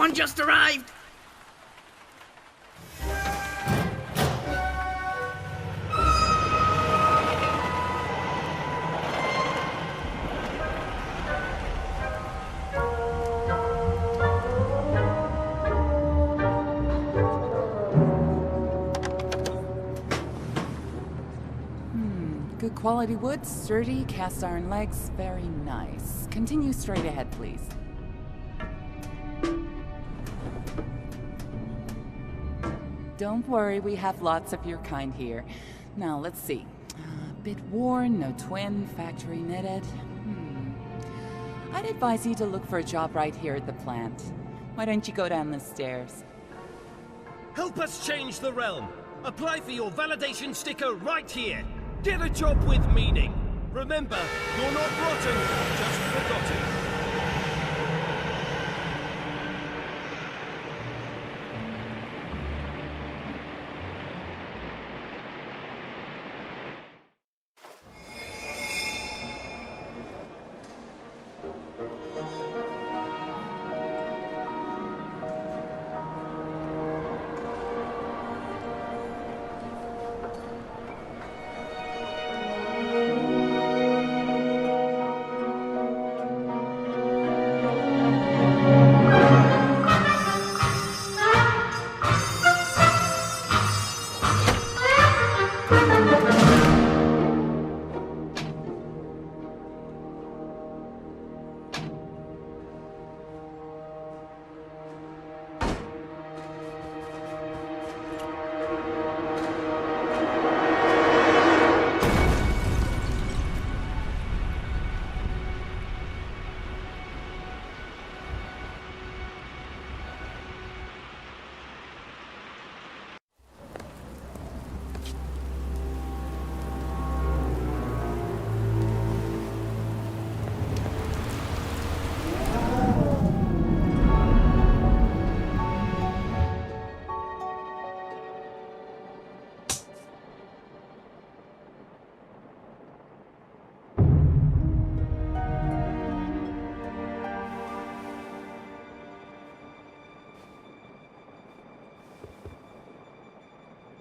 Someone just arrived! Good quality wood, sturdy, cast iron legs, very nice. Continue straight ahead, please. Don't worry, we have lots of your kind here. Now, let's see. A bit worn, no twin, factory knitted. I'd advise you to look for a job right here at the plant. Why don't you go down the stairs? Help us change the realm. Apply for your validation sticker right here. Get a job with meaning. Remember, you're not rotten, just forgotten.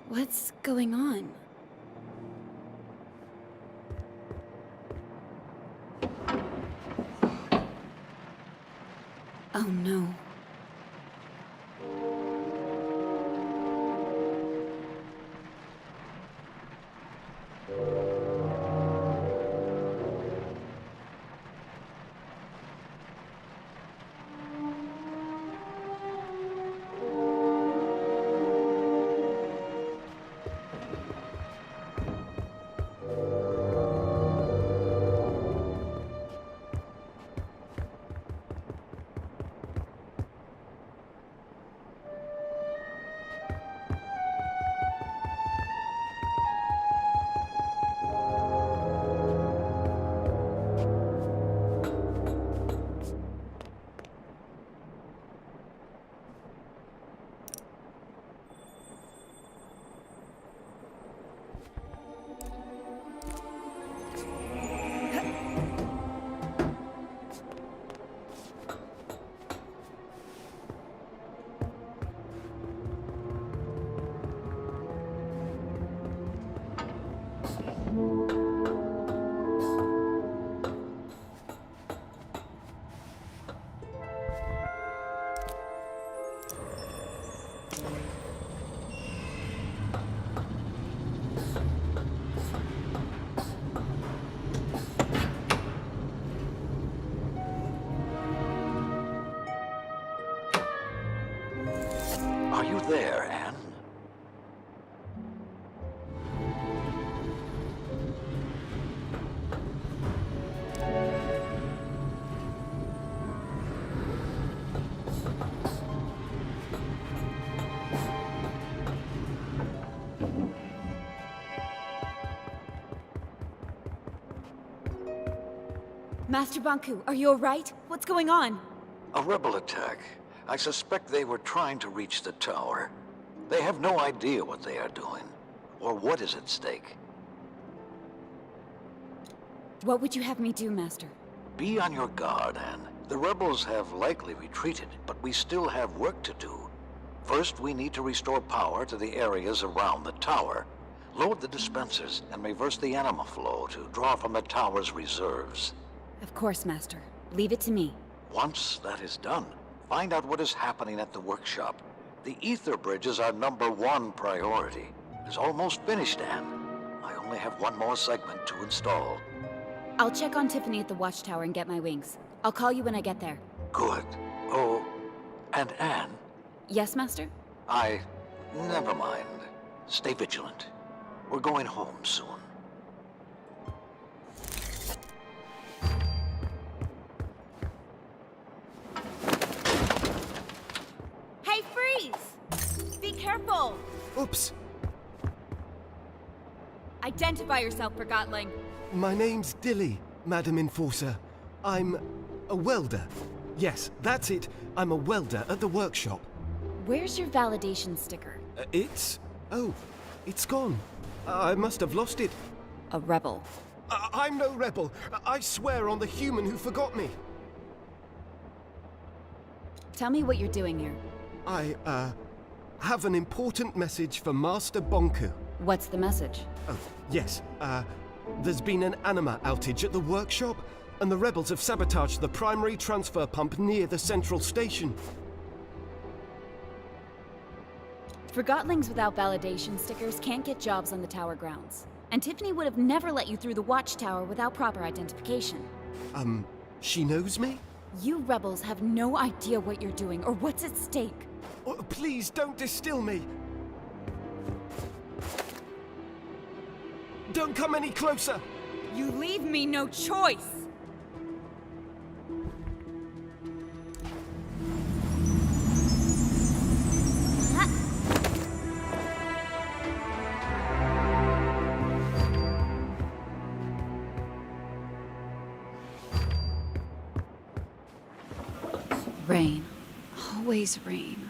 What's going on? Oh no. Are you there, Anne? Master Bonku, are you alright? What's going on? A rebel attack. I suspect they were trying to reach the tower. They have no idea what they are doing, or what is at stake. What would you have me do, Master? Be on your guard, Anne. The rebels have likely retreated, but we still have work to do. First, we need to restore power to the areas around the tower. Load the dispensers and reverse the anima flow to draw from the tower's reserves. Of course, Master. Leave it to me. Once that is done, find out what is happening at the workshop. The ether bridge is our #1 priority. It's almost finished, Anne. I only have one more segment to install. I'll check on Tiffany at the watchtower and get my wings. I'll call you when I get there. Good. Oh, and Anne, Yes, Master? never mind. Stay vigilant. We're going home soon. Hey, freeze! Be careful! Oops. Identify yourself, Forgotling. My name's Dilly, Madam Enforcer. I'm a welder. Yes, that's it. I'm a welder at the workshop. Where's your validation sticker? Oh, it's gone. I must have lost it. A rebel. I'm no rebel. I swear on the human who forgot me. Tell me what you're doing here. I, have an important message for Master Bonku. What's the message? Oh, yes. There's been an anima outage at the workshop, and the rebels have sabotaged the primary transfer pump near the central station. Forgotlings without validation stickers can't get jobs on the tower grounds. And Tiffany would have never let you through the watchtower without proper identification. She knows me? You rebels have no idea what you're doing or what's at stake. Oh, please don't distill me. Don't come any closer. You leave me no choice! Rain. Always rain.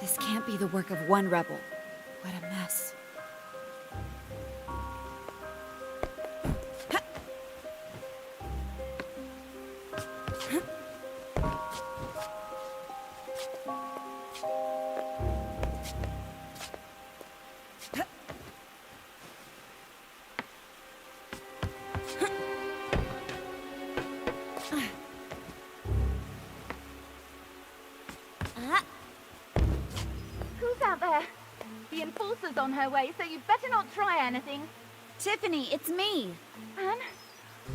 This can't be the work of one rebel. What a mess. Who's out there? The Enforcer's on her way, so you'd better not try anything. Tiffany, it's me! Anne?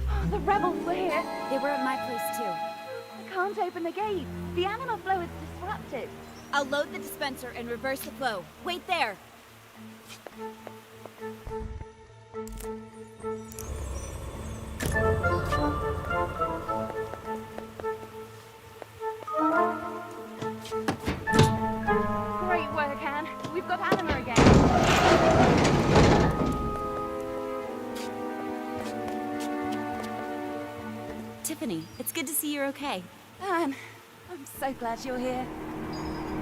Oh, the rebels were here. They were at my place too. I can't open the gate. The anima flow is disrupted. I'll load the dispenser and reverse the flow. Wait there! Great work, Anne. We've got anima again. Tiffany, it's good to see you're okay. Anne, I'm so glad you're here.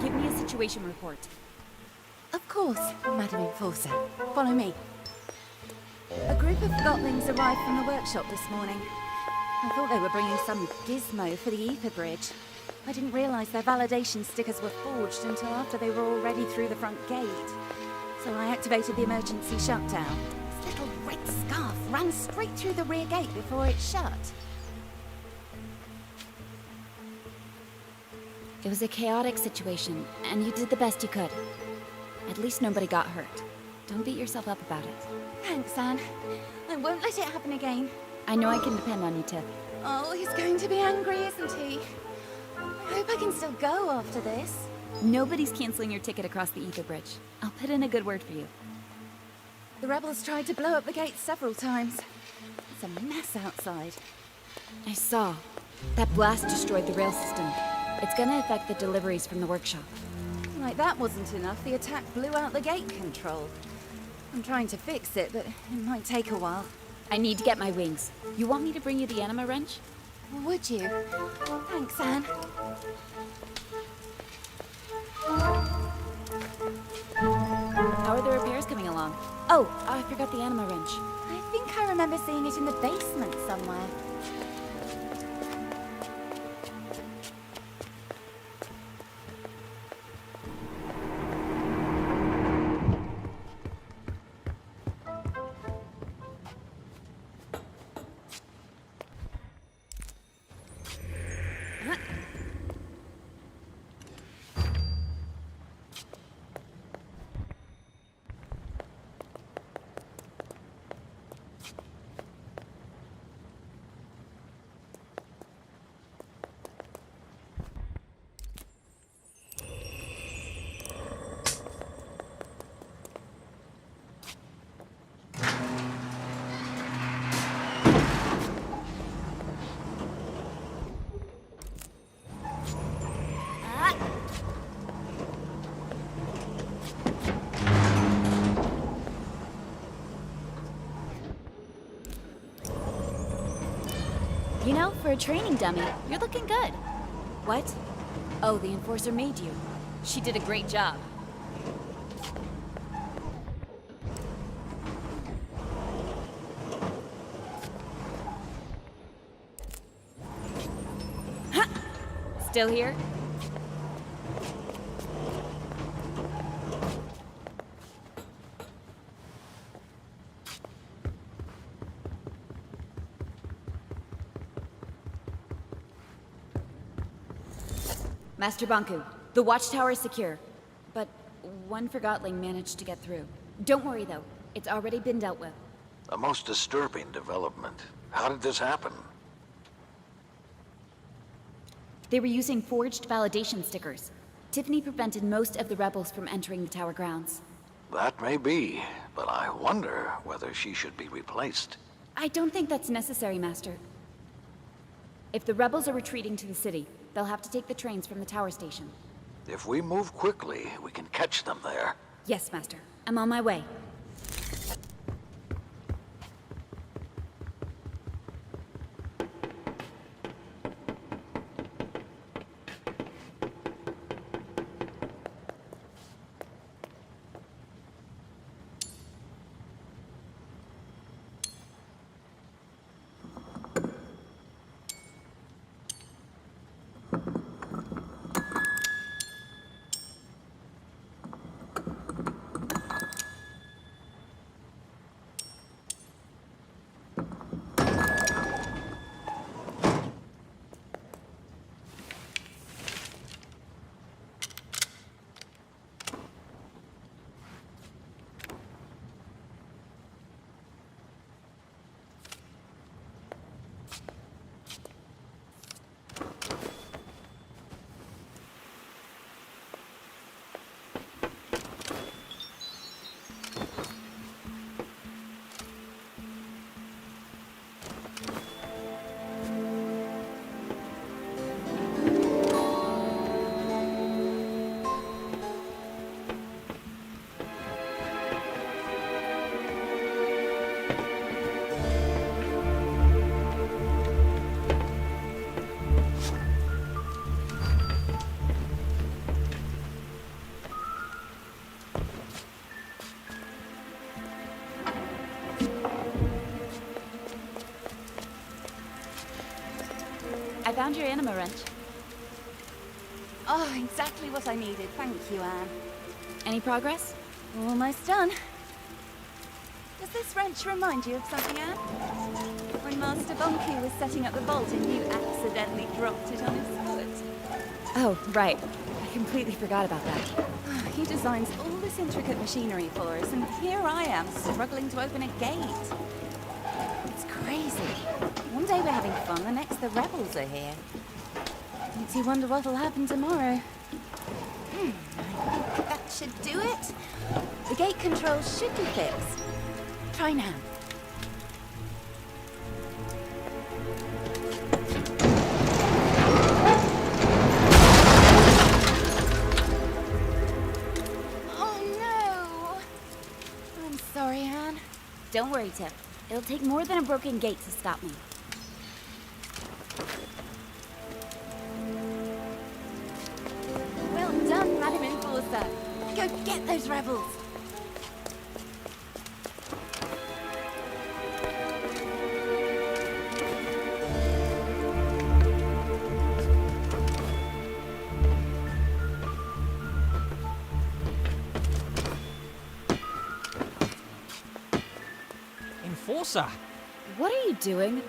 Give me a situation report. Of course, Madam Enforcer. Follow me. A group of Forgotlings arrived from the workshop this morning. I thought they were bringing some gizmo for the ether bridge. I didn't realize their validation stickers were forged until after they were already through the front gate. So I activated the emergency shutdown. This little red scarf ran straight through the rear gate before it shut. It was a chaotic situation, and you did the best you could. At least nobody got hurt. Don't beat yourself up about it. Thanks, Anne. I won't let it happen again. I know I can depend on you, Tiff. Oh, he's going to be angry, isn't he? I hope I can still go after this. Nobody's canceling your ticket across the ether bridge. I'll put in a good word for you. The rebels tried to blow up the gate several times. It's a mess outside. I saw. That blast destroyed the rail system. It's gonna affect the deliveries from the workshop. Like that wasn't enough, the attack blew out the gate control. I'm trying to fix it, but it might take a while. I need to get my wings. You want me to bring you the anima wrench? Would you? Thanks, Anne. How are the repairs coming along? Oh, I forgot the anima wrench. I think I remember seeing it in the basement somewhere. You know, for a training dummy, you're looking good. What? Oh, the Enforcer made you. She did a great job. Ha! Still here? Master Bonku, the watchtower is secure, but one Forgotling managed to get through. Don't worry though, it's already been dealt with. A most disturbing development. How did this happen? They were using forged validation stickers. Tiffany prevented most of the rebels from entering the tower grounds. That may be, but I wonder whether she should be replaced. I don't think that's necessary, Master. If the rebels are retreating to the city, they'll have to take the trains from the tower station. If we move quickly, we can catch them there. Yes, Master. I'm on my way. found your anima wrench. Oh, exactly what I needed. Thank you, Anne. Any progress? Almost done. Does this wrench remind you of something, Anne? When Master Bonku was setting up the bolt and you accidentally dropped it on his foot. Oh, right. I completely forgot about that. He designs all this intricate machinery for us, and here I am struggling to open a gate. It's crazy. One day we're having fun, the next the rebels are here. Makes you wonder what'll happen tomorrow. I think that should do it. The gate controls should be fixed. Try now. Oh no! I'm sorry, Anne. Don't worry, Tip. It'll take more than a broken gate to stop me. Well done, Madam Enforcer. Go get those rebels. Enforcer! What are you doing?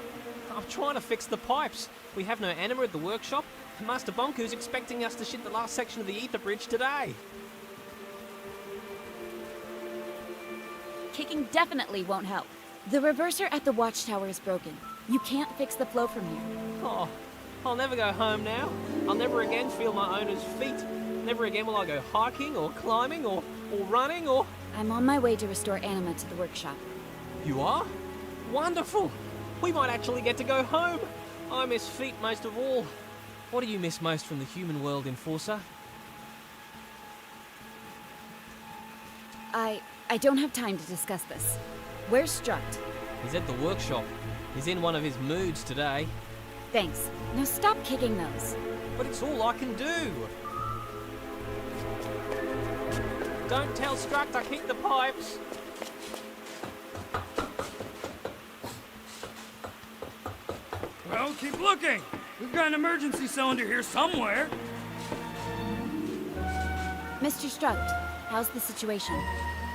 I'm trying to fix the pipes. We have no anima at the workshop, and Master Bonku's expecting us to ship the last section of the ether bridge today. Kicking definitely won't help. The reverser at the watchtower is broken. You can't fix the flow from here. Oh, I'll never go home now. I'll never again feel my owner's feet. Never again will I go hiking or climbing or running or... I'm on my way to restore anima to the workshop. You are? Wonderful! We might actually get to go home! I miss feet most of all. What do you miss most from the human world, Enforcer? I don't have time to discuss this. Where's Struct? He's at the workshop. He's in one of his moods today. Thanks. Now stop kicking those. But it's all I can do! Don't tell Struct I kicked the pipes! Well, keep looking. We've got an emergency cylinder here somewhere. Mr. Struct, how's the situation?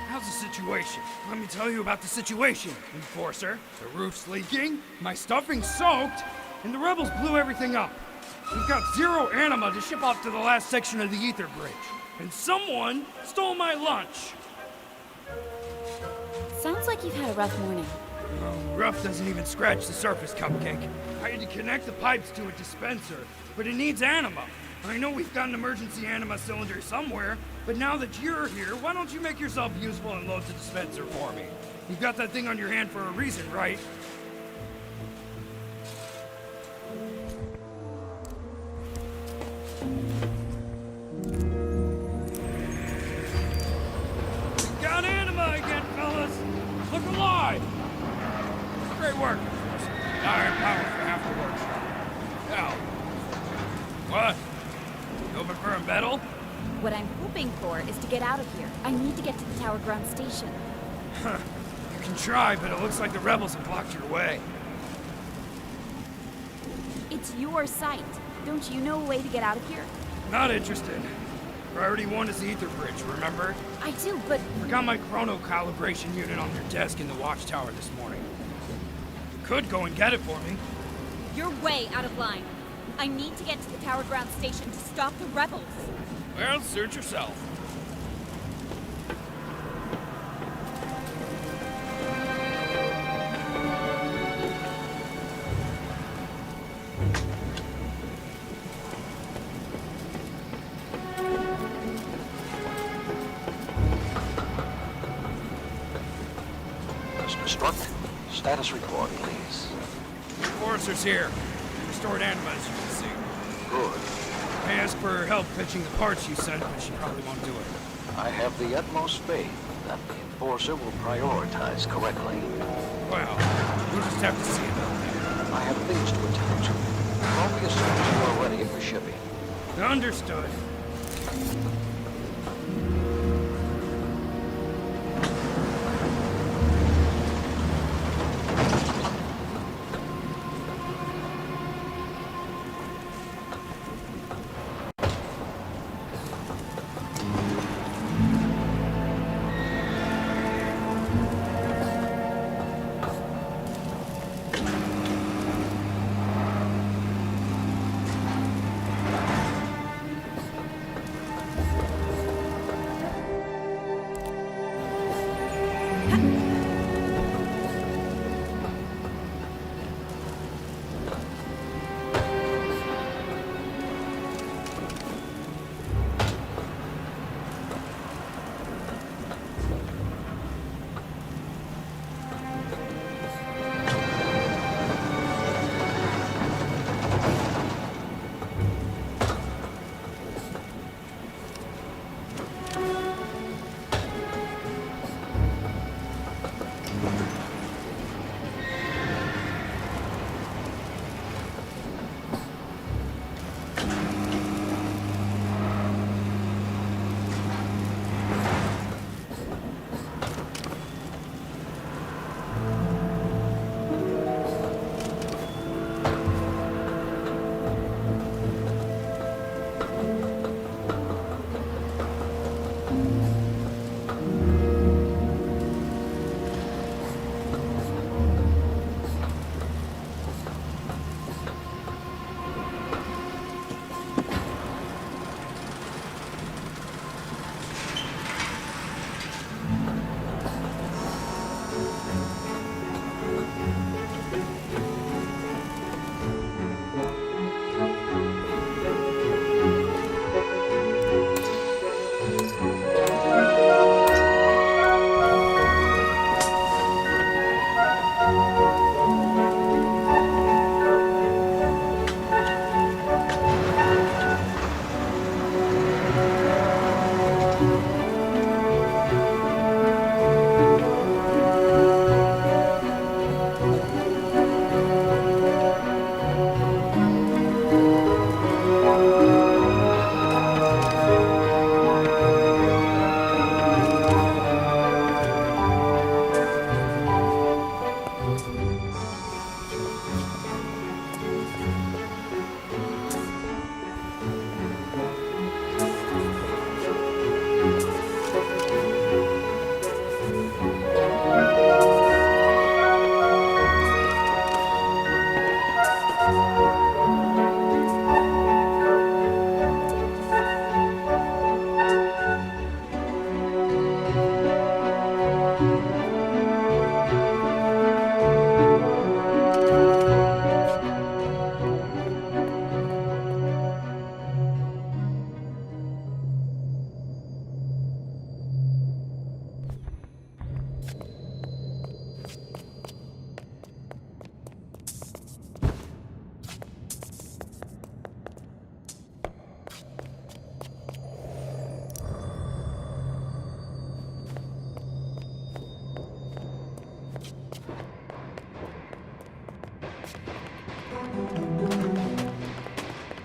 How's the situation? Let me tell you about the situation, Enforcer. The roof's leaking, my stuffing's soaked, and the rebels blew everything up. We've got 0 anima to ship off to the last section of the ether bridge. And someone stole my lunch. Sounds like you've had a rough morning. Oh, rough doesn't even scratch the surface, Cupcake. I had to connect the pipes to a dispenser, but it needs anima. I know we've got an emergency anima cylinder somewhere, but now that you're here, why don't you make yourself useful and load the dispenser for me? You've got that thing on your hand for a reason, right? We got anima again, fellas! Look alive! Great work, Enforcer. Iron power for half the workshop. Now, what? You open for a medal? What I'm hoping for is to get out of here. I need to get to the tower ground station. Huh. You can try, but it looks like the rebels have blocked your way. It's your site. Don't you know a way to get out of here? Not interested. Priority 1 is the ether bridge, remember? I do, but Forgot my chrono calibration unit on your desk in the watchtower this morning. You could go and get it for me. you're way out of line. I need to get to the tower ground station to stop the rebels. Well, suit yourself. Mr. Struct, status report, please. Enforcer's here. Restored anima, as you can see. Good. I asked for her help fetching the parts you sent, but she probably won't do it. I have the utmost faith that the Enforcer will prioritize correctly. Well, we'll just have to see about that. I have things to attend to. Call me as soon as you are ready for shipping. Understood.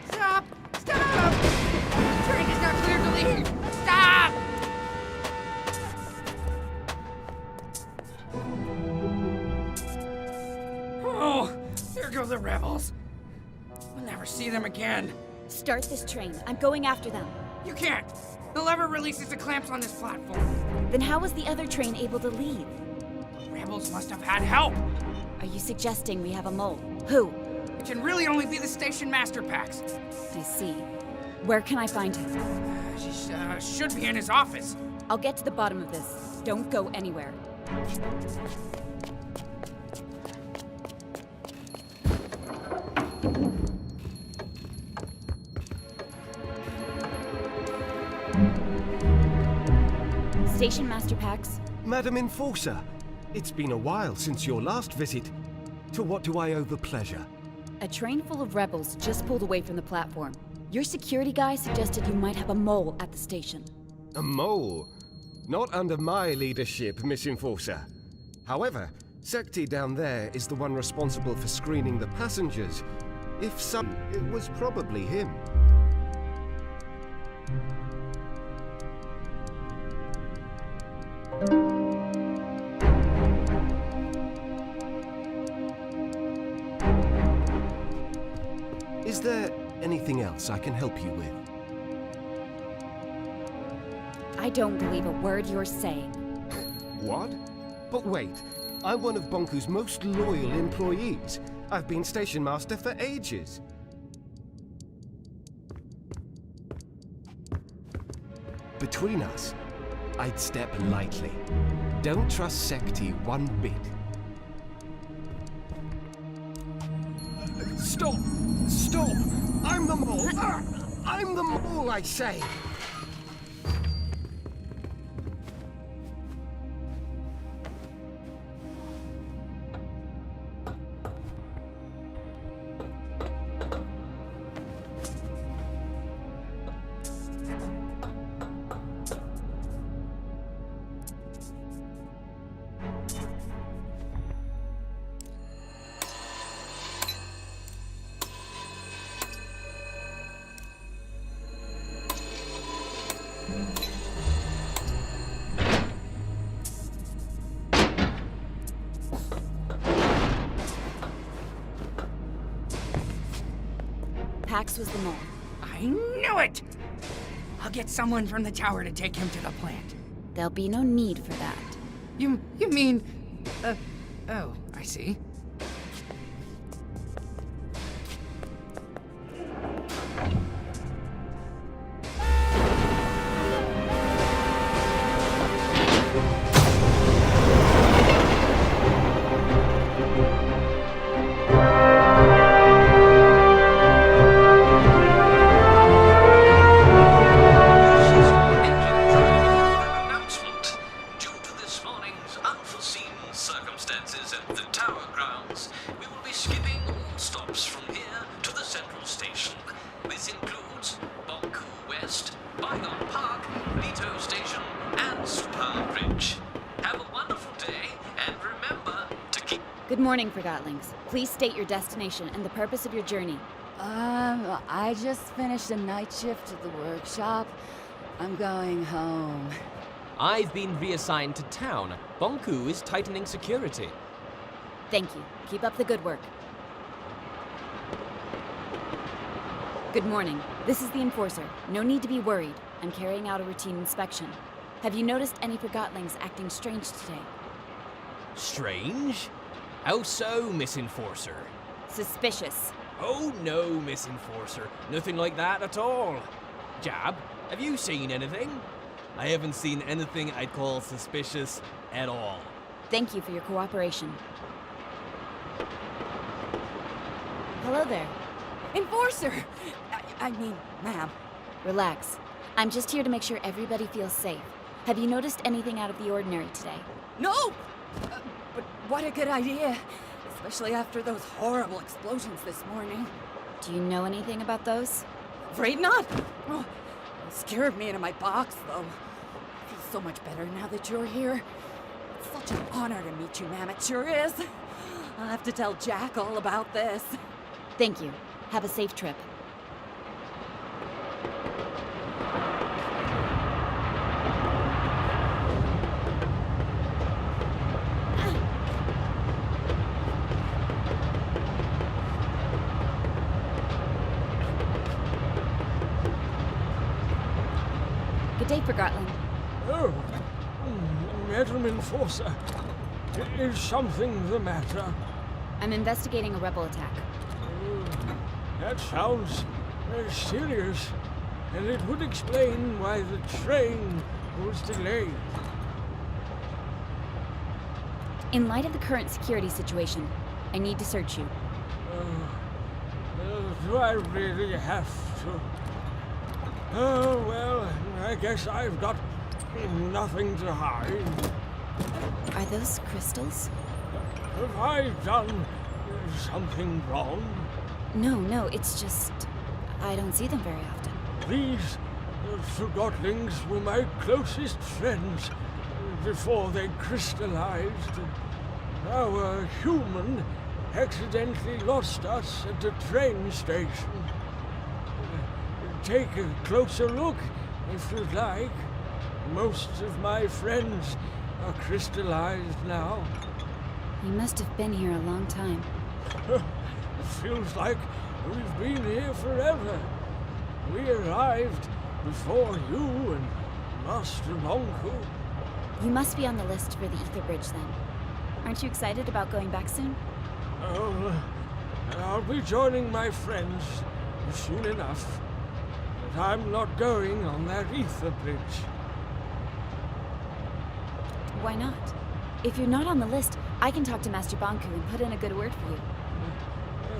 Stop! Stop! The train is not clear to leave! Stop! Oh, there go the rebels. We'll never see them again. Start this train. I'm going after them. You can't. The lever releases the clamps on this platform. Then how was the other train able to leave? Rebels must have had help. Are you suggesting we have a mole? Who? It can really only be the station master packs. I see. Where can I find him? She should be in his office. I'll get to the bottom of this. Don't go anywhere. Station Master Pax. Madam Enforcer, it's been a while since your last visit. To what do I owe the pleasure? A train full of rebels just pulled away from the platform. Your security guy suggested you might have a mole at the station. A mole? Not under my leadership, Miss Enforcer. However, Sekti down there is the one responsible for screening the passengers. If some, it was probably him. Is there anything else I can help you with? I don't believe a word you're saying. What? But wait, I'm one of Bonku's most loyal employees. I've been station master for ages. Between us, I'd step lightly. Don't trust Sekti one bit. Stop! Stop! I'm the mole! I'm the mole, I say! Pax was the mole. I knew it! I'll get someone from the tower to take him to the plant. There'll be no need for that. You mean... oh, I see. Good morning, Forgotlings. Please state your destination and the purpose of your journey. I just finished a night shift at the workshop. I'm going home. I've been reassigned to town. Bonku is tightening security. Thank you. Keep up the good work. Good morning. This is the Enforcer. No need to be worried. I'm carrying out a routine inspection. Have you noticed any Forgotlings acting strange today? Strange? How so, Miss Enforcer? Suspicious. Oh no, Miss Enforcer. Nothing like that at all. Jab, have you seen anything? I haven't seen anything I'd call suspicious at all. Thank you for your cooperation. Hello there. Enforcer! I mean, ma'am. Relax. I'm just here to make sure everybody feels safe. Have you noticed anything out of the ordinary today? No! But what a good idea. Especially after those horrible explosions this morning. Do you know anything about those? Afraid not. Oh, it scared me into my box, though. I feel so much better now that you're here. It's such an honor to meet you, ma'am. It sure is. I'll have to tell Jack all about this. Thank you. Have a safe trip. Good day, Forgotling. Oh, Madam Enforcer, is something the matter? I'm investigating a rebel attack. That sounds serious, and it would explain why the train was delayed. In light of the current security situation, I need to search you. Do I really have to? Oh, well, I guess I've got nothing to hide. Are those crystals? Have I done something wrong? No, it's just... I don't see them very often. These Forgotlings were my closest friends before they crystallized. Our human accidentally lost us at the train station. Take a closer look if you'd like. Most of my friends are crystallized now. You must have been here a long time. It feels like we've been here forever. We arrived before you and Master Bonku. You must be on the list for the Ether Bridge then. Aren't you excited about going back soon? Oh, I'll be joining my friends soon enough. But I'm not going on that Ether Bridge. Why not? If you're not on the list, I can talk to Master Bonku and put in a good word for you.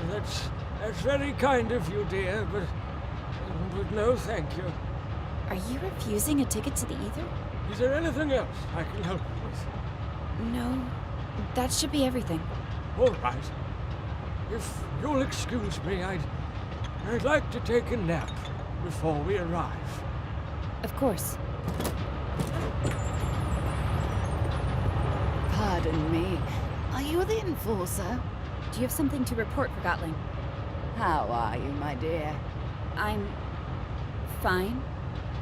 That's very kind of you, dear, but no thank you. Are you refusing a ticket to the Ether? Is there anything else I can help you with? No, that should be everything. All right. If you'll excuse me, I'd like to take a nap before we arrive. Of course. Pardon me. Are you the Enforcer? Do you have something to report, Forgotling? How are you, my dear? I'm... fine.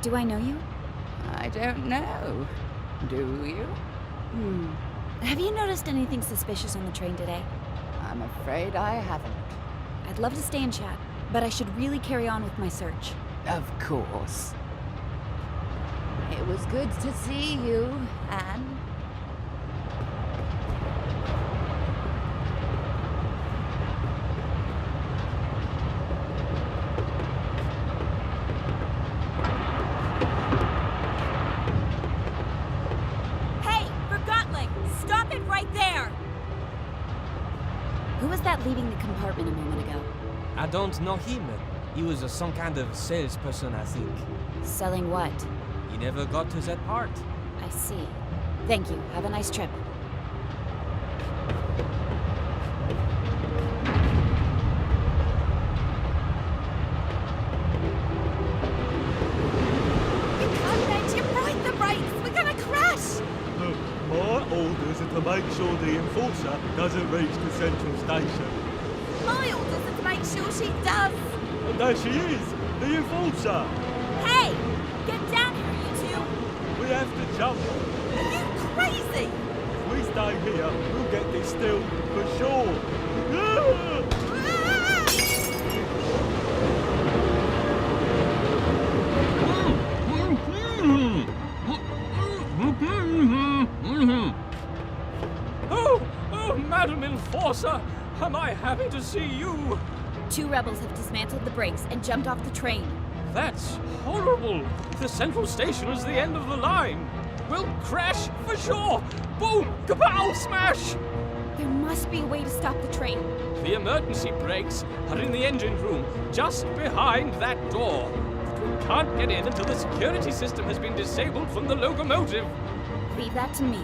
Do I know you? I don't know. Do you? Have you noticed anything suspicious on the train today? I'm afraid I haven't. I'd love to stay and chat, but I should really carry on with my search. Of course. It was good to see you, Anne. Hey, Forgotling! Stop it right there! Who was that leaving the compartment a moment ago? I don't know him. He was some kind of salesperson, I think. Selling what? He never got to that part. I see. Thank you. Have a nice trip. You can't let him ride the brakes! We're gonna crash! Look, my orders are to make sure the Enforcer doesn't reach the central station. My orders are to make sure she does! And there she is, the Enforcer! Hey! Get down here, you two! We have to jump. Are you crazy? If we stay here, we'll get distilled for sure. Ah! Oh, Madam Enforcer, am I happy to see you? 2 rebels have dismantled the brakes and jumped off the train. That's horrible. The central station is the end of the line. We'll crash for sure. Boom! Kapow! Smash! There must be a way to stop the train. The emergency brakes are in the engine room, just behind that door. We can't get in until the security system has been disabled from the locomotive. Leave that to me.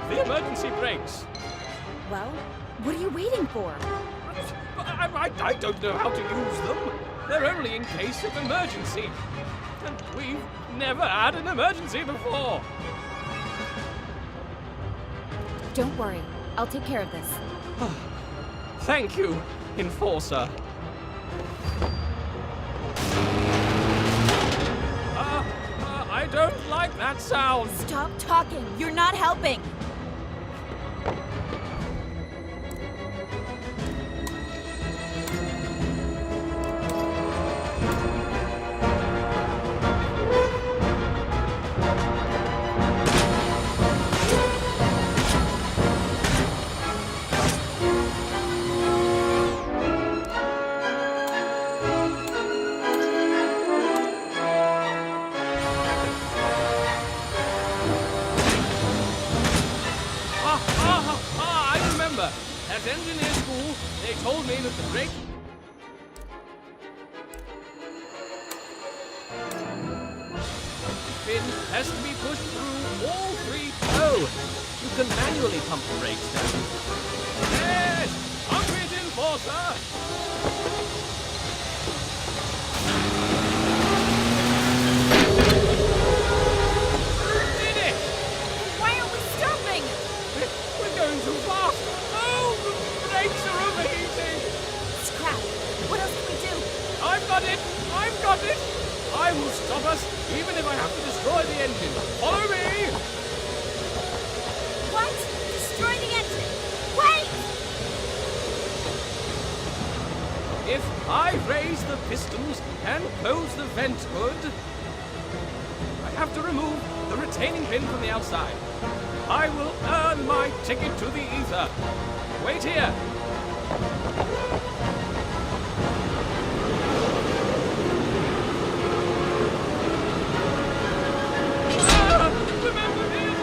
the emergency brakes. Well, what are you waiting for? I don't know how to use them. They're only in case of emergency. And we've never had an emergency before. Don't worry. I'll take care of this. Thank you, Enforcer. I don't like that sound. Stop talking. You're not helping. I remember. At engineer school, they told me that the brake... pin has to be pushed through all three... Oh, you can manually pump the brakes down. Yes! Pump it, Enforcer! Did it! Why are we stopping? We're going too fast! Oh, the brakes are overheating! Scrap. What else can we do? I've got it! I've got it! I will stop us, even if I have to destroy the engine. Follow me! What? Destroy the engine! Wait! If I raise the pistons and close the vent hood, I have to remove the retaining pin from the outside. I will earn my ticket to the ether. Wait here. Remember this!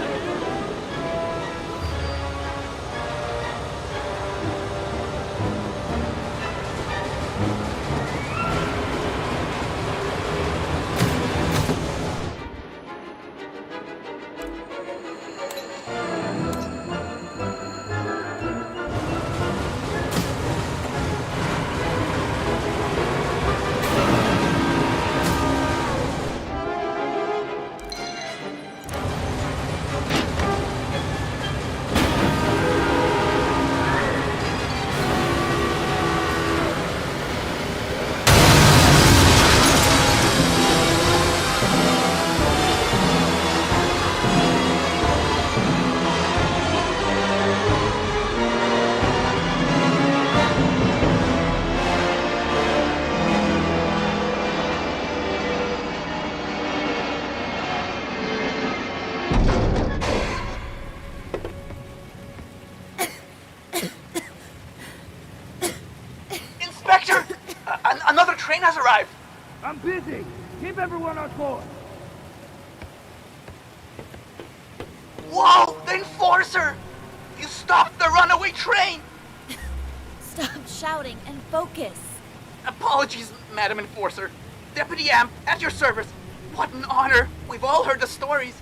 Inspector! Another train has arrived! I'm busy. Keep everyone on board. Whoa! The Enforcer! You stopped the runaway train! Stop shouting and focus. Apologies, Madam Enforcer. Deputy Amp, at your service. What an honor! We've all heard the stories.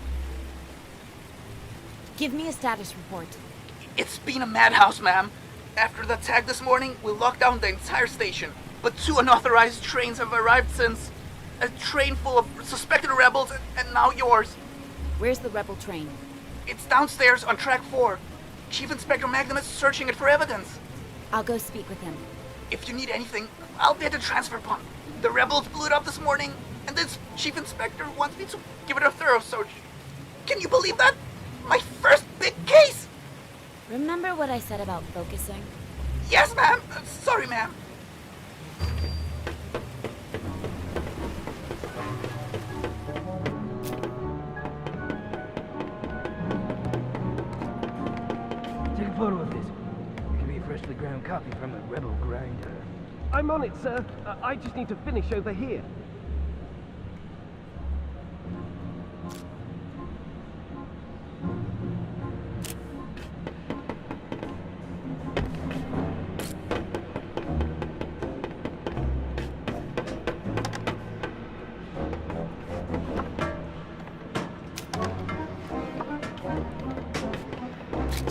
Give me a status report. It's been a madhouse, ma'am. After the attack this morning, we locked down the entire station. But 2 unauthorized trains have arrived since. A train full of suspected rebels, and now yours. Where's the rebel train? It's downstairs on track 4. Chief Inspector Magnum is searching it for evidence. I'll go speak with him. If you need anything, I'll be at the transfer pump. The rebels blew it up this morning, and this Chief Inspector wants me to give it a thorough search. Can you believe that? My first big case! Remember what I said about focusing? Yes, ma'am. Sorry, ma'am. Take a photo of this. It could be a freshly ground copy from a rebel grinder. I'm on it, sir. I just need to finish over here.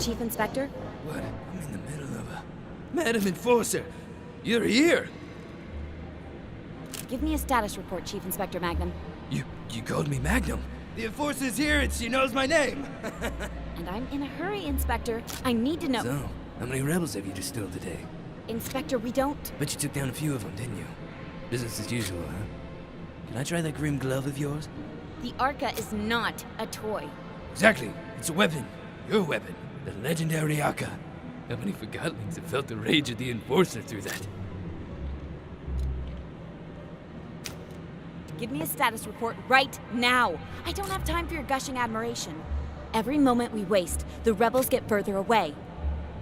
Chief Inspector? What? I'm in the middle of a... Madam Enforcer! You're here! Give me a status report, Chief Inspector Magnum. You called me Magnum? The Enforcer's here and she knows my name! And I'm in a hurry, Inspector. I need to know... So, how many rebels have you distilled today? Inspector, we don't... Bet you took down a few of them, didn't you? Business as usual, huh? Can I try that grim glove of yours? The Arca is not a toy. Exactly. It's a weapon. Your weapon. The legendary Arca. How many Forgotlings have felt the rage of the Enforcer through that? Give me a status report right now. I don't have time for your gushing admiration. Every moment we waste, the rebels get further away.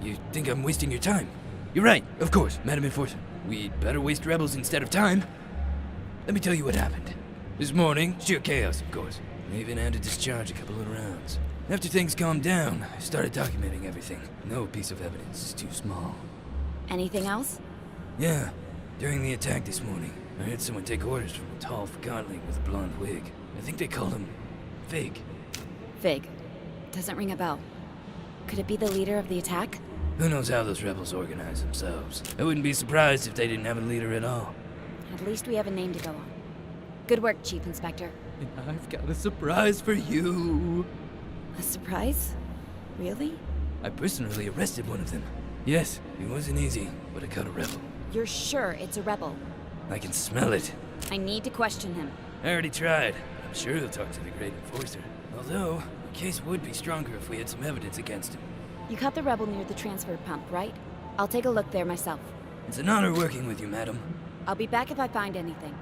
You think I'm wasting your time? You're right, of course, Madam Enforcer. We'd better waste rebels instead of time. Let me tell you what happened. This morning, sheer chaos, of course. I even had to discharge a couple of rounds. After things calmed down, I started documenting everything. No piece of evidence is too small. Anything else? Yeah. During the attack this morning, I heard someone take orders from a tall Forgotling with a blonde wig. I think they called him Fig. Fig. Doesn't ring a bell. Could it be the leader of the attack? Who knows how those rebels organize themselves? I wouldn't be surprised if they didn't have a leader at all. At least we have a name to go on. Good work, Chief Inspector. And I've got a surprise for you. A surprise? Really? I personally arrested one of them. Yes, it wasn't easy, but I caught a rebel. You're sure it's a rebel? I can smell it. I need to question him. I already tried. I'm sure he'll talk to the Great Enforcer. Although, the case would be stronger if we had some evidence against him. You caught the rebel near the transfer pump, right? I'll take a look there myself. It's an honor working with you, madam. I'll be back if I find anything.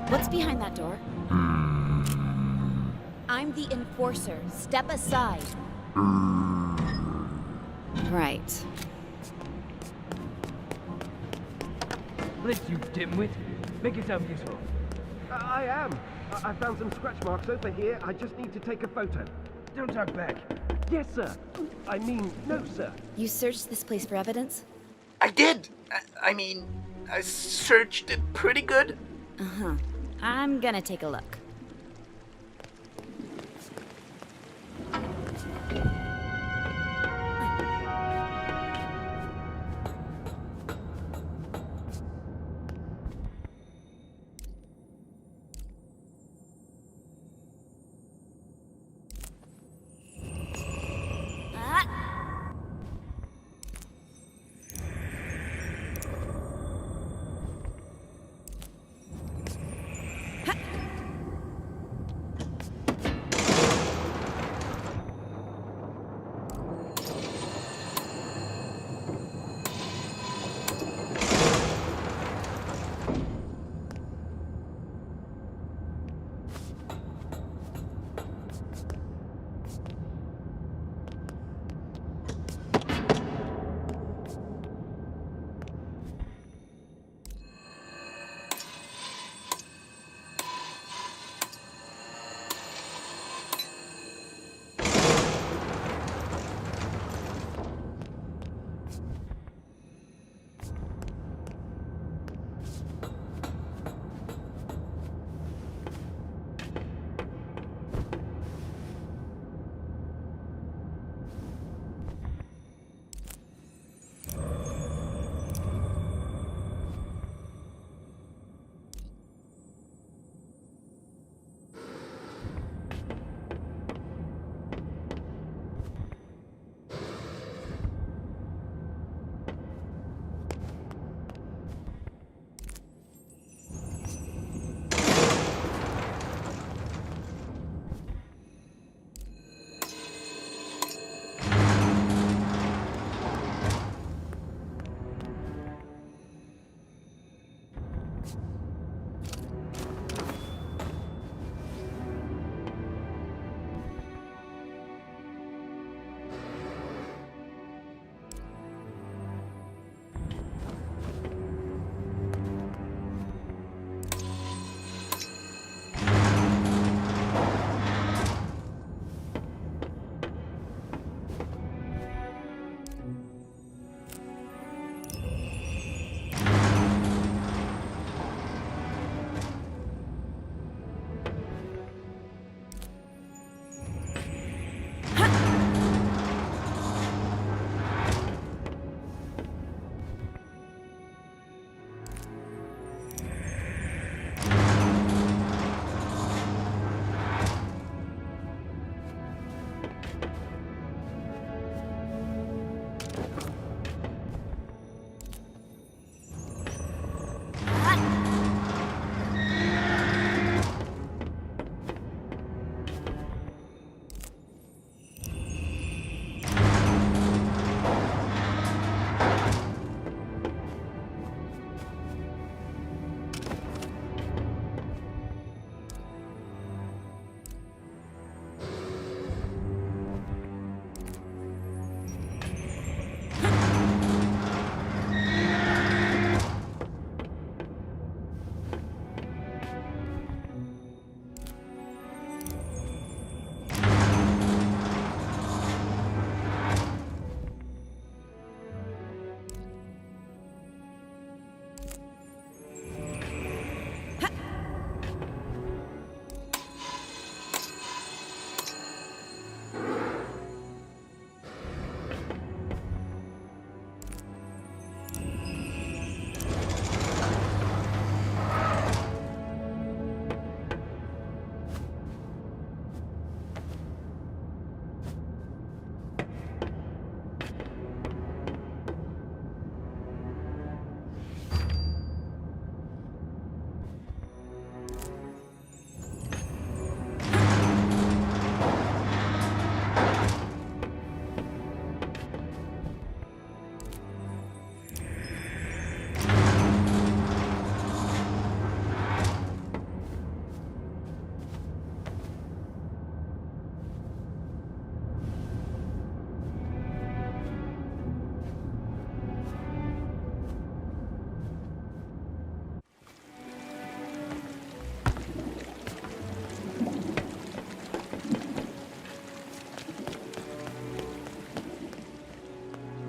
What's behind that door? I'm the Enforcer. Step aside. Right. Blitz, you dimwit. Make yourself useful. I am. I found some scratch marks over here. I just need to take a photo. Don't talk back. Yes, sir. I mean, no, sir. You searched this place for evidence? I did. I searched it pretty good. Uh-huh. I'm gonna take a look.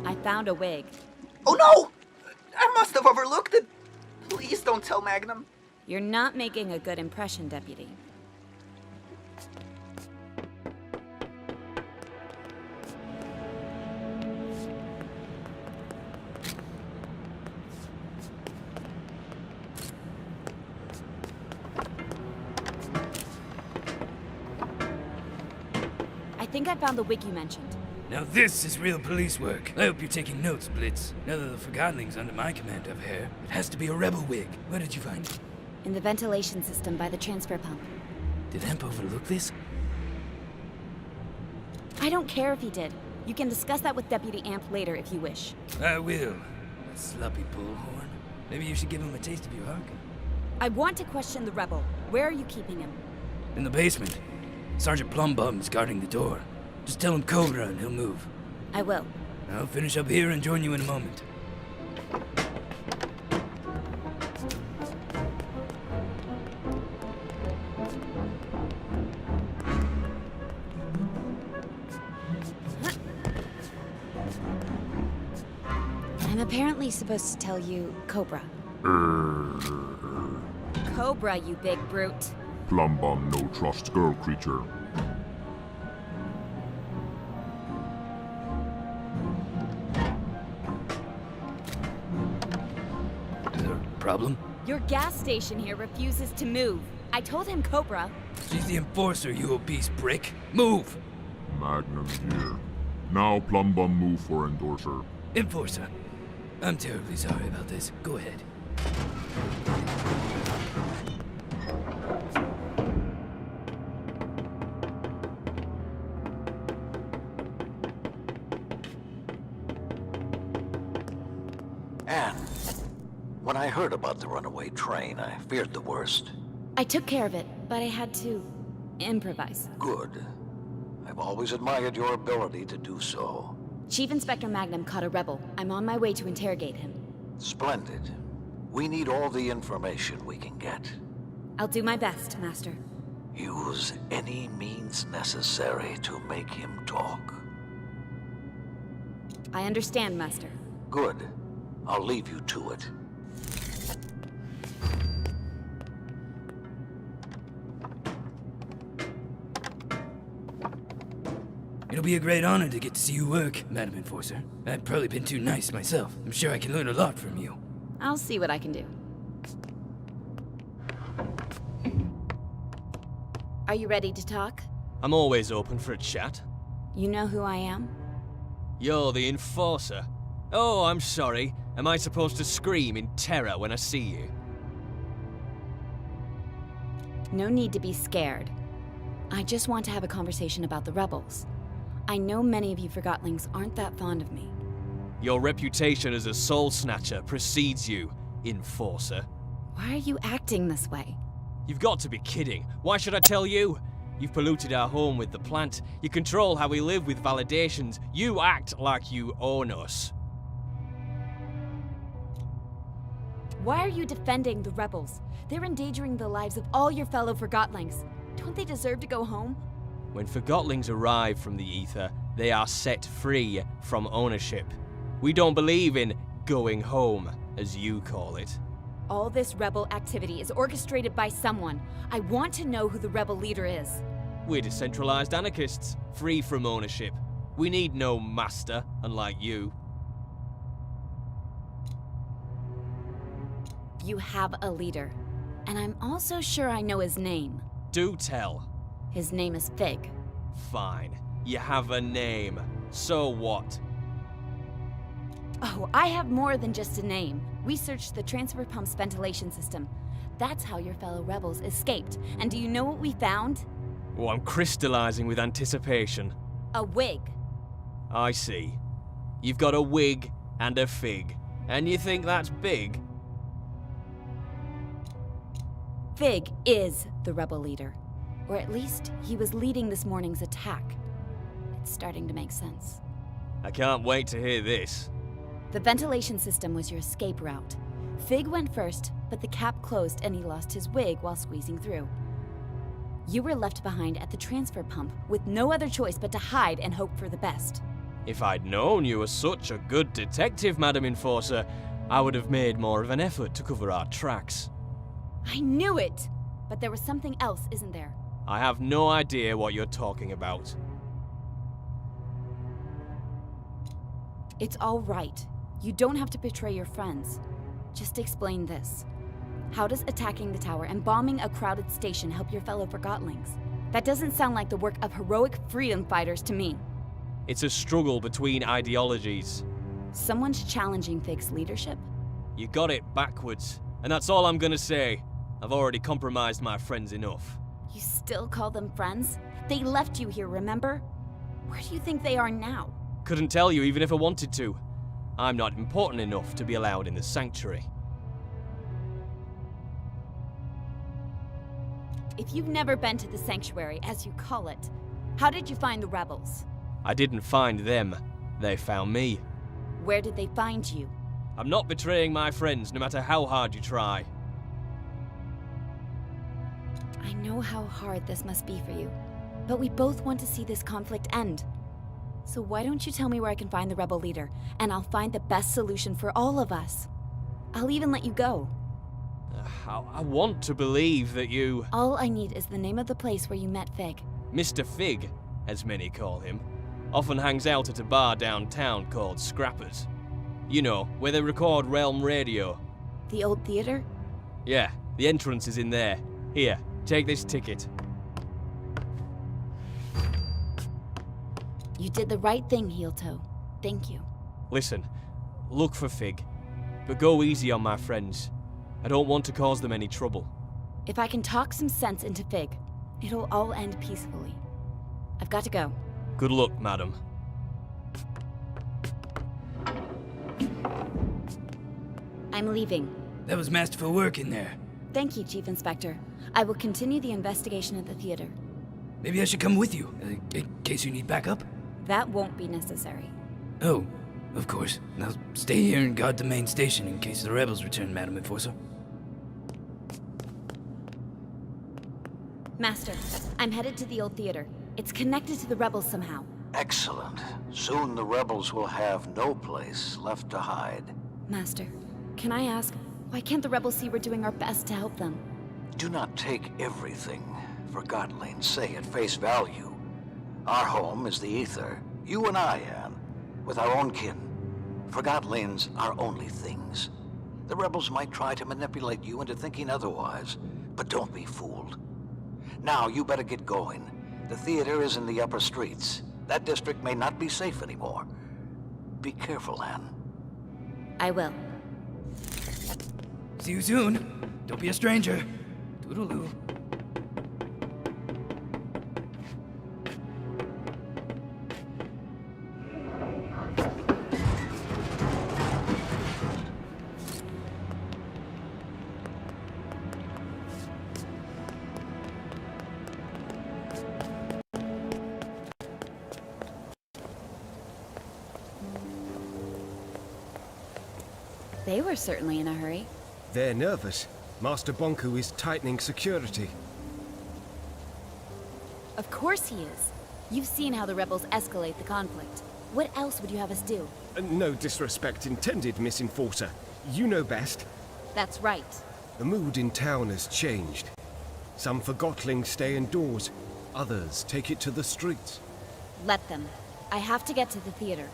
I found a wig. Oh no! I must have overlooked it. Please don't tell Magnum. You're not making a good impression, Deputy. I think I found the wig you mentioned. Now this is real police work. I hope you're taking notes, Blitz. Now that the Forgotlings under my command have hair, it has to be a rebel wig. Where did you find it? In the ventilation system by the transfer pump. Did Hemp overlook this? I don't care if he did. You can discuss that with Deputy Amp later if you wish. I will. That sloppy bullhorn. Maybe you should give him a taste of your hug. I want to question the rebel. Where are you keeping him? In the basement. Sergeant Plumbum's guarding the door. Just tell him Cobra and he'll move. I will. I'll finish up here and join you in a moment. I'm apparently supposed to tell you Cobra. Cobra, you big brute. Plumbum no trust girl creature. Is there a problem? Your gas station here refuses to move. I told him Cobra. She's the enforcer, you obese prick. Move! Magnum here. Now Plumbum move for endorser. Enforcer. I'm terribly sorry about this. Go ahead. Anne, when I heard about the runaway train, I feared the worst. I took care of it, but I had to improvise. Good. I've always admired your ability to do so. Chief Inspector Magnum caught a rebel. I'm on my way to interrogate him. Splendid. We need all the information we can get. I'll do my best, Master. Use any means necessary to make him talk. I understand, Master. Good. I'll leave you to it. It'll be a great honor to get to see you work, Madam Enforcer. I've probably been too nice myself. I'm sure I can learn a lot from you. I'll see what I can do. Are you ready to talk? I'm always open for a chat. You know who I am? You're the Enforcer. Oh, I'm sorry. Am I supposed to scream in terror when I see you? No need to be scared. I just want to have a conversation about the rebels. I know many of you Forgotlings aren't that fond of me. Your reputation as a soul snatcher precedes you, Enforcer. Why are you acting this way? You've got to be kidding. Why should I tell you? You've polluted our home with the plant. You control how we live with validations. You act like you own us. Why are you defending the rebels? They're endangering the lives of all your fellow Forgotlings. Don't they deserve to go home? When Forgotlings arrive from the ether, they are set free from ownership. We don't believe in going home, as you call it. All this rebel activity is orchestrated by someone. I want to know who the rebel leader is. We're decentralized anarchists, free from ownership. We need no master, unlike you. You have a leader. And I'm also sure I know his name. Do tell. His name is Fig. Fine. You have a name. So what? Oh, I have more than just a name. We searched the transfer pump's ventilation system. That's how your fellow rebels escaped. And do you know what we found? Oh, I'm crystallizing with anticipation. A wig. I see. You've got a wig and a fig. And you think that's big? Fig is the rebel leader. Or at least, he was leading this morning's attack. It's starting to make sense. I can't wait to hear this. The ventilation system was your escape route. Fig went first, but the cap closed and he lost his wig while squeezing through. You were left behind at the transfer pump with no other choice but to hide and hope for the best. If I'd known you were such a good detective, Madam Enforcer, I would have made more of an effort to cover our tracks. I knew it! But there was something else, isn't there? I have no idea what you're talking about. It's all right. You don't have to betray your friends. Just explain this. How does attacking the tower and bombing a crowded station help your fellow Forgotlings? That doesn't sound like the work of heroic freedom fighters to me. It's a struggle between ideologies. Someone's challenging Fig's leadership? You got it backwards, and that's all I'm gonna say. I've already compromised my friends enough. You still call them friends? They left you here, remember? Where do you think they are now? Couldn't tell you even if I wanted to. I'm not important enough to be allowed in the sanctuary. If you've never been to the sanctuary, as you call it, how did you find the rebels? I didn't find them. They found me. Where did they find you? I'm not betraying my friends, no matter how hard you try. I know how hard this must be for you, but we both want to see this conflict end. So why don't you tell me where I can find the rebel leader, and I'll find the best solution for all of us. I'll even let you go. I want to believe that you... All I need is the name of the place where you met Fig. Mr. Fig, as many call him, often hangs out at a bar downtown called Scrappers. You know, where they record Realm Radio. The old theater? Yeah, the entrance is in there. Here, take this ticket. You did the right thing, Heel Toe. Thank you. Listen, look for Fig, but go easy on my friends. I don't want to cause them any trouble. If I can talk some sense into Fig, it'll all end peacefully. I've got to go. Good luck, madam. I'm leaving. That was masterful work in there. Thank you, Chief Inspector. I will continue the investigation at the theater. Maybe I should come with you, in case you need backup. That won't be necessary. Oh, of course. Now stay here and guard the main station in case the rebels return, Madam Enforcer. Master, I'm headed to the old theater. It's connected to the rebels somehow. Excellent. Soon the rebels will have no place left to hide. Master, can I ask, why can't the rebels see we're doing our best to help them? Do not take everything Forgotlings say at face value. Our home is the ether. You and I, Anne, with our own kin. Forgotlings are only things. The rebels might try to manipulate you into thinking otherwise, but don't be fooled. Now, you better get going. The theater is in the upper streets. That district may not be safe anymore. Be careful, Anne. I will. See you soon. Don't be a stranger. Toodaloo. They were certainly in a hurry. They're nervous. Master Bonku is tightening security. Of course he is. You've seen how the rebels escalate the conflict. What else would you have us do? No disrespect intended, Miss Enforcer. You know best. That's right. The mood in town has changed. Some Forgotlings stay indoors. Others take it to the streets. Let them. I have to get to the theater.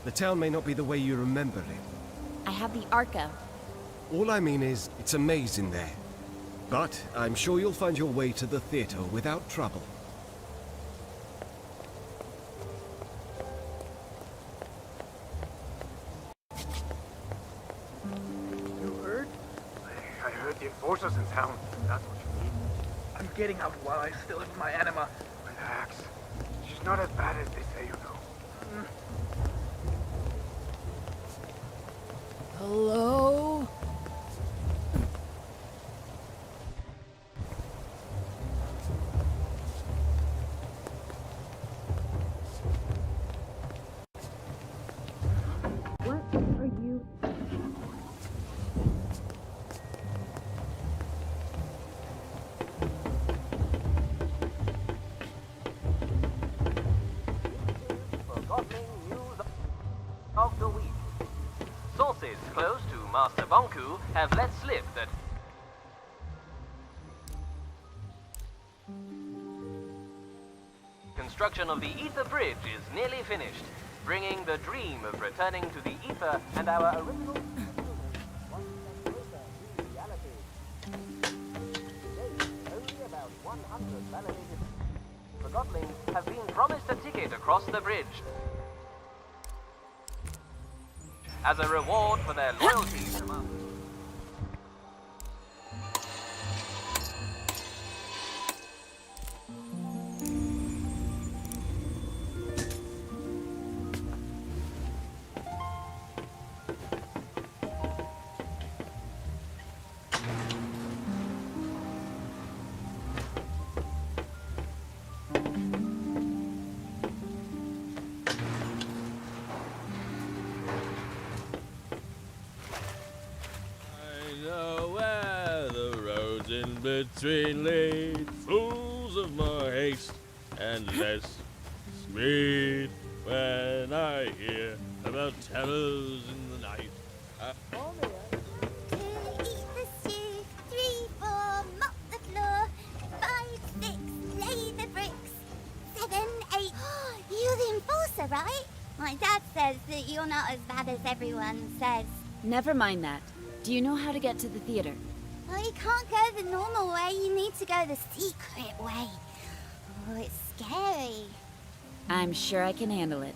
The town may not be the way you remember it. I have the Arca. All I mean is, it's a maze in there. But I'm sure you'll find your way to the theater without trouble. You heard? I heard the enforcers in town. That's what you mean. I'm getting out while I still have my anima. Relax. She's not as bad as they say, you know. Hello? What are you... Forgotlings close to Master Bonku have let slip that... Construction of the Ether Bridge is nearly finished, bringing the dream of returning to the Ether and our original... Only about 100 validated Forgotlings have been promised a ticket across the bridge as a reward for their loyalty to Master. In between lead, fools of more haste and less speed. When I hear about terrors in the night, Two, eat the stew. 3, 4, mop the floor. 5, 6, lay the bricks. 7, 8. You're the enforcer, right? My dad says that you're not as bad as everyone says. Never mind that. Do you know how to get to the theater? Well, you can't go the normal way. You need to go the secret way. Oh, it's scary. I'm sure I can handle it.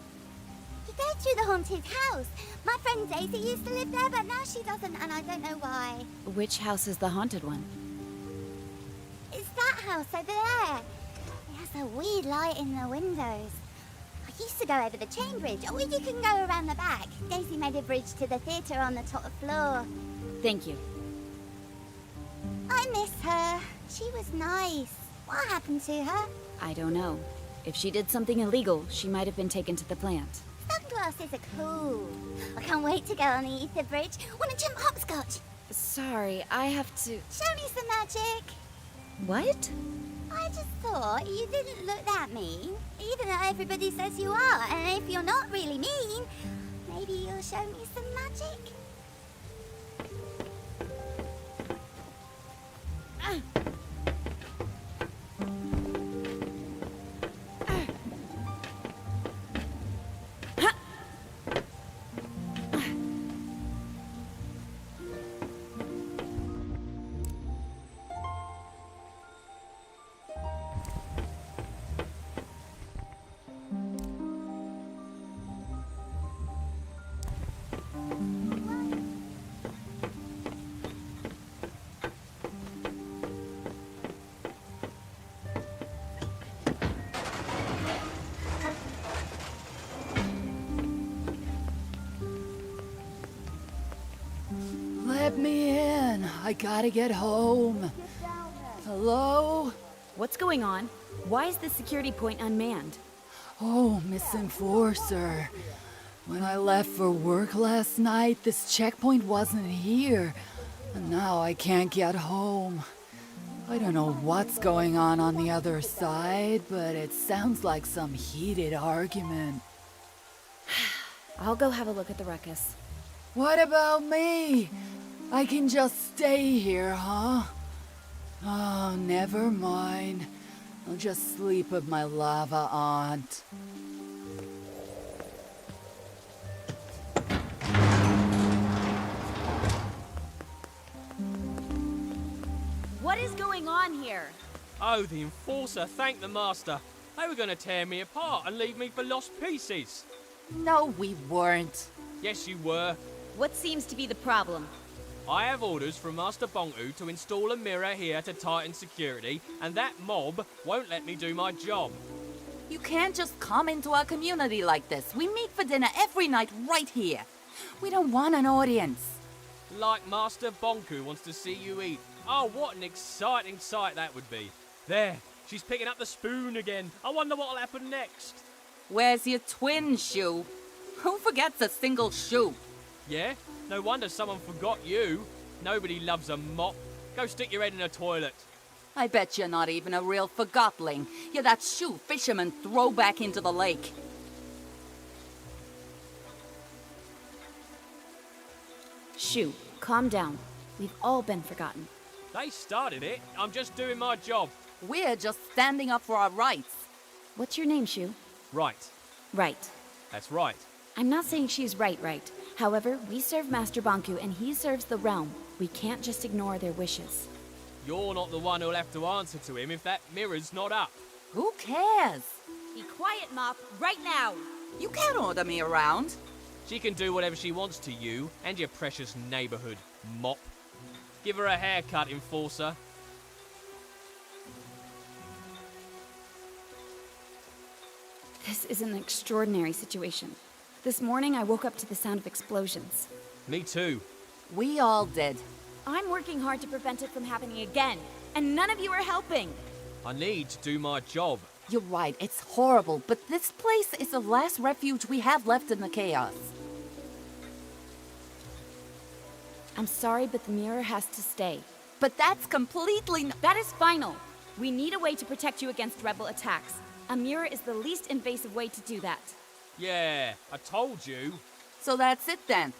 You go through the haunted house. My friend Daisy used to live there, but now she doesn't, and I don't know why. Which house is the haunted one? It's that house over there. It has a weird light in the windows. I used to go over the chain bridge, or you can go around the back. Daisy made a bridge to the theatre on the top floor. Thank you. I miss her. She was nice. What happened to her? I don't know. If she did something illegal, she might have been taken to the plant. Sunglasses are cool. I can't wait to go on the Ether Bridge. Want to jump hopscotch? Sorry, I have to... Show me some magic. What? I just thought you didn't look that mean, even though everybody says you are. And if you're not really mean, maybe you'll show me some magic. Let me in. I gotta get home. Hello? What's going on? Why is the security point unmanned? Oh, Miss Enforcer. When I left for work last night, this checkpoint wasn't here. And now I can't get home. I don't know what's going on the other side, but it sounds like some heated argument. I'll go have a look at the ruckus. What about me? I can just stay here, huh? Oh, never mind. I'll just sleep with my lava aunt. What is going on here? Oh, the Enforcer thanked the Master. They were going to tear me apart and leave me for lost pieces. No, we weren't. Yes, you were. What seems to be the problem? I have orders from Master Bonku to install a mirror here to tighten security, and that mob won't let me do my job. You can't just come into our community like this. We meet for dinner every night right here. We don't want an audience. Like Master Bonku wants to see you eat. Oh, what an exciting sight that would be. There, she's picking up the spoon again. I wonder what'll happen next. Where's your twin shoe? Who forgets a single shoe? Yeah? No wonder someone forgot you. Nobody loves a mop. Go stick your head in a toilet. I bet you're not even a real Forgotling. You're that shoe fisherman throw back into the lake. Shoo, calm down. We've all been forgotten. They started it. I'm just doing my job. We're just standing up for our rights. What's your name, Shoo? Right. Right. That's right. I'm not saying she's right. However, we serve Master Bonku and he serves the realm. We can't just ignore their wishes. You're not the one who'll have to answer to him if that mirror's not up. Who cares? Be quiet, Mop, right now. You can't order me around. She can do whatever she wants to you and your precious neighborhood, mop. Give her a haircut, Enforcer. This is an extraordinary situation. This morning I woke up to the sound of explosions. Me too. We all did. I'm working hard to prevent it from happening again, and none of you are helping. I need to do my job. You're right, it's horrible, but this place is the last refuge we have left in the chaos. I'm sorry, but the mirror has to stay. But that's completely That is final. We need a way to protect you against rebel attacks. A mirror is the least invasive way to do that. Yeah, I told you. So that's it then.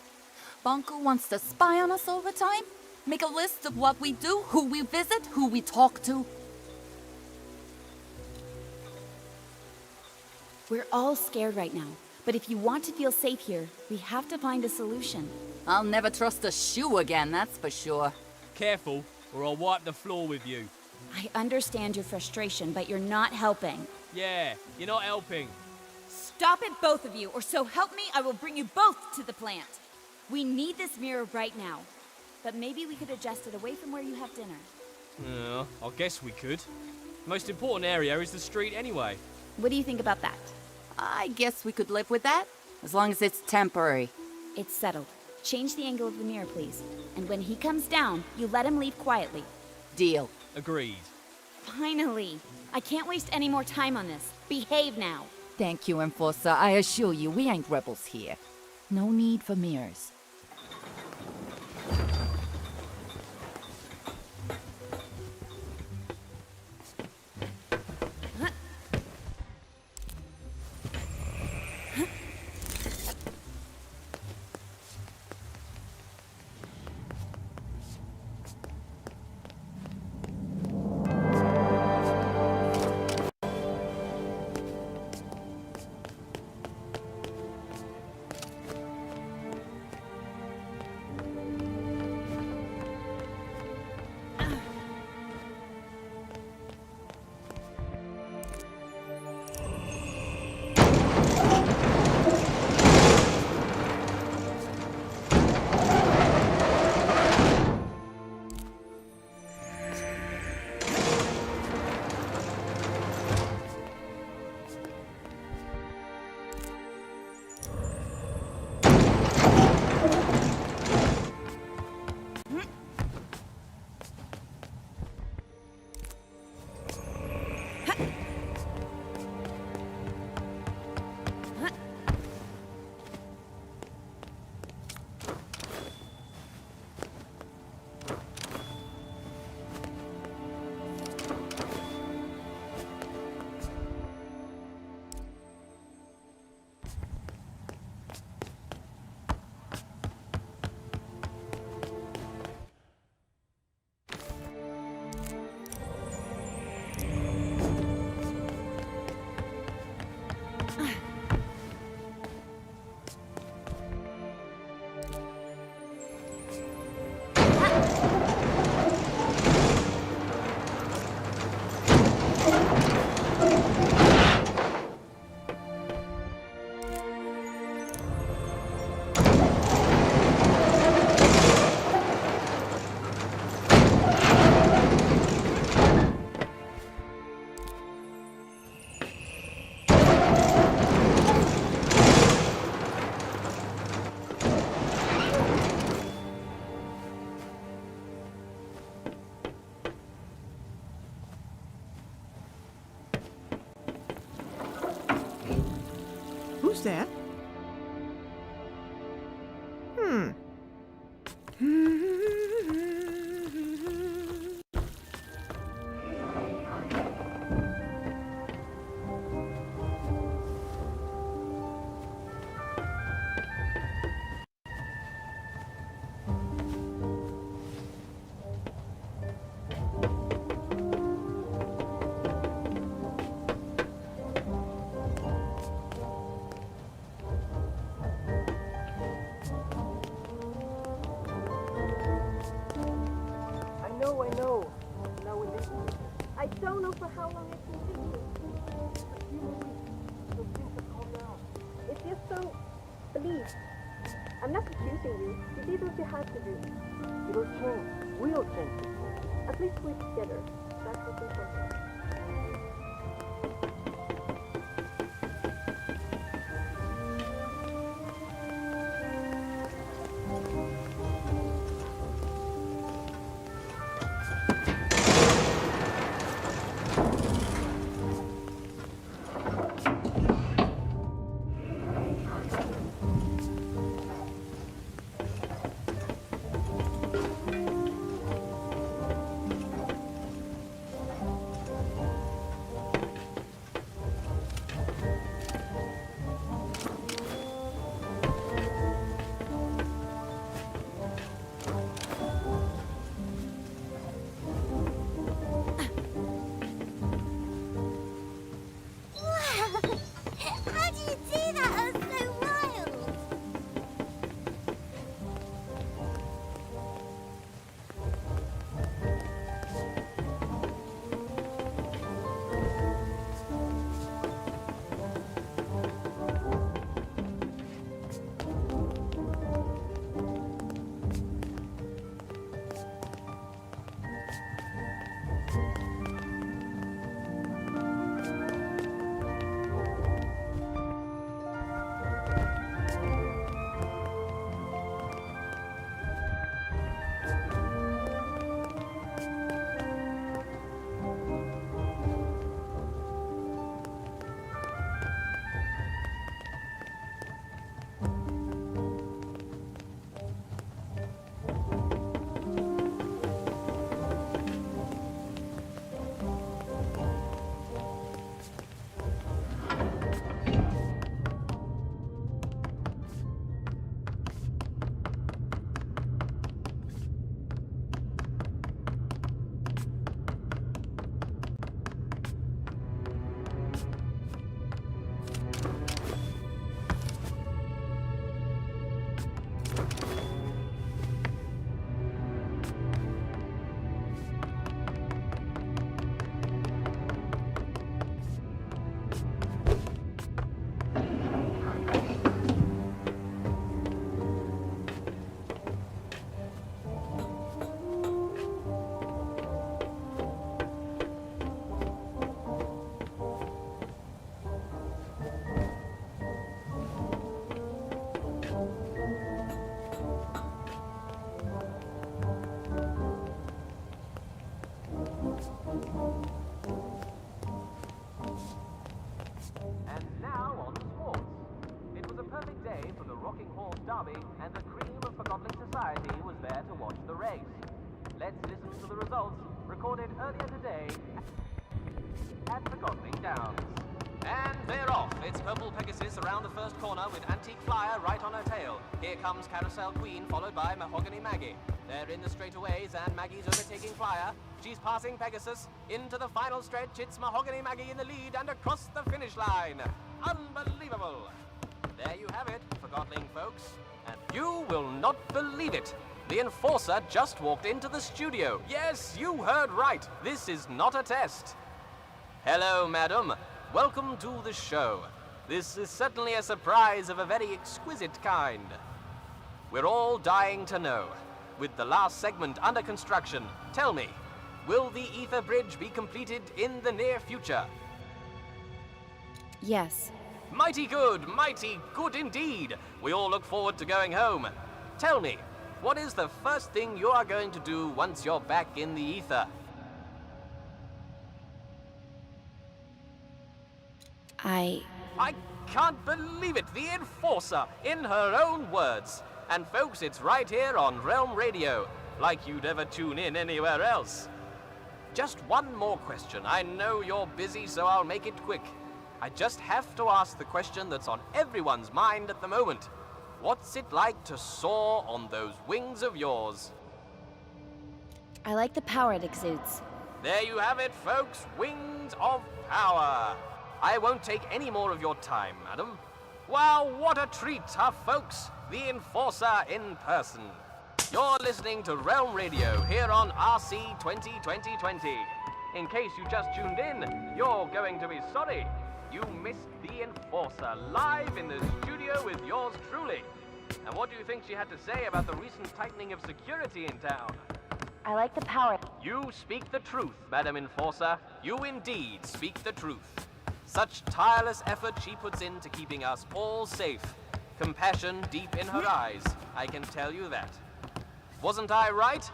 Bonku wants to spy on us all the time? Make a list of what we do, who we visit, who we talk to. We're all scared right now, but if you want to feel safe here, we have to find a solution. I'll never trust a shoe again, that's for sure. Careful, or I'll wipe the floor with you. I understand your frustration, but you're not helping. Yeah, you're not helping. Stop it, both of you, or so help me, I will bring you both to the plant. We need this mirror right now, but maybe we could adjust it away from where you have dinner. Yeah, I guess we could. Most important area is the street anyway. What do you think about that? I guess we could live with that, as long as it's temporary. It's settled. Change the angle of the mirror, please. And when he comes down, you let him leave quietly. Deal. Agreed. Finally! I can't waste any more time on this. Behave now. Thank you, Enforcer. I assure you, we ain't rebels here. No need for mirrors. Who's that? I don't know for how long it can take. A few more weeks, so things have calmed down. If you're so... Believe. I'm not accusing you. You did what you had to do. It'll change. We'll change. At least we're together. That's what's important. How do you do that? That's so wild! Derby, and the cream of Forgotten society was there to watch the race. Let's listen to the results recorded earlier today at Forgotten Downs. And they're off. It's Purple Pegasus around the first corner with Antique Flyer right on her tail. Here comes Carousel Queen, followed by Mahogany Maggie. They're in the straightaways, and Maggie's overtaking Flyer. She's passing Pegasus. Into the final stretch, it's Mahogany Maggie in the lead and across the finish line. Unbelievable! There you have it, Forgotling folks. And you will not believe it. The Enforcer just walked into the studio. Yes, you heard right. This is not a test. Hello, madam. Welcome to the show. This is certainly a surprise of a very exquisite kind. We're all dying to know. With the last segment under construction, tell me, will the Ether Bridge be completed in the near future? Yes. Mighty good indeed. We all look forward to going home. Tell me, what is the first thing you are going to do once you're back in the ether? I can't believe it. The Enforcer, in her own words. And folks, it's right here on Realm Radio, like you'd ever tune in anywhere else. Just one more question. I know you're busy, so I'll make it quick. I just have to ask the question that's on everyone's mind at the moment. What's it like to soar on those wings of yours? I like the power it exudes. There you have it, folks. Wings of power. I won't take any more of your time, madam. Wow, what a treat, huh, folks? The Enforcer in person. You're listening to Realm Radio here on RC 2020. In case you just tuned in, you're going to be sorry. You missed the Enforcer live in the studio with yours truly. And what do you think she had to say about the recent tightening of security in town? I like the power. You speak the truth, Madam Enforcer. You indeed speak the truth. Such tireless effort she puts into keeping us all safe. Compassion deep in her eyes, I can tell you that. Wasn't I right?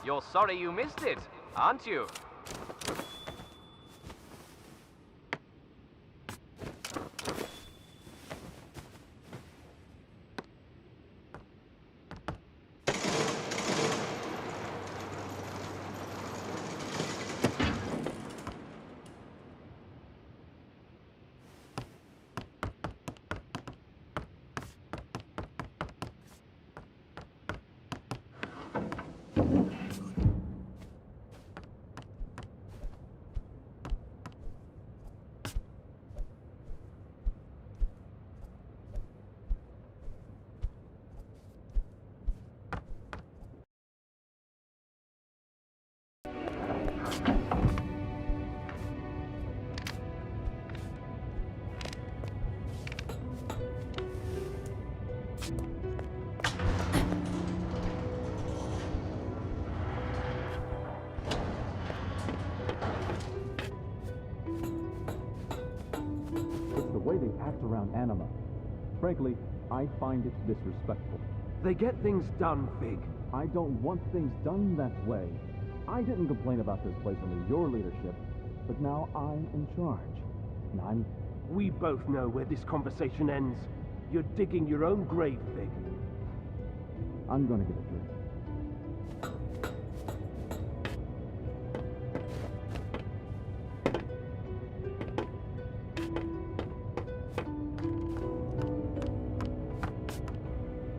You're sorry you missed it, aren't you? The way they act around Anima. Frankly, I find it disrespectful. They get things done, Fig. I don't want things done that way. I didn't complain about this place under your leadership, but now I'm in charge. And We both know where this conversation ends. You're digging your own grave, Fig. I'm gonna get a drink.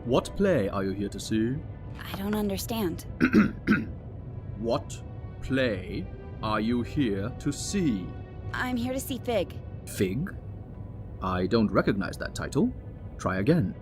What play are you here to see? I don't understand. What play are you here to see? I'm here to see Fig. Fig? I don't recognize that title. Try again.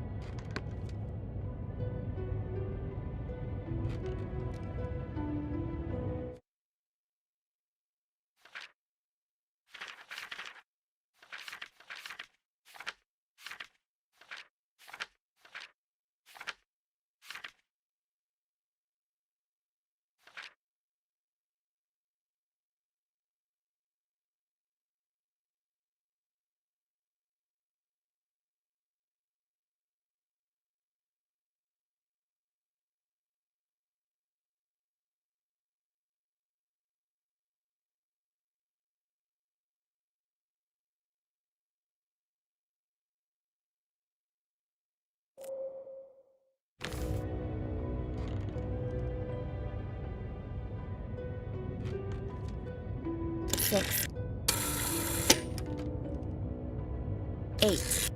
Six. 8.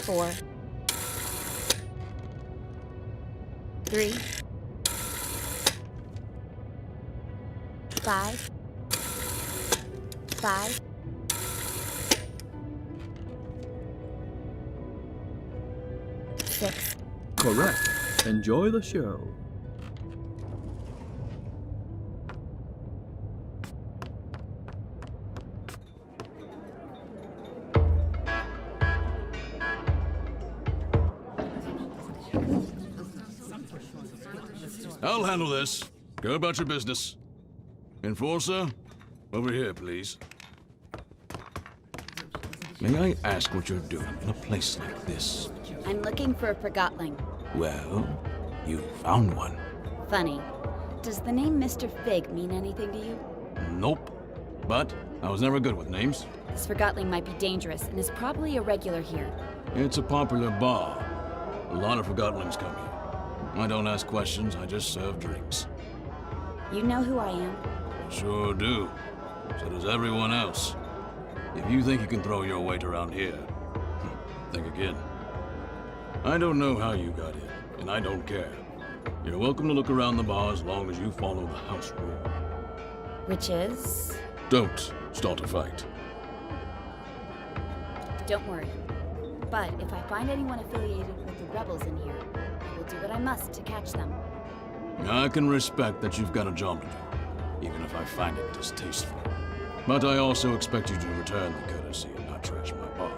4. 3. 5. 5. 6. Correct. Enjoy the show. I'll handle this. Go about your business. Enforcer, over here, please. May I ask what you're doing in a place like this? I'm looking for a Forgotling. Well, you found one. Funny. Does the name Mr. Fig mean anything to you? Nope. But I was never good with names. This Forgotling might be dangerous and is probably a regular here. It's a popular bar. A lot of Forgotlings come here. I don't ask questions, I just serve drinks. You know who I am? Sure do. So does everyone else. If you think you can throw your weight around here, think again. I don't know how you got in, and I don't care. You're welcome to look around the bar as long as you follow the house rule. Which is? Don't start a fight. Don't worry. But if I find anyone affiliated with the rebels in here, I will do what I must to catch them. I can respect that you've got a job to do, even if I find it distasteful. But I also expect you to return the courtesy and not trash my bar.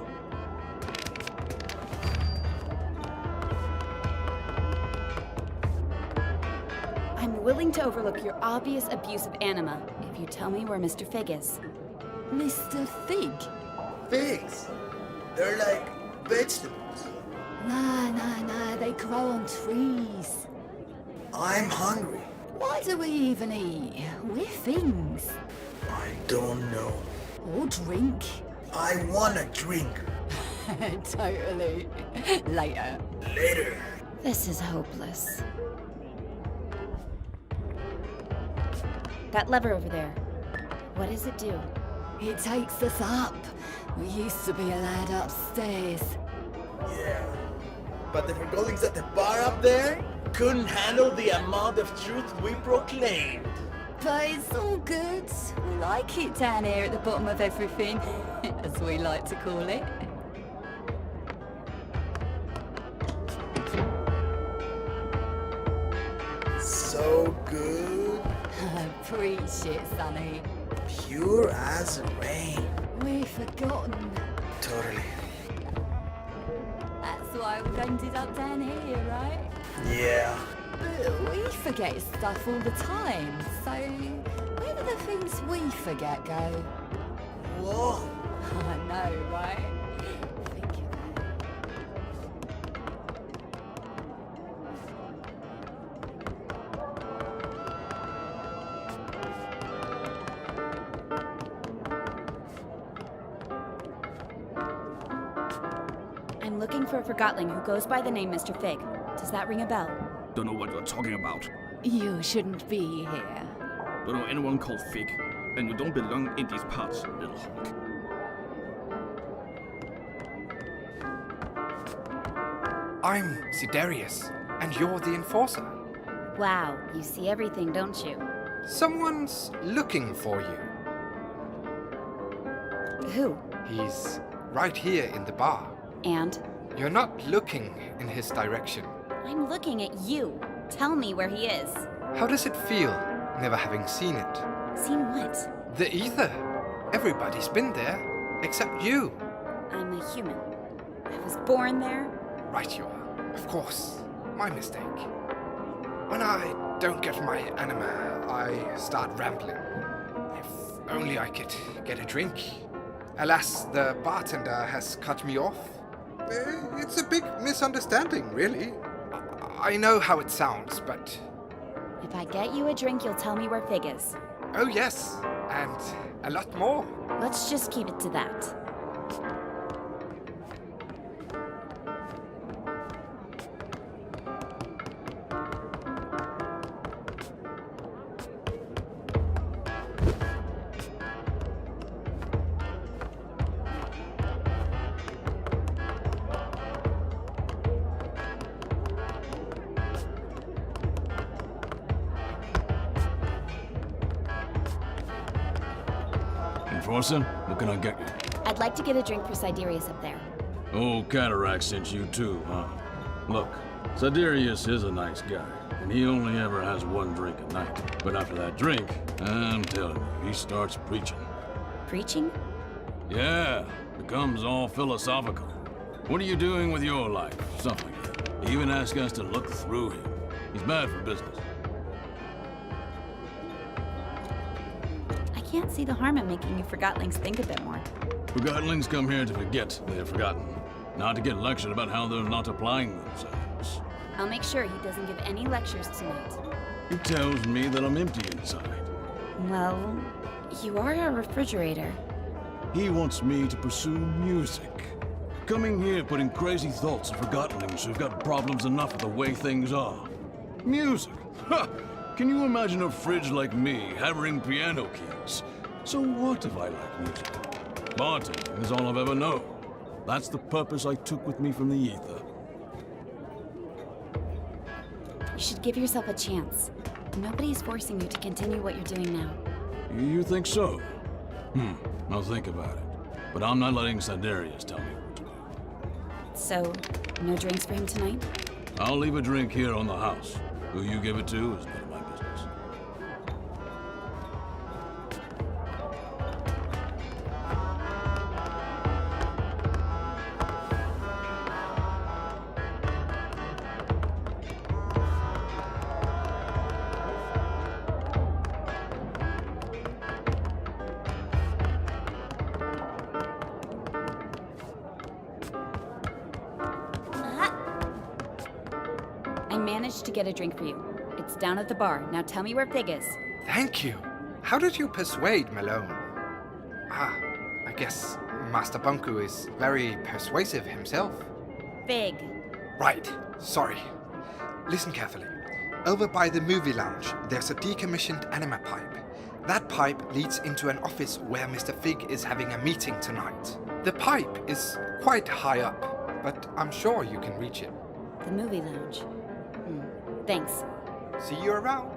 I'm willing to overlook your obvious abuse of anima if you tell me where Mr. Fig is. Mr. Fig? Figs? They're like vegetables. Nah, they grow on trees. I'm hungry. Why do we even eat? We're things. I don't know. Or drink. I want a drink. Totally. Later. Later. This is hopeless. That lever over there. What does it do? It takes us up. We used to be allowed upstairs. Yeah. But the Forgotlings at the bar up there couldn't handle the amount of truth we proclaimed. But it's all good. We like it down here at the bottom of everything, as we like to call it. So good. Preach it, Sonny. Pure as rain. We're forgotten. Totally. That's why we ended up down here, right? Yeah. But we forget stuff all the time, so where do the things we forget go? Whoa. I know, right? I'm looking for a Forgotling who goes by the name Mr. Fig. Does that ring a bell? Don't know what you're talking about. You shouldn't be here. Don't know anyone called Fig, and you don't belong in these parts, little hawk. I'm Sidarius, and you're the Enforcer. Wow, you see everything, don't you? Someone's looking for you. Who? He's right here in the bar. And? You're not looking in his direction. I'm looking at you. Tell me where he is. How does it feel, never having seen it? Seen what? The ether. Everybody's been there, except you. I'm a human. I was born there. Right you are. Of course. My mistake. When I don't get my anima, I start rambling. If only I could get a drink. Alas, the bartender has cut me off. It's a big misunderstanding, really. I know how it sounds, but... If I get you a drink, you'll tell me where Fig is. Oh yes, and a lot more. Let's just keep it to that. Enforcer, what can I get you? I'd like to get a drink for Sidarius up there. Oh, Cataract sent you too, huh? Look, Sidarius is a nice guy, and he only ever has one drink a night. But after that drink, I'm telling you, he starts preaching. Preaching? Yeah, becomes all philosophical. What are you doing with your life? Something like that. He even asks us to look through him. He's bad for business. I can't see the harm in making you Forgotlings think a bit more. Forgotlings come here to forget they have forgotten, not to get lectured about how they're not applying themselves. I'll make sure he doesn't give any lectures tonight. He tells me that I'm empty inside. Well, you are a refrigerator. He wants me to pursue music. Coming here putting crazy thoughts of Forgotlings who've got problems enough with the way things are. Music! Ha! Can you imagine a fridge like me hammering piano keys? So what if I like music? Bartending is all I've ever known. That's the purpose I took with me from the ether. You should give yourself a chance. Nobody's forcing you to continue what you're doing now. You think so? I'll think about it. But I'm not letting Sidarius tell me what to do. So, no drinks for him tonight? I'll leave a drink here on the house. Who you give it to is none of my business. I managed to get a drink for you. It's down at the bar. Now tell me where Fig is. Thank you. How did you persuade Malone? I guess Master Bonku is very persuasive himself. Fig. Right. Sorry. Listen carefully. Over by the movie lounge, there's a decommissioned anima pipe. That pipe leads into an office where Mr. Fig is having a meeting tonight. The pipe is quite high up, but I'm sure you can reach it. The movie lounge. Thanks. See you around.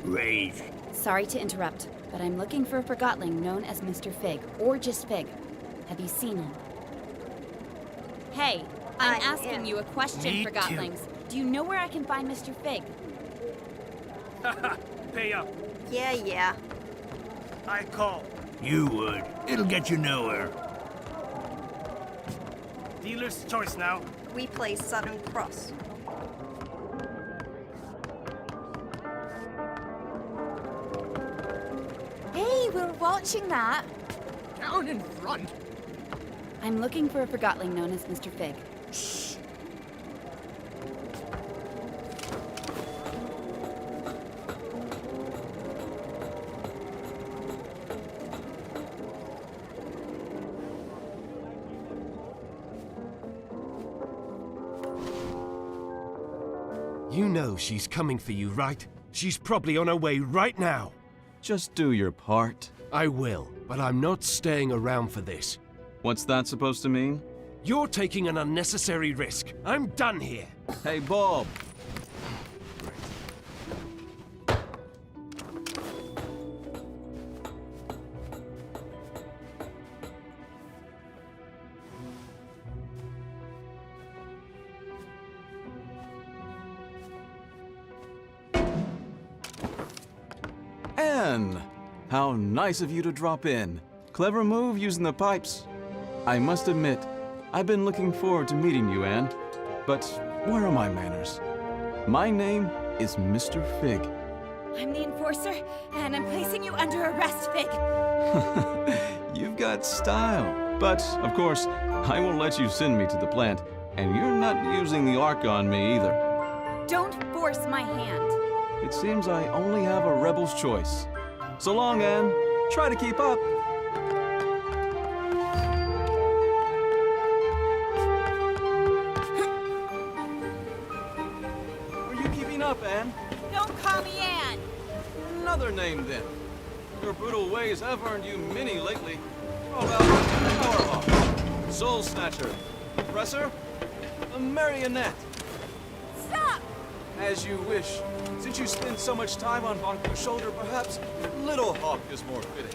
Rage. Sorry to interrupt, but I'm looking for a Forgotling known as Mr. Fig, or just Fig. Have you seen him? Hey, I'm asking you a question, Me Forgotlings. Do you know where I can find Mr. Fig? Pay up. Yeah. I call. You would. It'll get you nowhere. Dealer's choice now. We play Southern Cross. Hey, we're watching that. Down in front. I'm looking for a Forgotling known as Mr. Fig. Shh. You know she's coming for you, right? She's probably on her way right now. Just do your part. I will, but I'm not staying around for this. What's that supposed to mean? You're taking an unnecessary risk. I'm done here. Hey, Bob. Anne! How nice of you to drop in. Clever move using the pipes. I must admit, I've been looking forward to meeting you, Anne. But where are my manners? My name is Mr. Fig. I'm the enforcer, and I'm placing you under arrest, Fig. You've got style. But, of course, I won't let you send me to the plant, and you're not using the Ark on me either. Don't force my hand. It seems I only have a rebel's choice. So long, Anne. Try to keep up. Are you keeping up, Anne? Don't call me Anne. Another name, then. Your brutal ways have earned you many lately. How about Powerhawk, Soul Snatcher, Oppressor, a Marionette? Stop! As you wish. Since you spend so much time on Bonku's shoulder, perhaps Little Hawk is more fitting.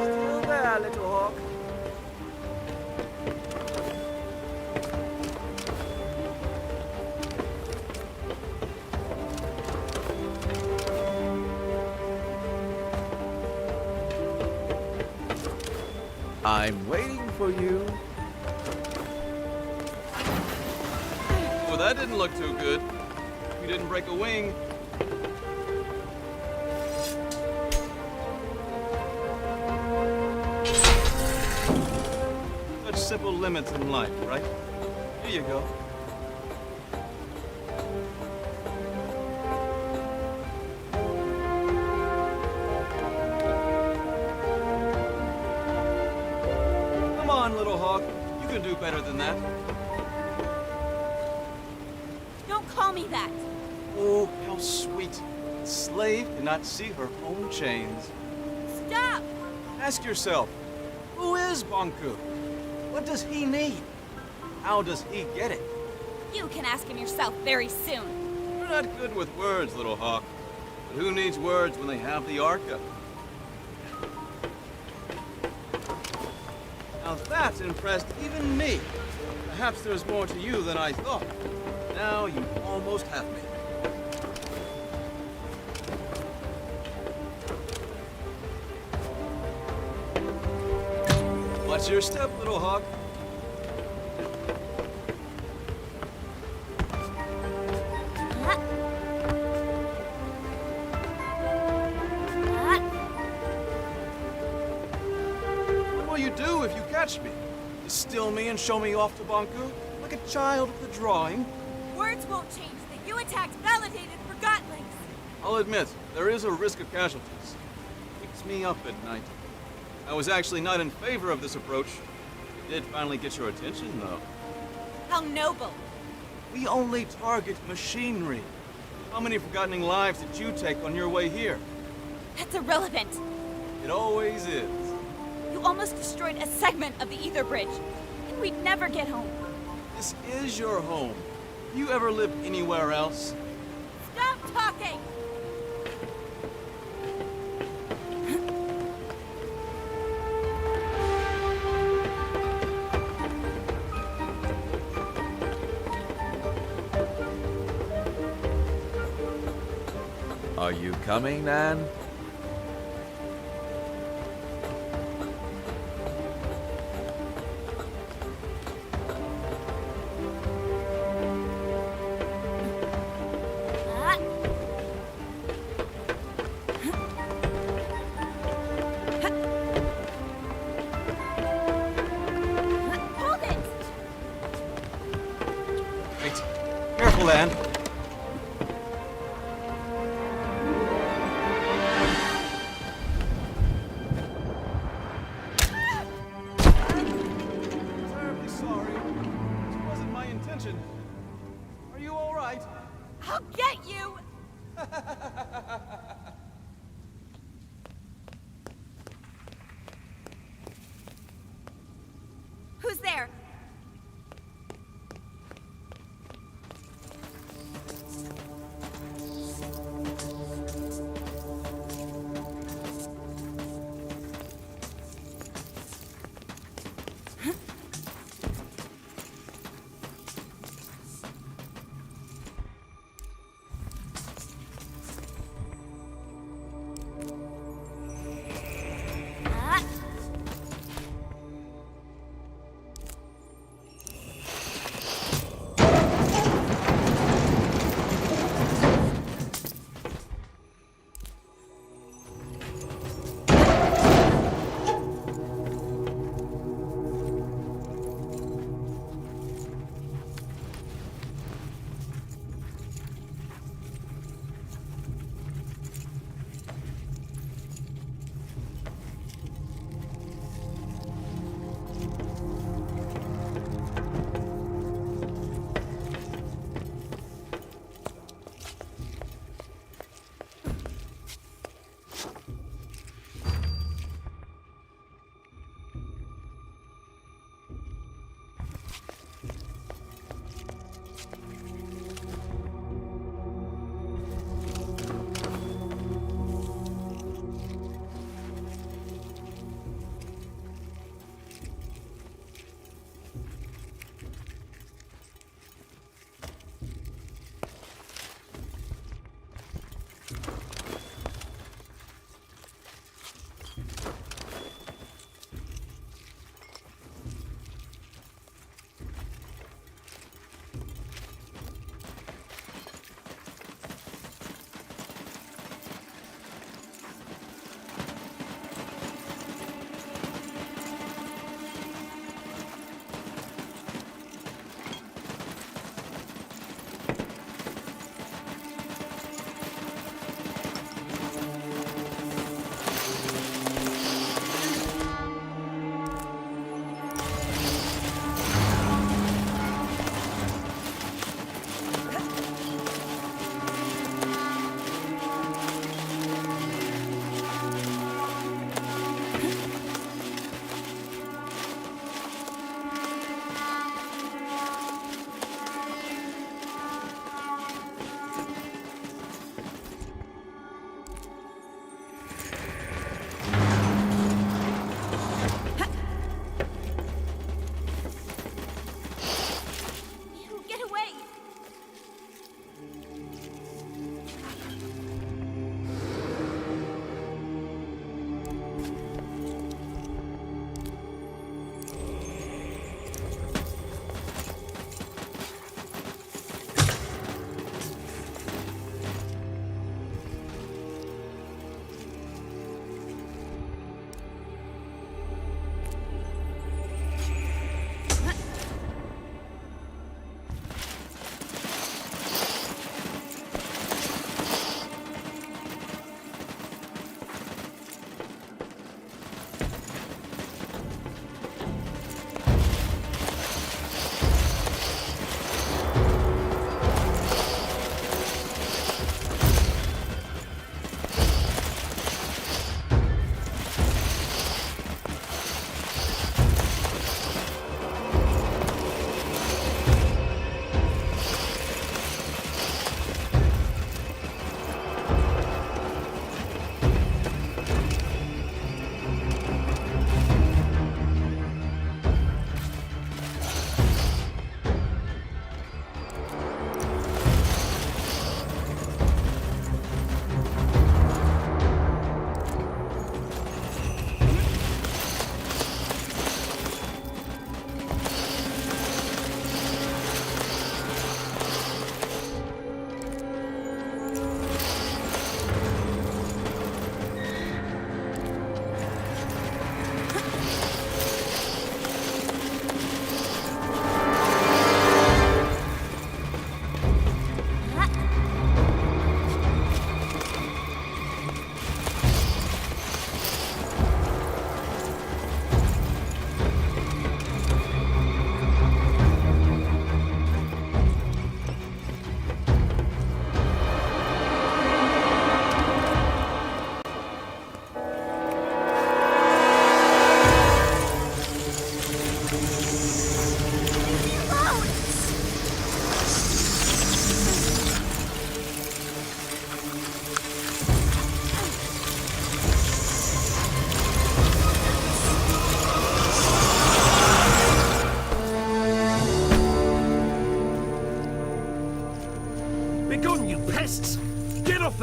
Still there, Little Hawk. I'm waiting for you. Well, that didn't look too good. You didn't break a wing. Such simple limits in life, right? Here you go. Come on, little hawk. You can do better than that. Don't call me that. Oh, how sweet. A slave cannot see her own chains. Stop! Ask yourself, who is Bonku? What does he need? How does he get it? You can ask him yourself very soon. You're not good with words, little hawk. But who needs words when they have the Arca? Now that impressed even me. Perhaps there's more to you than I thought. Now you almost have me. Watch your step, little hawk. What will you do if you catch me? Distill me and show me off to Bonku? Like a child with a drawing? Words won't change that you attacked validated Forgotlings. I'll admit, there is a risk of casualties. Keeps me up at night. I was actually not in favor of this approach. It did finally get your attention, though. How noble. We only target machinery. How many Forgotten lives did you take on your way here? That's irrelevant. It always is. You almost destroyed a segment of the ether bridge, and we'd never get home. This is your home. You ever lived anywhere else? Stop talking! Are you coming, Anne? Hold it! Wait. Careful, Anne. Terribly sorry. It wasn't my intention. Are you all right? I'll get you! Who's there?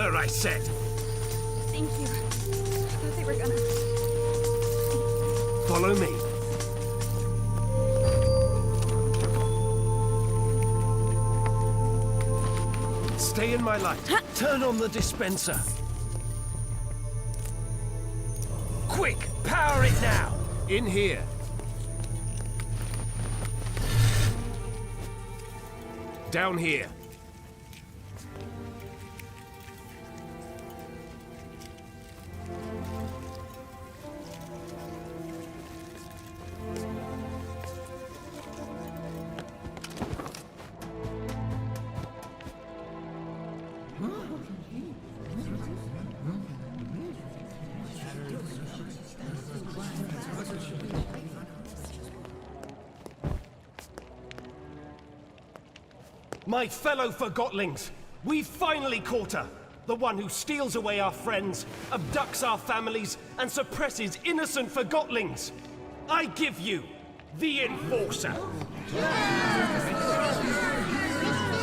her, I said! Thank you. I thought they were gonna... Follow me. Stay in my light. Turn on the dispenser. Quick! Power it now! In here. Down here. My fellow Forgotlings, we've finally caught her! The one who steals away our friends, abducts our families, and suppresses innocent Forgotlings! I give you the Enforcer!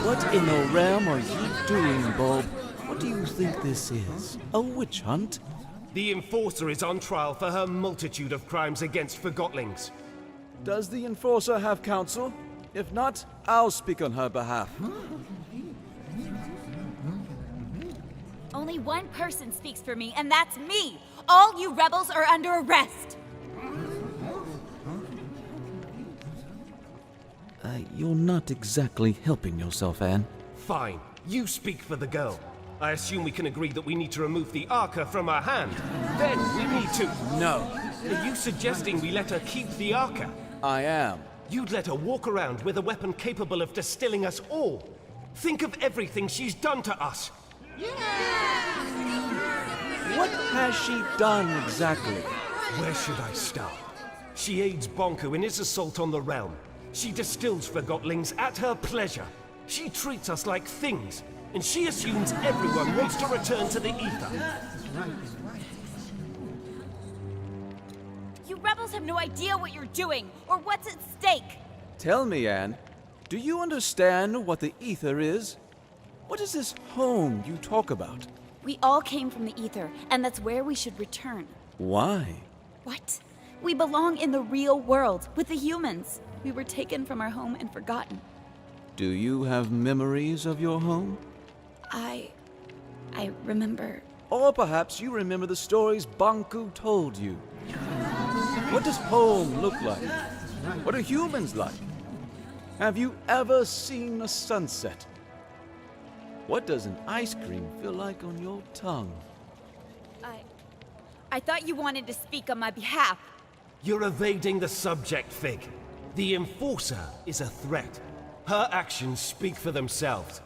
What in the realm are you doing, Bob? What do you think this is? A witch hunt? The Enforcer is on trial for her multitude of crimes against Forgotlings. Does the Enforcer have counsel? If not, I'll speak on her behalf. Only one person speaks for me, and that's me! All you rebels are under arrest! You're not exactly helping yourself, Anne. Fine. You speak for the girl. I assume we can agree that we need to remove the Arca from her hand. Then we need to... No. Are you suggesting we let her keep the Arca? I am. You'd let her walk around with a weapon capable of distilling us all. Think of everything she's done to us. What has she done exactly? Where should I start? She aids Bonku in his assault on the realm. She distills Forgotlings at her pleasure. She treats us like things, and she assumes everyone wants to return to the ether. You rebels have no idea what you're doing, or what's at stake! Tell me, Anne, do you understand what the ether is? What is this home you talk about? We all came from the ether, and that's where we should return. Why? What? We belong in the real world, with the humans. We were taken from our home and forgotten. Do you have memories of your home? I remember... Or perhaps you remember the stories Bonku told you. What does home look like? What are humans like? Have you ever seen a sunset? What does an ice cream feel like on your tongue? I thought you wanted to speak on my behalf. You're evading the subject, Fig. The Enforcer is a threat. Her actions speak for themselves.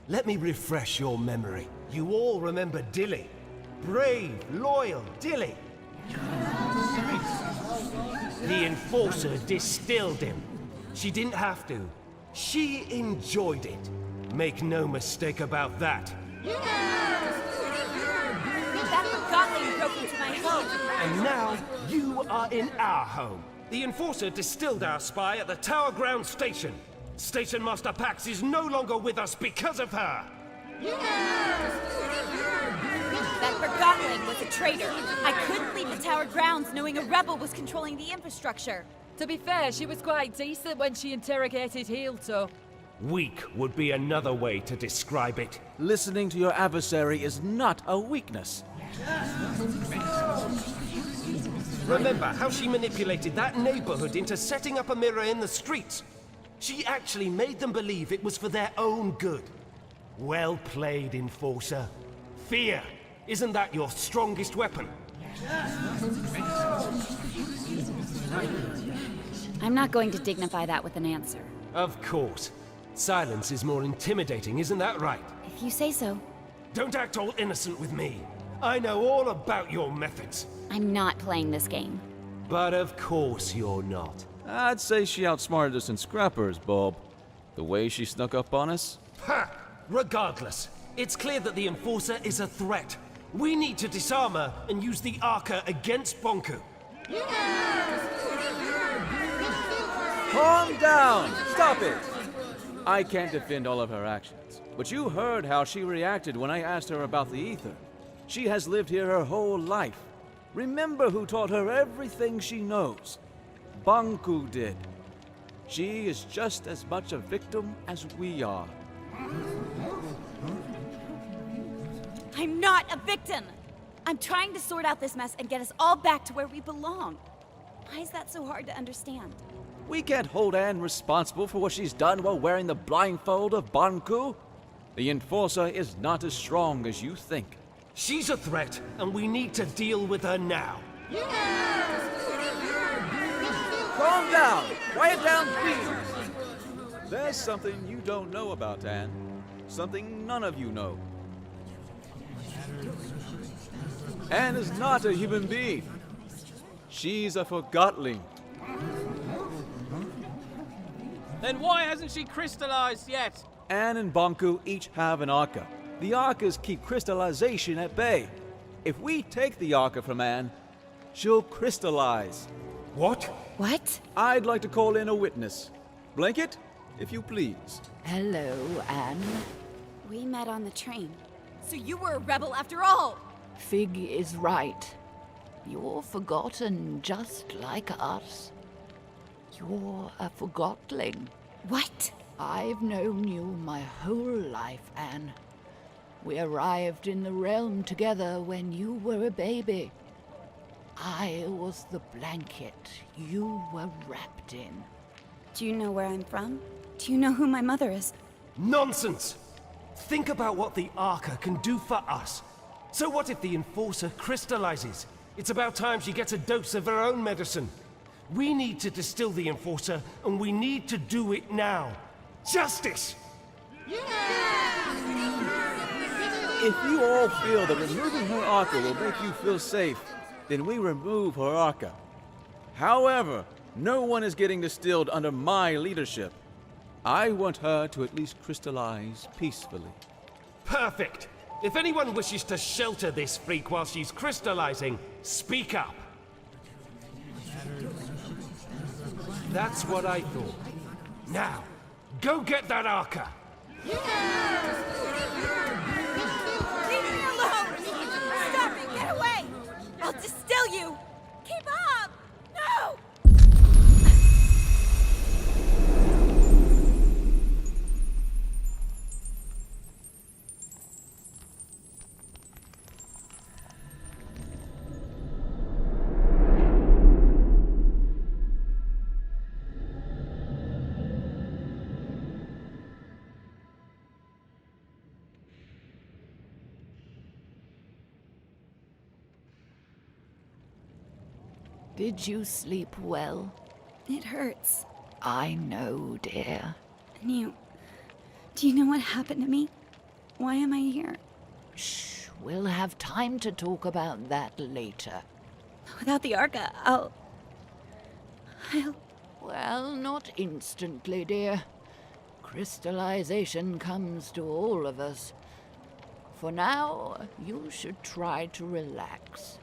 Let me refresh your memory. You all remember Dilly. Brave, loyal Dilly. The Enforcer distilled him. She didn't have to. She enjoyed it. Make no mistake about that. That Forgotling broke into my home. And now, you are in our home. The Enforcer distilled our spy at the Tower Ground Station. Station Master Pax is no longer with us because of her. That Forgotling was a traitor. I couldn't leave the Tower grounds knowing a rebel was controlling the infrastructure. To be fair, she was quite decent when she interrogated Heel-Toe. Weak would be another way to describe it. Listening to your adversary is not a weakness. Remember how she manipulated that neighborhood into setting up a mirror in the streets? She actually made them believe it was for their own good. Well played, Enforcer. Fear, isn't that your strongest weapon? I'm not going to dignify that with an answer. Of course. Silence is more intimidating, isn't that right? If you say so. Don't act all innocent with me. I know all about your methods. I'm not playing this game. But of course you're not. I'd say she outsmarted us in scrappers, Bob. The way she snuck up on us. Ha! Regardless, it's clear that the Enforcer is a threat. We need to disarm her and use the Arca against Bonku. Calm down! Stop it! I can't defend all of her actions. But you heard how she reacted when I asked her about the ether. She has lived here her whole life. Remember who taught her everything she knows. Bonku did. She is just as much a victim as we are. I'm not a victim! I'm trying to sort out this mess and get us all back to where we belong. Why is that so hard to understand? We can't hold Anne responsible for what she's done while wearing the blindfold of Bonku. The Enforcer is not as strong as you think. She's a threat, and we need to deal with her now. Calm down! Quiet down, please! There's something you don't know about Anne. Something none of you know. Anne is not a human being. She's a Forgotling. Then why hasn't she crystallized yet? Anne and Bonku each have an Arca. The Arcas keep crystallization at bay. If we take the Arca from Anne, she'll crystallize. What? What? I'd like to call in a witness. Blanket, if you please. Hello, Anne. We met on the train. So you were a rebel after all! Fig is right. You're forgotten just like us. You're a Forgotling. What? I've known you my whole life, Anne. We arrived in the realm together when you were a baby. I was the blanket you were wrapped in. Do you know where I'm from? Do you know who my mother is? Nonsense! Think about what the Arca can do for us. So what if the Enforcer crystallizes? It's about time she gets a dose of her own medicine. We need to distill the Enforcer, and we need to do it now. Justice! If you all feel that removing her Arca will make you feel safe, then we remove her Arca. However, no one is getting distilled under my leadership. I want her to at least crystallize peacefully. Perfect! If anyone wishes to shelter this freak while she's crystallizing, speak up. That's what I thought. Now, go get that Arca! Leave me alone! Stop it! Get away! I'll distill you! Keep up! No! Did you sleep well? It hurts. I know, dear. And you... Do you know what happened to me? Why am I here? Shh, we'll have time to talk about that later. Without the Arca, I'll... Well, not instantly, dear. Crystallization comes to all of us. For now, you should try to relax.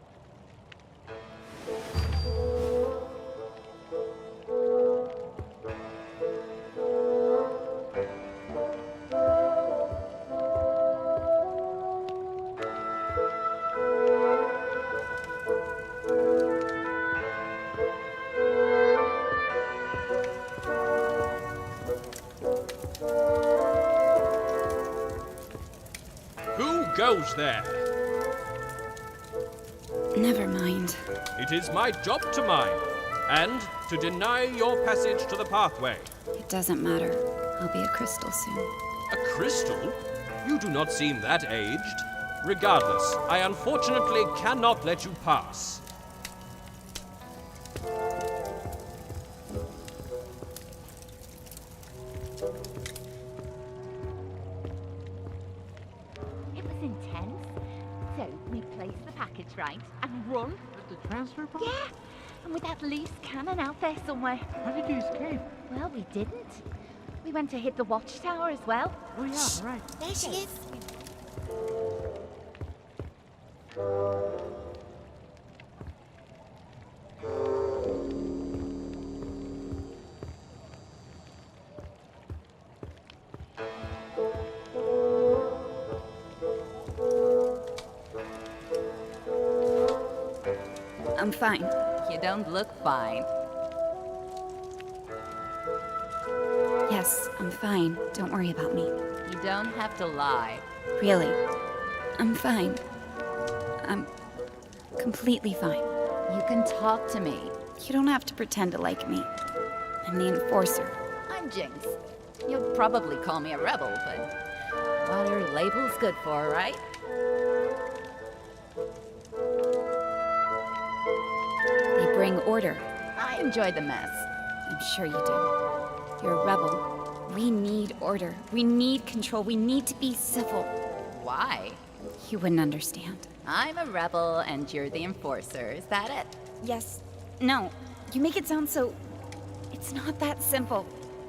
Who goes there? Never mind. It is my job to mind, and to deny your passage to the pathway. It doesn't matter. I'll be a crystal soon. A crystal? You do not seem that aged. Regardless, I unfortunately cannot let you pass. It was intense. So we placed the package right and run. The transfer box? Yeah, and with that loose cannon out there somewhere. How did you escape? Well, we didn't. We went to hit the watchtower as well. Oh yeah, right. There she is. fine. You don't look fine. Yes, I'm fine. Don't worry about me. You don't have to lie. Really. I'm fine. I'm completely fine. You can talk to me. You don't have to pretend to like me. I'm the enforcer. I'm Jinx. You'll probably call me a rebel, but what are labels good for, right? They bring order. I enjoy the mess. I'm sure you do. You're a rebel. We need order. We need control. We need to be civil. Why? You wouldn't understand. I'm a rebel and you're the enforcer. Is that it? Yes. No. You make it sound so... It's not that simple.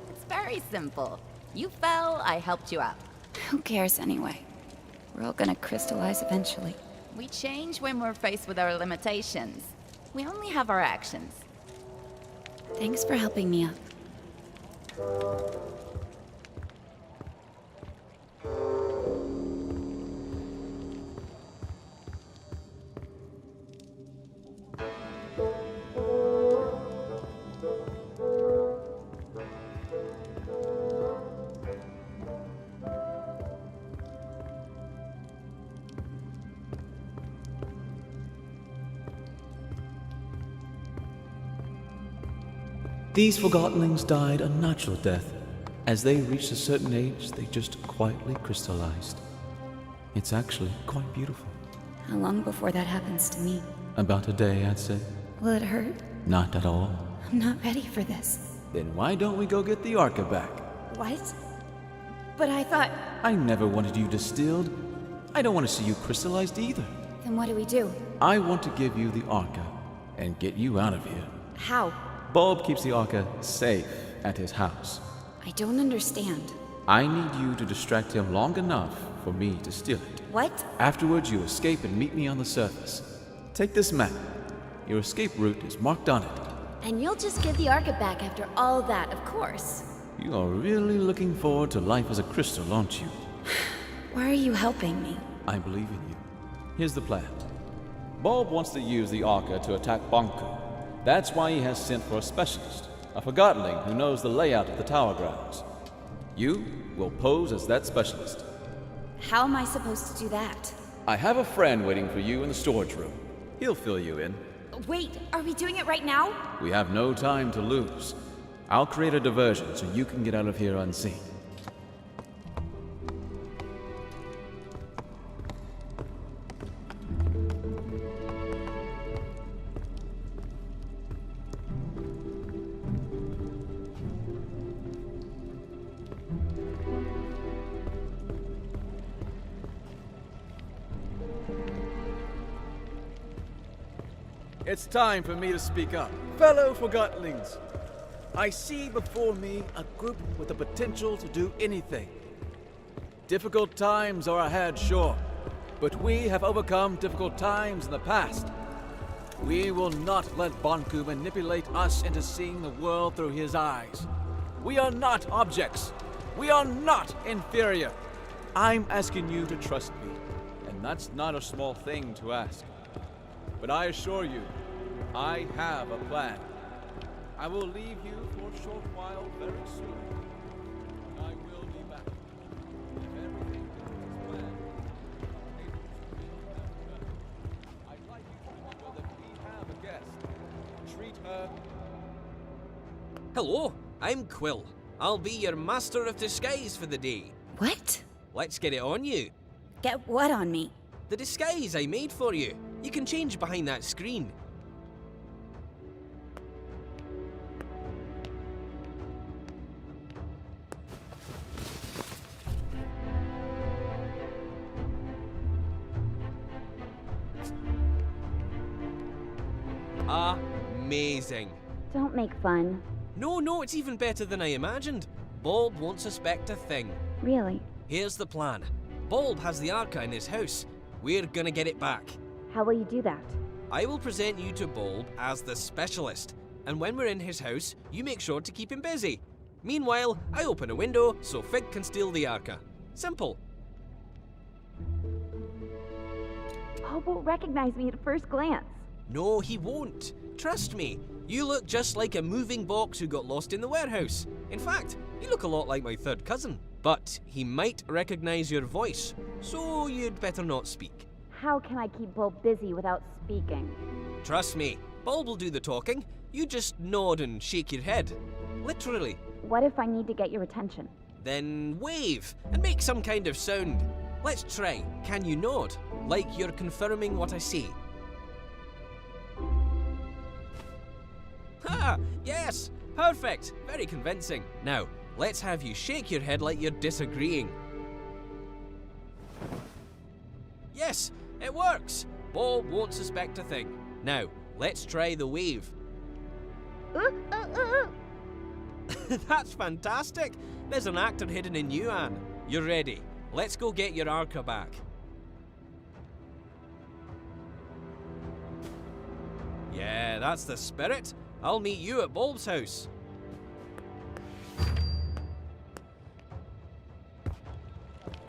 It's very simple. You fell, I helped you out. Who cares anyway? We're all gonna crystallize eventually. We change when we're faced with our limitations. We only have our actions. Thanks for helping me up. These Forgotlings died a natural death. As they reached a certain age, they just quietly crystallized. It's actually quite beautiful. How long before that happens to me? About a day, I'd say. Will it hurt? Not at all. I'm not ready for this. Then why don't we go get the Arca back? What? But I thought... I never wanted you distilled. I don't want to see you crystallized either. Then what do we do? I want to give you the Arca and get you out of here. How? Bulb keeps the Arca safe at his house. I don't understand. I need you to distract him long enough for me to steal it. What? Afterwards, you escape and meet me on the surface. Take this map. Your escape route is marked on it. And you'll just give the Arca back after all that, of course. You are really looking forward to life as a crystal, aren't you? Why are you helping me? I believe in you. Here's the plan. Bulb wants to use the Arca to attack Bonku. That's why he has sent for a specialist, a Forgotling who knows the layout of the tower grounds. You will pose as that specialist. How am I supposed to do that? I have a friend waiting for you in the storage room. He'll fill you in. Wait, are we doing it right now? We have no time to lose. I'll create a diversion so you can get out of here unseen. It's time for me to speak up. Fellow Forgotlings, I see before me a group with the potential to do anything. Difficult times are ahead, sure, but we have overcome difficult times in the past. We will not let Bonku manipulate us into seeing the world through his eyes. We are not objects. We are not inferior. I'm asking you to trust me, and that's not a small thing to ask. But I assure you, I have a plan. I will leave you for a short while very soon. I will be back. If everything goes as planned, I'd like you to remember that we have a guest. Treat her. Hello, I'm Quill. I'll be your master of disguise for the day. What? Let's get it on you. Get what on me? The disguise I made for you. You can change behind that screen. Amazing. Don't make fun. No, it's even better than I imagined. Bulb won't suspect a thing. Really? Here's the plan. Bulb has the Arca in his house. We're gonna get it back. How will you do that? I will present you to Bulb as the specialist, and when we're in his house, you make sure to keep him busy. Meanwhile, I open a window so Fig can steal the Arca. Simple. Bulb won't recognize me at first glance. No, he won't. Trust me. You look just like a moving box who got lost in the warehouse. In fact, you look a lot like my third cousin. But he might recognize your voice, so you'd better not speak. How can I keep Bulb busy without speaking? Trust me, Bulb will do the talking. You just nod and shake your head. Literally. What if I need to get your attention? Then wave and make some kind of sound. Let's try. Can you nod? Like you're confirming what I say. Ha! Yes! Perfect! Very convincing. Now, let's have you shake your head like you're disagreeing. Yes! It works! Bulb won't suspect a thing. Now, let's try the wave. That's fantastic! There's an actor hidden in you, Anne. You're ready. Let's go get your Arca back. Yeah, that's the spirit. I'll meet you at Bulb's house.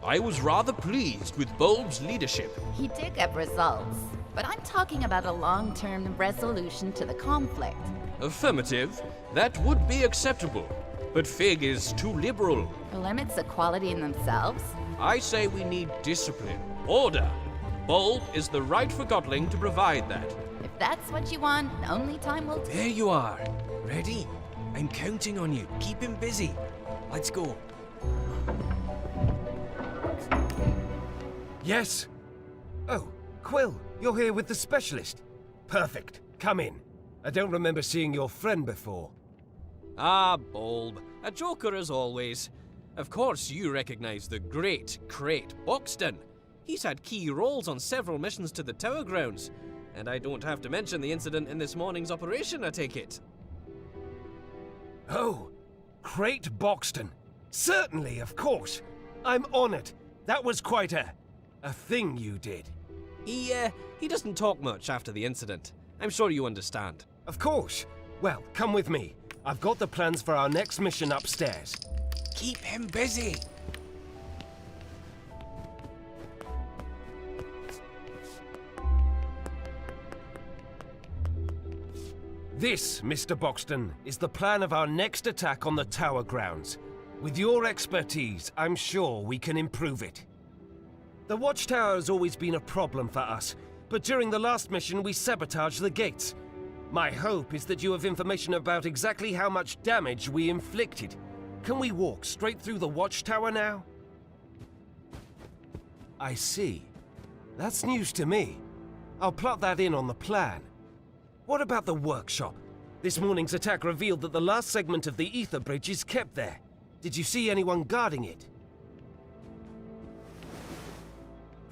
I was rather pleased with Bulb's leadership. He did get results, but I'm talking about a long-term resolution to the conflict. Affirmative. That would be acceptable. But Fig is too liberal. Limits equality in themselves? I say we need discipline. Order. Bulb is the right Forgotling to provide that. If that's what you want, only time will... There you are. Ready? I'm counting on you. Keep him busy. Let's go. Yes? Oh, Quill, you're here with the specialist. Perfect. Come in. I don't remember seeing your friend before. Ah, Bulb. A joker as always. Of course you recognize the great Crate Boxton. He's had key roles on several missions to the Tower Grounds. And I don't have to mention the incident in this morning's operation, I take it. Oh, Crate Boxton. Certainly, of course. I'm honored. That was quite a thing you did. He doesn't talk much after the incident. I'm sure you understand. Of course. Well, come with me. I've got the plans for our next mission upstairs. Keep him busy. This, Mr. Boxton, is the plan of our next attack on the Tower Grounds. With your expertise, I'm sure we can improve it. The Watchtower has always been a problem for us, but during the last mission we sabotaged the gates. My hope is that you have information about exactly how much damage we inflicted. Can we walk straight through the Watchtower now? I see. That's news to me. I'll plot that in on the plan. What about the workshop? This morning's attack revealed that the last segment of the ether bridge is kept there. Did you see anyone guarding it?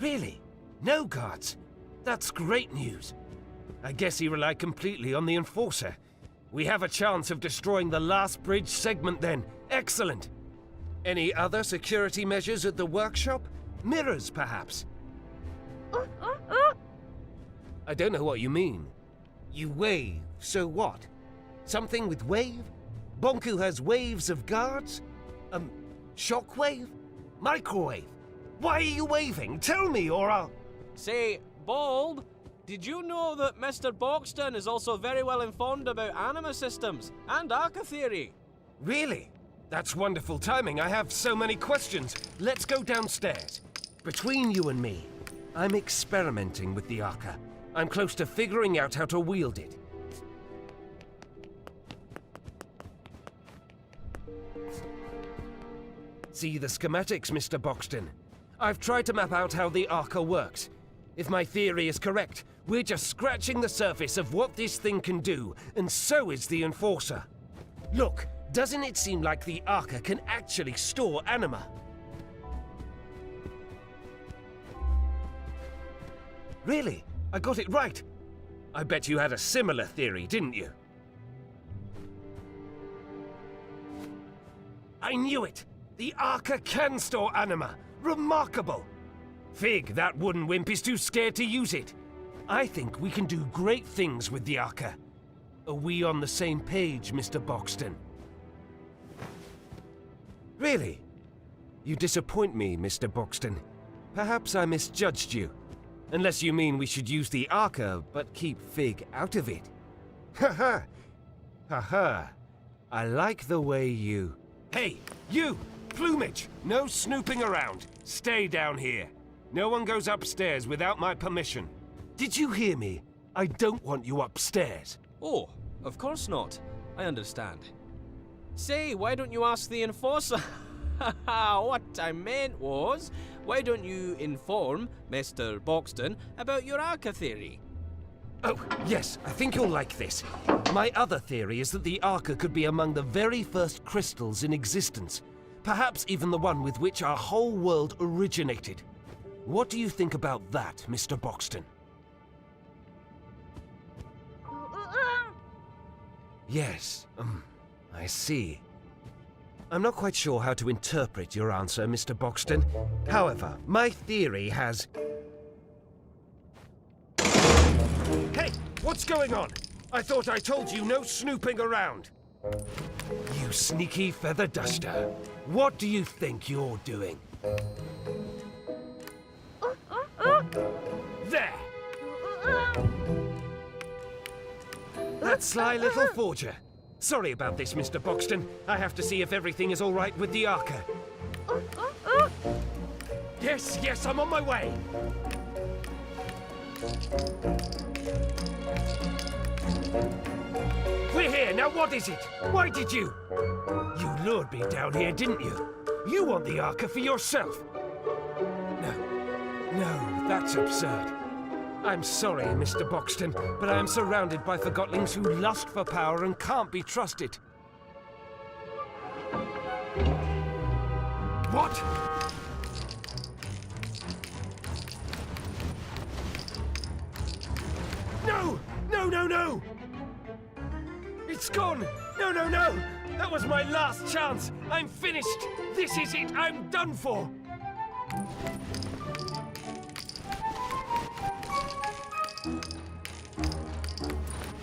Really? No guards? That's great news. I guess he relied completely on the Enforcer. We have a chance of destroying the last bridge segment then. Excellent. Any other security measures at the workshop? Mirrors, perhaps? I don't know what you mean. You wave, so what? Something with wave? Bonku has waves of guards? Shockwave? Microwave? Why are you waving? Tell me or I'll... Say, Bulb, did you know that Mr. Boxton is also very well informed about anima systems and Arca theory? Really? That's wonderful timing. I have so many questions. Let's go downstairs. Between you and me, I'm experimenting with the Arca. I'm close to figuring out how to wield it. See the schematics, Mr. Boxton. I've tried to map out how the Arca works. If my theory is correct, we're just scratching the surface of what this thing can do, and so is the Enforcer. Look, doesn't it seem like the Arca can actually store anima? Really? I got it right. I bet you had a similar theory, didn't you? I knew it! The Arca can store anima! Remarkable! Fig, that wooden wimp is too scared to use it. I think we can do great things with the Arca. Are we on the same page, Mr. Boxton? Really? You disappoint me, Mr. Boxton. Perhaps I misjudged you. Unless you mean we should use the Arca, but keep Fig out of it. Ha-ha! Ha-ha! I like the way you... Hey, you! Plumage! No snooping around. Stay down here. No one goes upstairs without my permission. Did you hear me? I don't want you upstairs. Oh, of course not. I understand. Say, why don't you ask the Enforcer? What I meant was, why don't you inform Mr. Boxton about your Arca theory? Oh, yes, I think you'll like this. My other theory is that the Arca could be among the very first crystals in existence. Perhaps even the one with which our whole world originated. What do you think about that, Mr. Boxton? Yes, I see. I'm not quite sure how to interpret your answer, Mr. Boxton. However, my theory has... Hey, what's going on? I thought I told you no snooping around. You sneaky feather duster. What do you think you're doing? There! That sly little forger. Sorry about this, Mr. Boxton. I have to see if everything is all right with the Arca. Yes, yes, I'm on my way. We're here, now what is it? Why did you? You lured me down here, didn't you? You want the Arca for yourself. No, that's absurd. I'm sorry, Mr. Boxton, but I am surrounded by Forgotlings who lust for power and can't be trusted. What? No! No, no, no! It's gone! No, no, no! That was my last chance! I'm finished! This is it! I'm done for!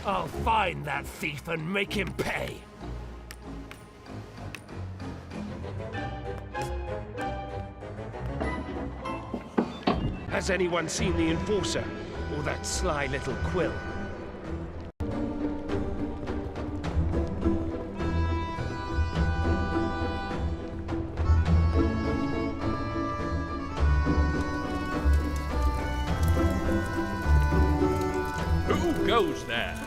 I'll find that thief and make him pay! Has anyone seen the Enforcer? Or that sly little Quill? Who goes there?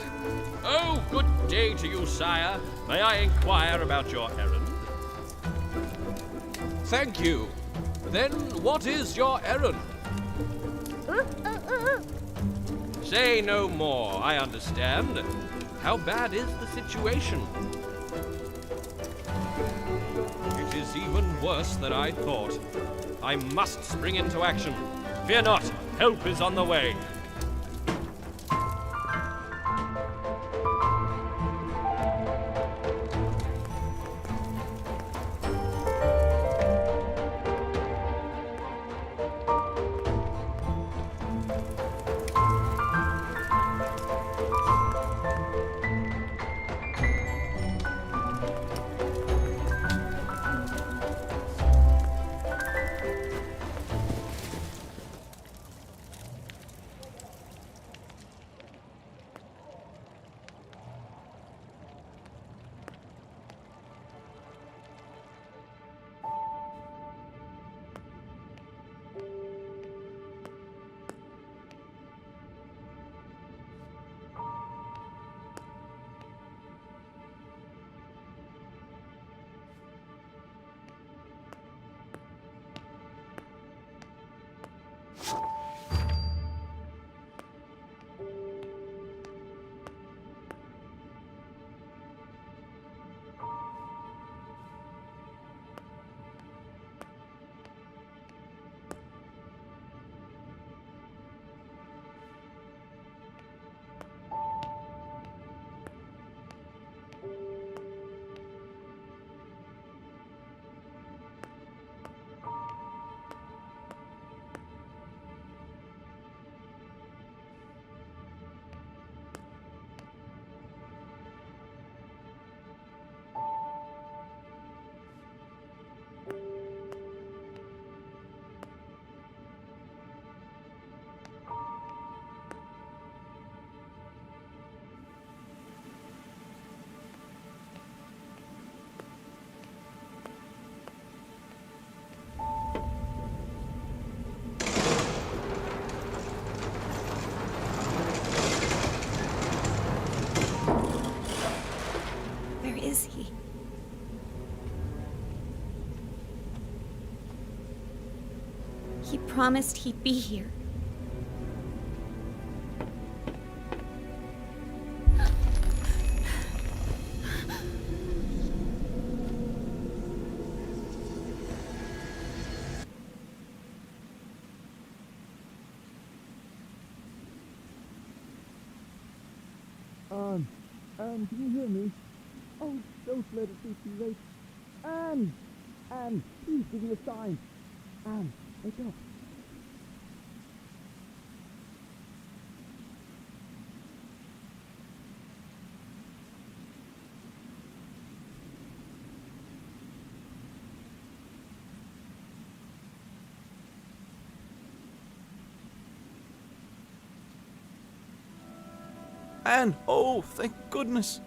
Oh, good day to you, sire. May I inquire about your errand? Thank you. Then what is your errand? Say no more, I understand. How bad is the situation? It is even worse than I thought. I must spring into action. Fear not, help is on the way. He promised he'd be here. Anne, can you hear me? Oh, don't let it be too late. Anne! Anne, please give me a sign. Anne, wake up. Anne! Oh, thank goodness!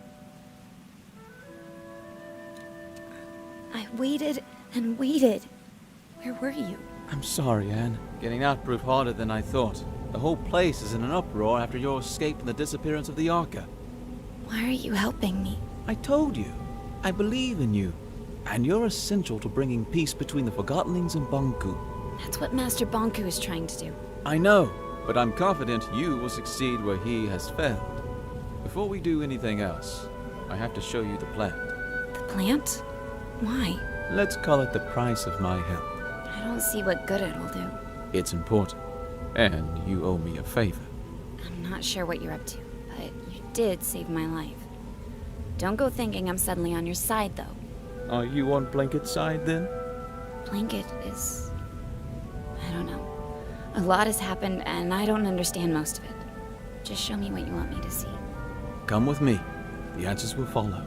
I waited and waited. Where were you? I'm sorry, Anne. Getting out proved harder than I thought. The whole place is in an uproar after your escape and the disappearance of the Arca. Why are you helping me? I told you. I believe in you. And you're essential to bringing peace between the Forgotlings and Bonku. That's what Master Bonku is trying to do. I know, but I'm confident you will succeed where he has failed. Before we do anything else, I have to show you the plant. The plant? Why? Let's call it the price of my help. I don't see what good it'll do. It's important, and you owe me a favor. I'm not sure what you're up to, but you did save my life. Don't go thinking I'm suddenly on your side, though. Are you on Blanket's side, then? Blanket is... I don't know. A lot has happened, and I don't understand most of it. Just show me what you want me to see. Come with me. The answers will follow.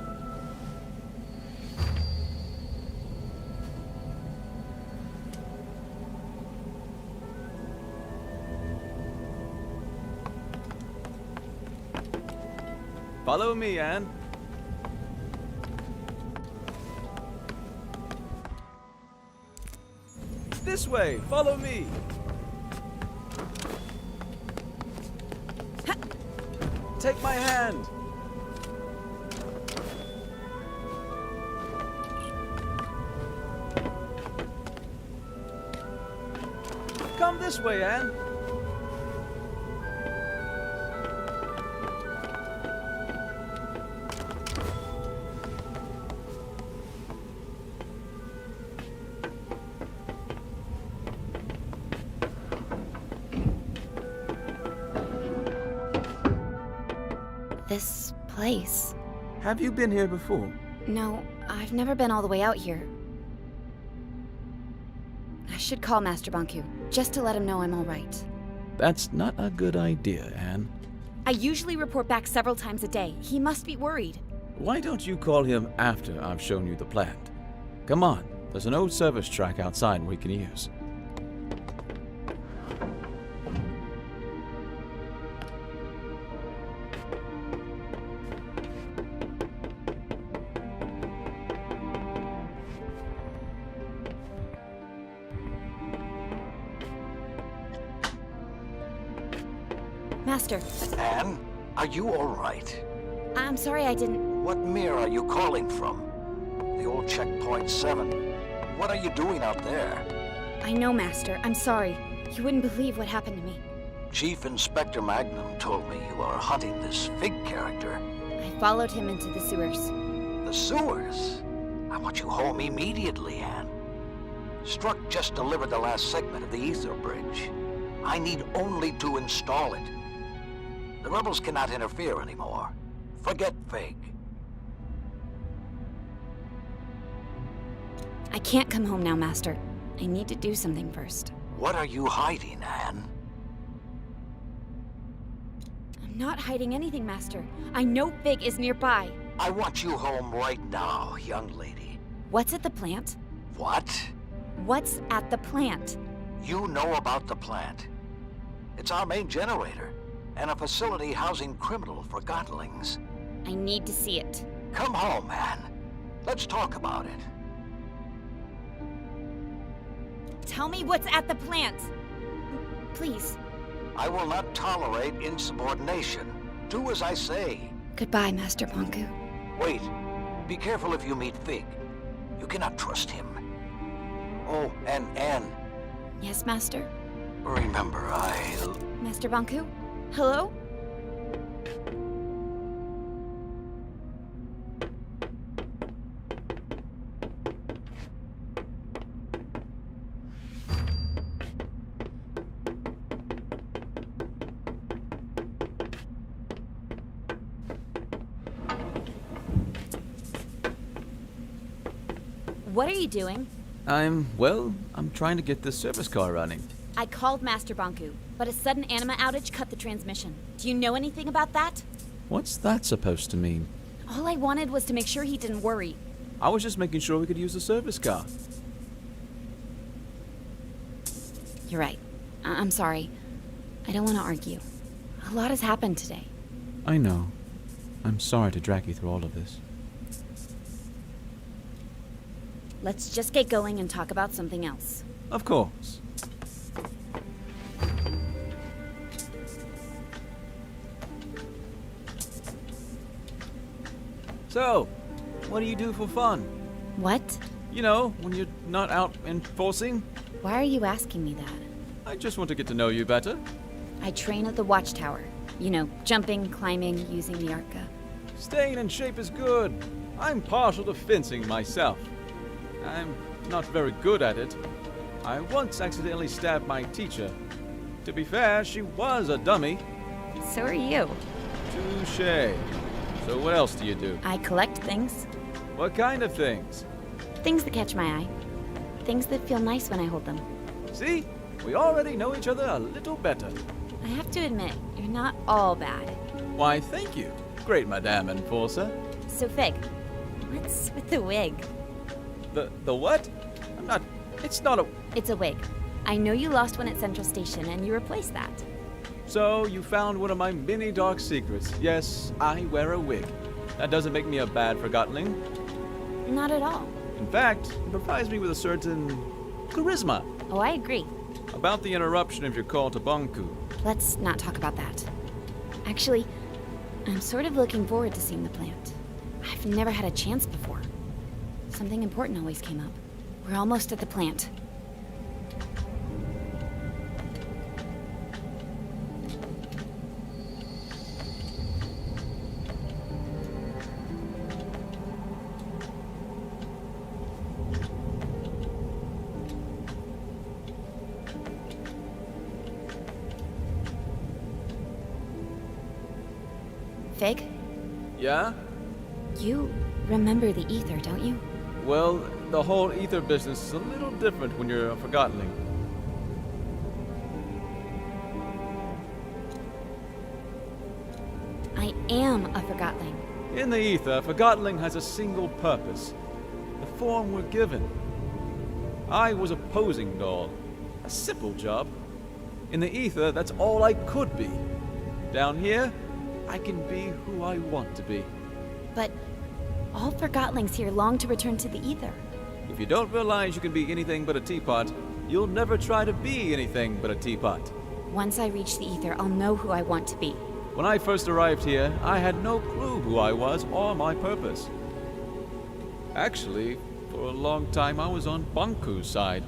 Follow me, Anne. This way. Follow me. Take my hand. Come this way, Anne. This place. Have you been here before? No, I've never been all the way out here. I should call Master Bonku, just to let him know I'm all right. That's not a good idea, Anne. I usually report back several times a day. He must be worried. Why don't you call him after I've shown you the plant? Come on, there's an old service track outside we can use. Master. Anne, are you all right? I'm sorry I didn't... What mirror are you calling from? The old checkpoint 7. What are you doing out there? I know, Master. I'm sorry. You wouldn't believe what happened to me. Chief Inspector Magnum told me you are hunting this Fig character. I followed him into the sewers. The sewers? I want you home immediately, Anne. Struck just delivered the last segment of the Ether Bridge. I need only to install it. The rebels cannot interfere anymore. Forget Fig. I can't come home now, Master. I need to do something first. What are you hiding, Anne? I'm not hiding anything, Master. I know Fig is nearby. I want you home right now, young lady. What's at the plant? What? What's at the plant? You know about the plant. It's our main generator, and a facility housing criminal Forgotlings. I need to see it. Come home, Anne. Let's talk about it. Tell me what's at the plant. Please. I will not tolerate insubordination. Do as I say. Goodbye, Master Bonku. Wait. Be careful if you meet Fig. You cannot trust him. Oh, and Anne, Yes, Master? Remember, Master Bonku? Hello? What are you doing? I'm trying to get this service car running. I called Master Bonku, but a sudden anima outage cut the transmission. Do you know anything about that? What's that supposed to mean? All I wanted was to make sure he didn't worry. I was just making sure we could use the service car. You're right. I'm sorry. I don't want to argue. A lot has happened today. I know. I'm sorry to drag you through all of this. Let's just get going and talk about something else. Of course. So, what do you do for fun? What? You know, when you're not out enforcing. Why are you asking me that? I just want to get to know you better. I train at the watchtower. You know, jumping, climbing, using the arca. Staying in shape is good. I'm partial to fencing myself. I'm not very good at it. I once accidentally stabbed my teacher. To be fair, she was a dummy. So are you. Touché. So what else do you do? I collect things. What kind of things? Things that catch my eye. Things that feel nice when I hold them. See? We already know each other a little better. I have to admit, you're not all bad. Why, thank you. Great, Madame Enforcer. So, Fig, what's with the wig? The what? It's not a... It's a wig. I know you lost one at Central Station and you replaced that. So, you found one of my many dark secrets. Yes, I wear a wig. That doesn't make me a bad Forgotling. Not at all. In fact, it provides me with a certain charisma. Oh, I agree. About the interruption of your call to Bonku. Let's not talk about that. Actually, I'm sort of looking forward to seeing the plant. I've never had a chance before. Something important always came up. We're almost at the plant. Fig? Yeah? You remember the ether, don't you? Well, the whole ether business is a little different when you're a Forgotling. I am a Forgotling. In the ether, Forgotling has a single purpose. The form we're given. I was a posing doll. A simple job. In the ether, that's all I could be. Down here, I can be who I want to be. But all Forgotlings here long to return to the ether. If you don't realize you can be anything but a teapot, you'll never try to be anything but a teapot. Once I reach the ether, I'll know who I want to be. When I first arrived here, I had no clue who I was or my purpose. Actually, for a long time I was on Bonku's side.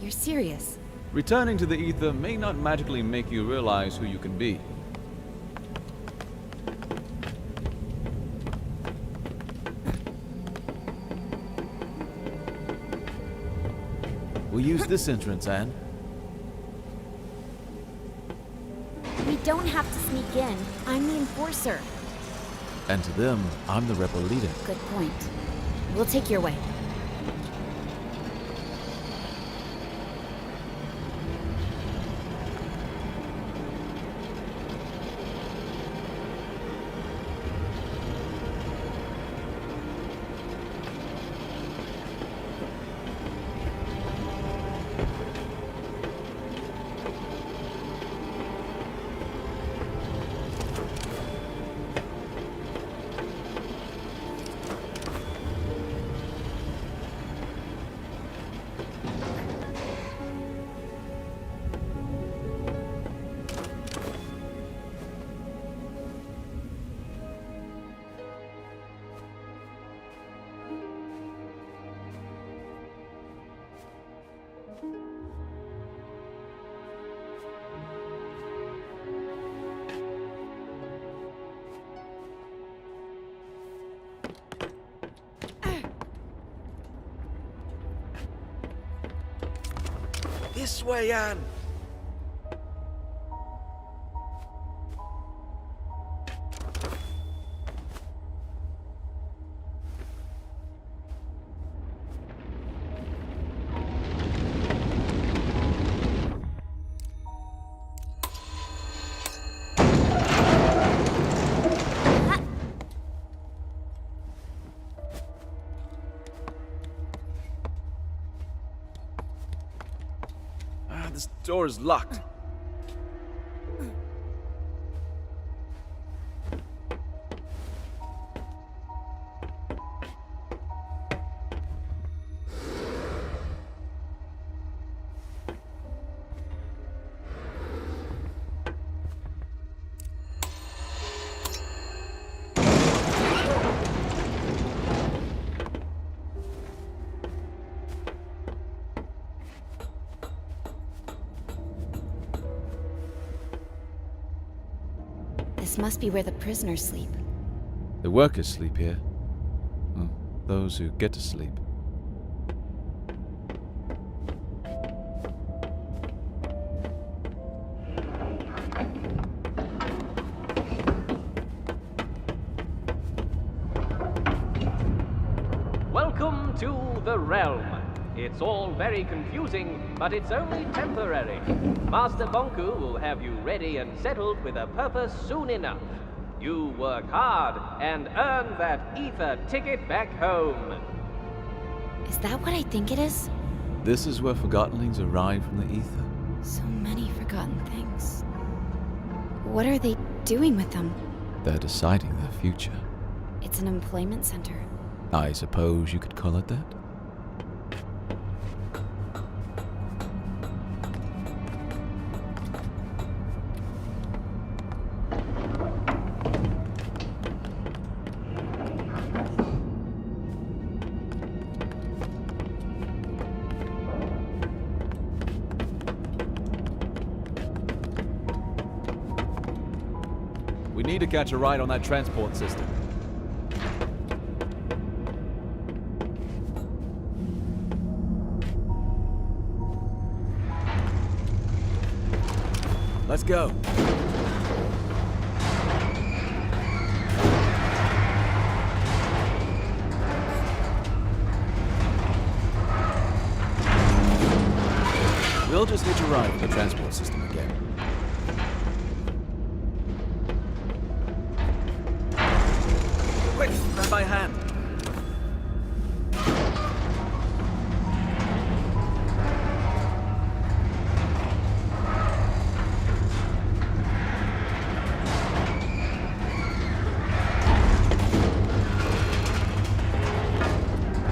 You're serious? Returning to the ether may not magically make you realize who you can be. We'll use this entrance, Anne. We don't have to sneak in. I'm the enforcer. And to them, I'm the rebel leader. Good point. We'll take your way. This way, Anne! This door is locked. This must be where the prisoners sleep. The workers sleep here. Well, those who get to sleep. Welcome to the realm. It's all very confusing, but it's only temporary. Master Bonku will have you ready and settled with a purpose soon enough. You work hard and earn that ether ticket back home. Is that what I think it is? This is where Forgotlings arrive from the ether. So many forgotten things. What are they doing with them? They're deciding their future. It's an employment center. I suppose you could call it that? We need to catch a ride on that transport system. Let's go. We'll just hitch a ride with the transport system again. Quick, grab my hand.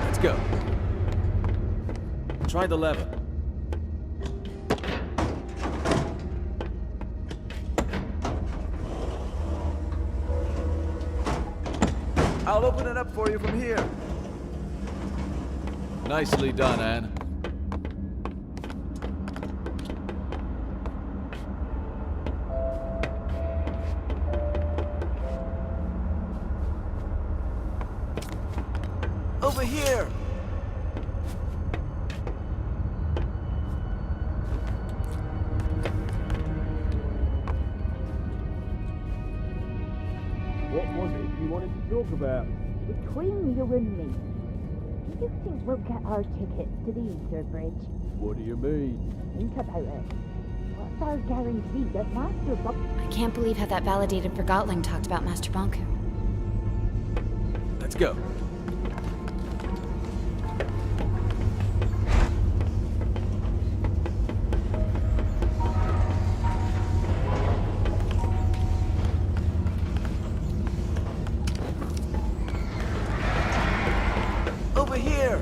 Let's go. Try the lever. I'll open it up for you from here. Nicely done, Anne. Over here! What was it you wanted to talk about? Between you and me, do you think we'll get our tickets to the Ether Bridge? What do you mean? Think about it. What's our guarantee that Master I can't believe how that validated Forgotling talked about Master Bonku. Let's go. Over here!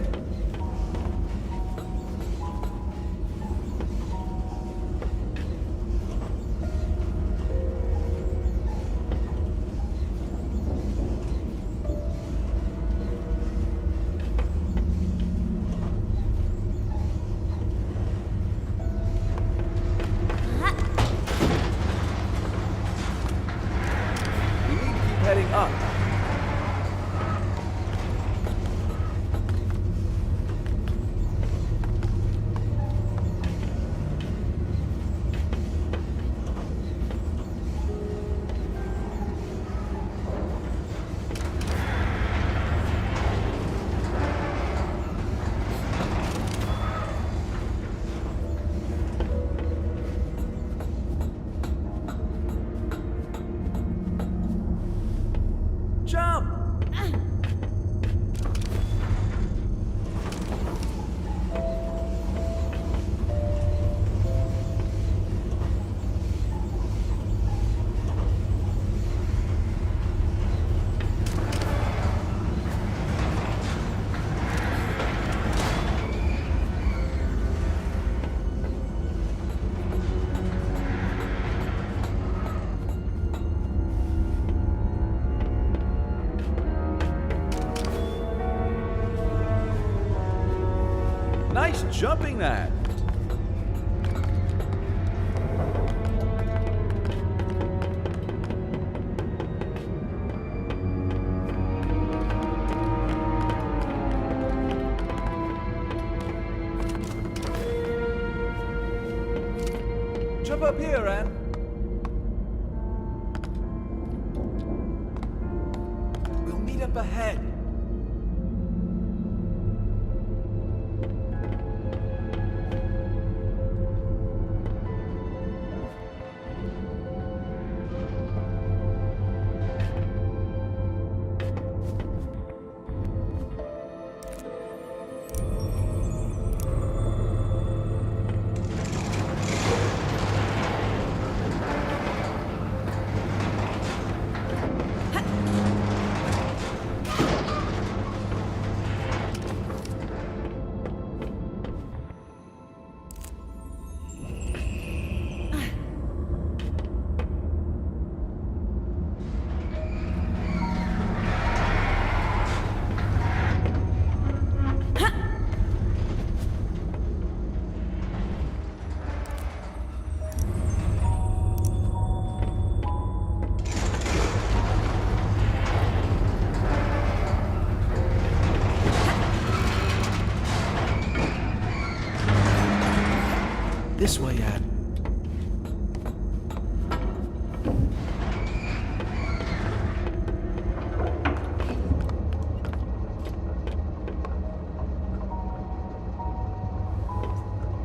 We need to keep heading up. Jump! Nice jumping that! Jump up here, Anne. We'll meet up ahead. This way, Anne.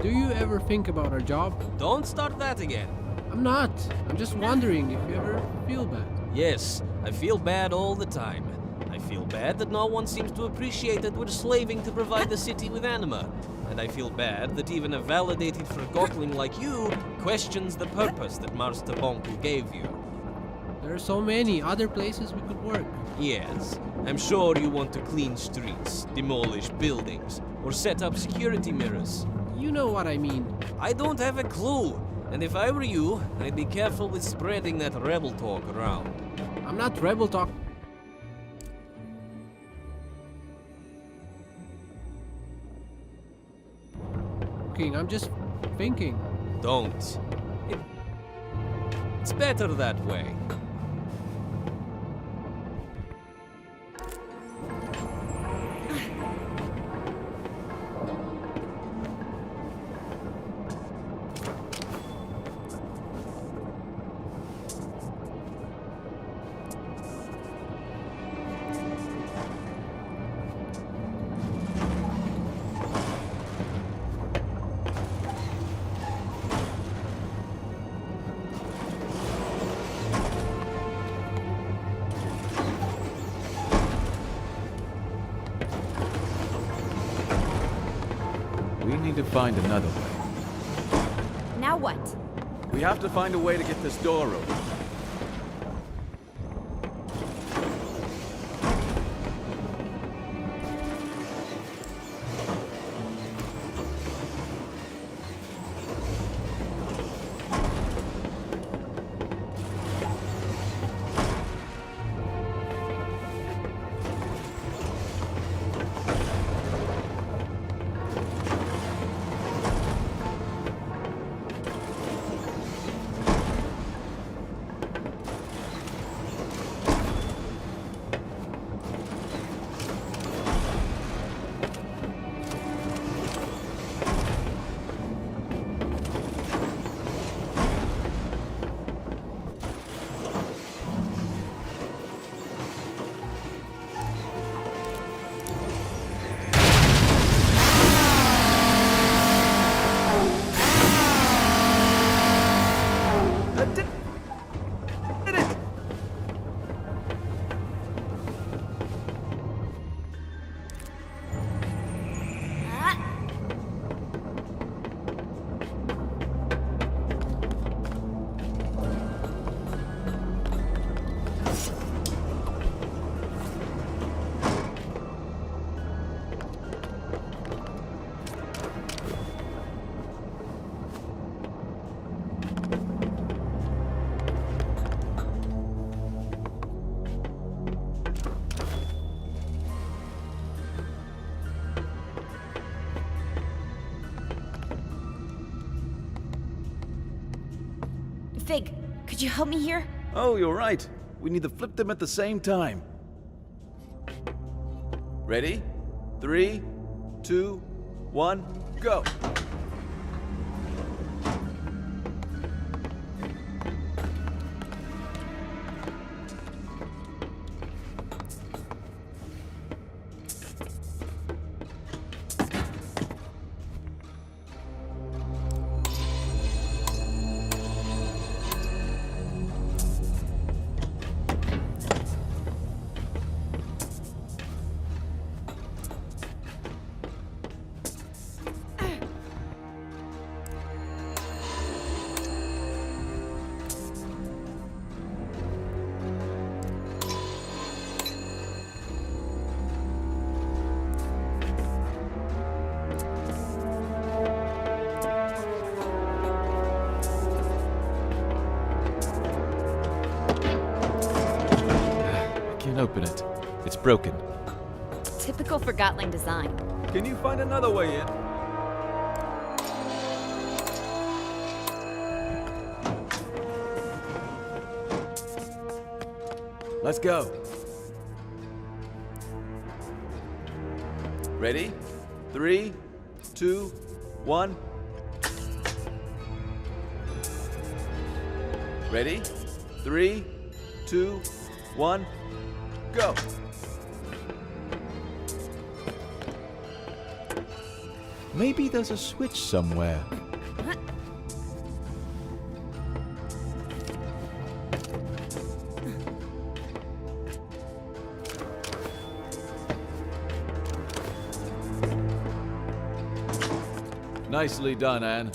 Do you ever think about our job? Don't start that again. I'm not. I'm just wondering if you ever feel bad. Yes, I feel bad all the time. I feel bad that no one seems to appreciate that we're slaving to provide the city with anima. And I feel bad that even a validated Forgotling like you questions the purpose that Master Bonku gave you. There are so many other places we could work. Yes, I'm sure you want to clean streets, demolish buildings, or set up security mirrors. You know what I mean. I don't have a clue. And if I were you, I'd be careful with spreading that rebel talk around. I'm not rebel talk. I'm just thinking. Don't. It's better that way. We need to find another way. Now what? We have to find a way to get this door open. Fig, could you help me here? Oh, you're right. We need to flip them at the same time. Ready? 3, 2, 1, go! Open it. It's broken. Typical Forgotling design. Can you find another way in? Let's go. Ready? 3, 2, 1. Ready? 3, 2, 1. Go! Maybe there's a switch somewhere. Nicely done, Anne.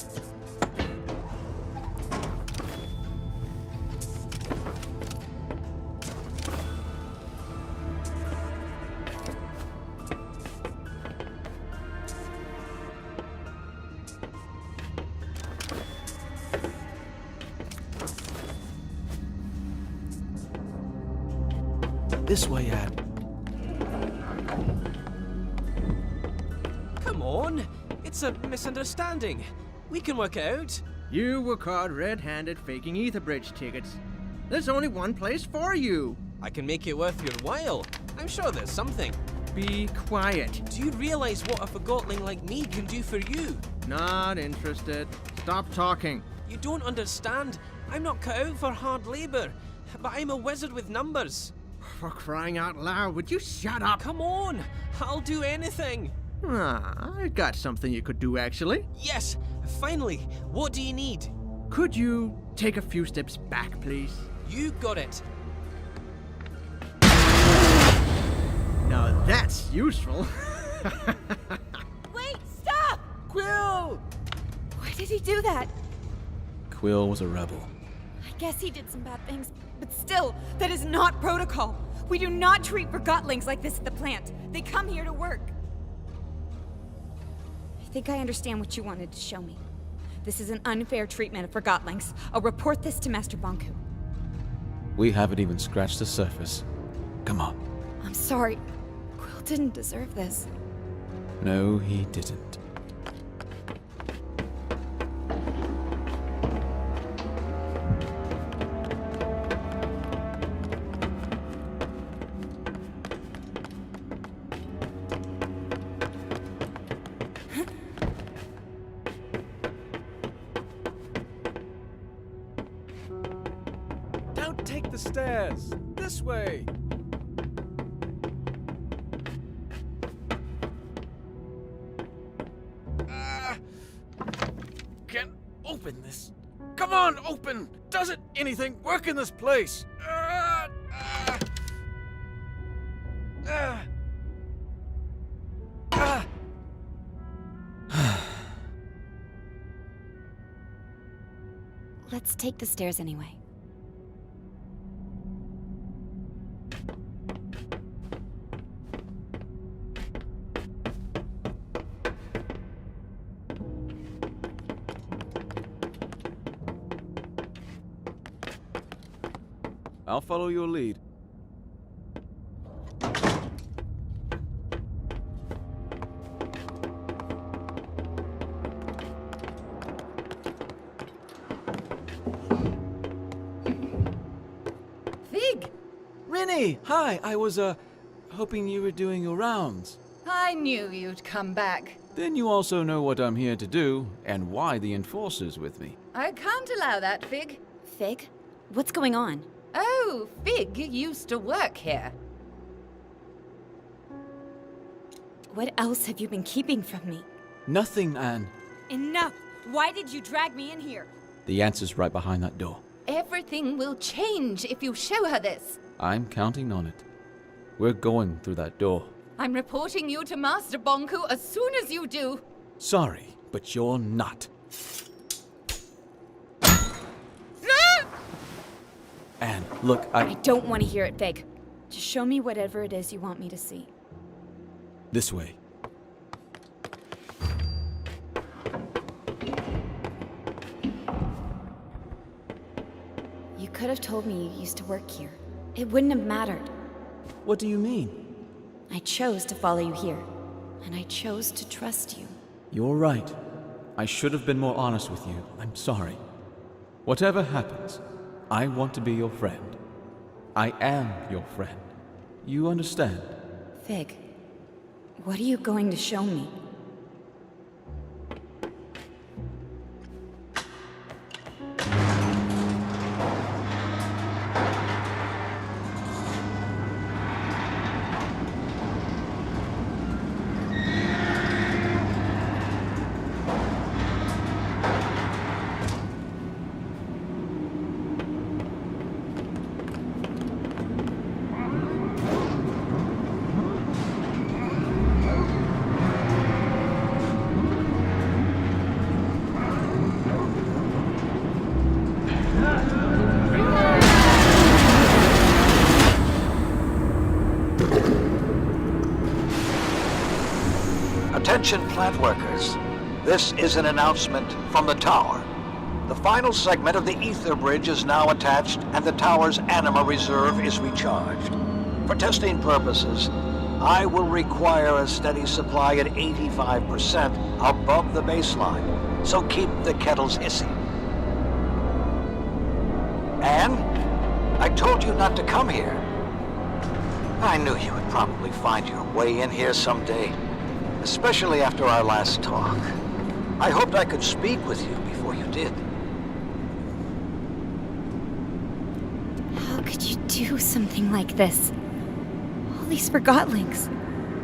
This way, Anne. Come on! It's a misunderstanding. We can work it out. You were caught red-handed faking Ether Bridge tickets. There's only one place for you. I can make it worth your while. I'm sure there's something. Be quiet. Do you realize what a Forgotling like me can do for you? Not interested. Stop talking. You don't understand. I'm not cut out for hard labor, but I'm a wizard with numbers. For crying out loud, would you shut up? Come on, I'll do anything. I got something you could do, actually. Yes, finally. What do you need? Could you take a few steps back, please? You got it. Now that's useful. Wait, stop! Quill! Why did he do that? Quill was a rebel. I guess he did some bad things, but still, that is not protocol. We do not treat Forgotlings like this at the plant. They come here to work. I think I understand what you wanted to show me. This is an unfair treatment of Forgotlings. I'll report this to Master Bonku. We haven't even scratched the surface. Come on. I'm sorry. Quill didn't deserve this. No, he didn't. Don't take the stairs. This way. Can't open this. Come on, open! Doesn't anything work in this place? Let's take the stairs anyway. I'll follow your lead. Annie! Hi, I was, hoping you were doing your rounds. I knew you'd come back. Then you also know what I'm here to do, and why the Enforcer's with me. I can't allow that, Fig. Fig? What's going on? Oh, Fig used to work here. What else have you been keeping from me? Nothing, Anne. Enough! Why did you drag me in here? The answer's right behind that door. Everything will change if you show her this. I'm counting on it. We're going through that door. I'm reporting you to Master Bonku as soon as you do. Sorry, but you're not. Anne, look, I don't want to hear it, Fig. Just show me whatever it is you want me to see. This way. You could have told me you used to work here. It wouldn't have mattered. What do you mean? I chose to follow you here, and I chose to trust you. You're right. I should have been more honest with you. I'm sorry. Whatever happens, I want to be your friend. I am your friend. You understand? Fig, what are you going to show me? Attention plant workers. This is an announcement from the tower. The final segment of the ether bridge is now attached and the tower's anima reserve is recharged. For testing purposes, I will require a steady supply at 85% above the baseline, so keep the kettles hissing. Anne, I told you not to come here. I knew you would probably find your way in here someday. Especially after our last talk. I hoped I could speak with you before you did. How could you do something like this? All these Forgotlings.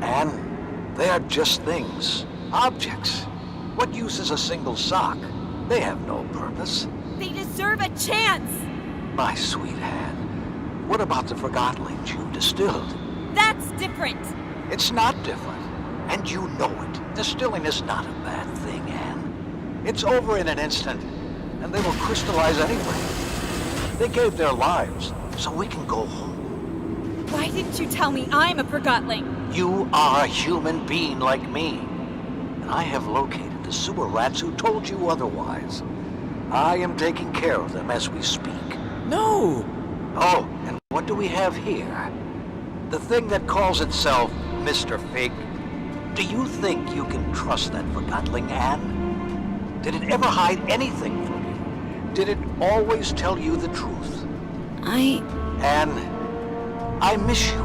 And they are just things. Objects. What use is a single sock? They have no purpose. They deserve a chance! My sweet Anne, what about the Forgotlings you distilled? That's different! It's not different. And you know it. Distilling is not a bad thing, Anne. It's over in an instant, and they will crystallize anyway. They gave their lives, so we can go home. Why didn't you tell me I'm a Forgotling? You are a human being like me. And I have located the sewer rats who told you otherwise. I am taking care of them as we speak. No! Oh, and what do we have here? The thing that calls itself Mr. Fig. Do you think you can trust that Forgotling, Anne? Did it ever hide anything from you? Did it always tell you the truth? Anne, I miss you.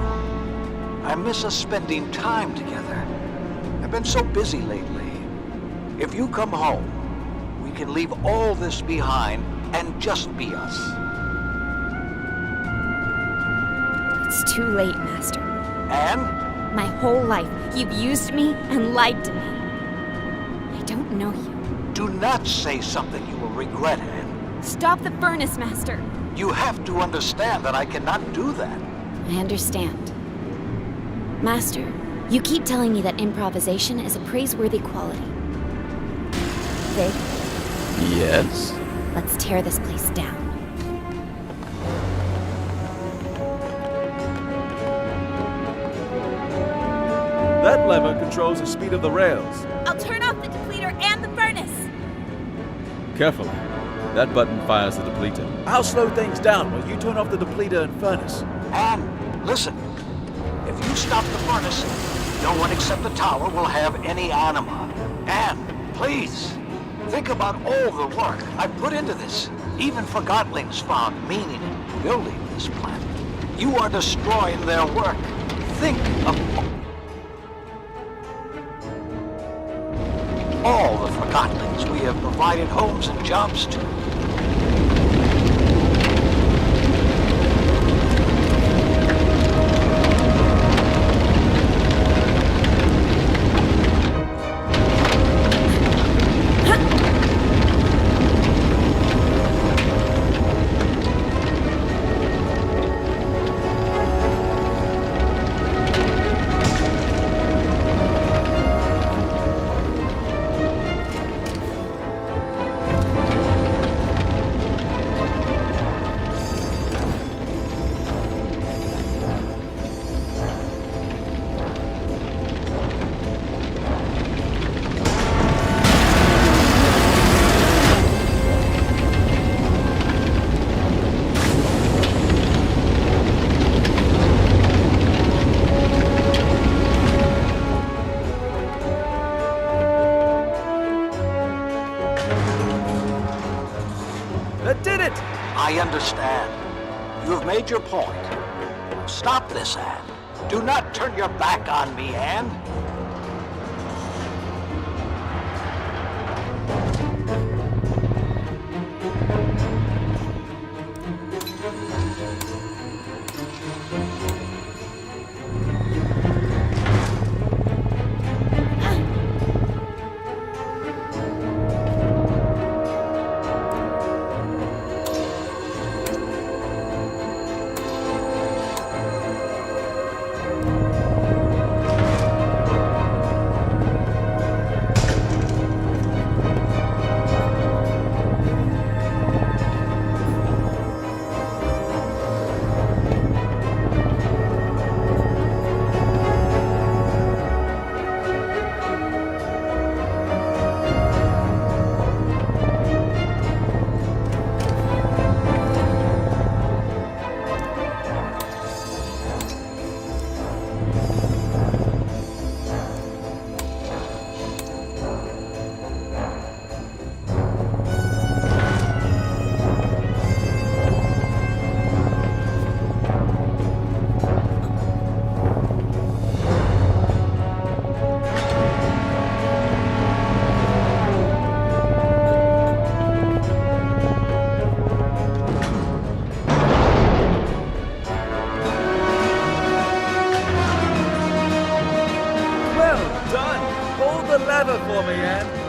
I miss us spending time together. I've been so busy lately. If you come home, we can leave all this behind and just be us. It's too late, Master. Anne? My whole life, you've used me and lied to me. I don't know you. Do not say something you will regret, Anne. Stop the furnace, Master. You have to understand that I cannot do that. I understand. Master, you keep telling me that improvisation is a praiseworthy quality. Fig? Yes? Let's tear this place down. That lever controls the speed of the rails. I'll turn off the depleter and the furnace! Carefully. That button fires the depleter. I'll slow things down while you turn off the depleter and furnace. Anne, listen. If you stop the furnace, no one except the tower will have any anima. Anne, please. Think about all the work I put into this. Even Forgotlings found meaning in building this planet. You are destroying their work. Think of all the Forgotlings we have provided homes and jobs to. I understand. You have made your point. Stop this, Anne. Do not turn your back on me, Anne. for me, Anne.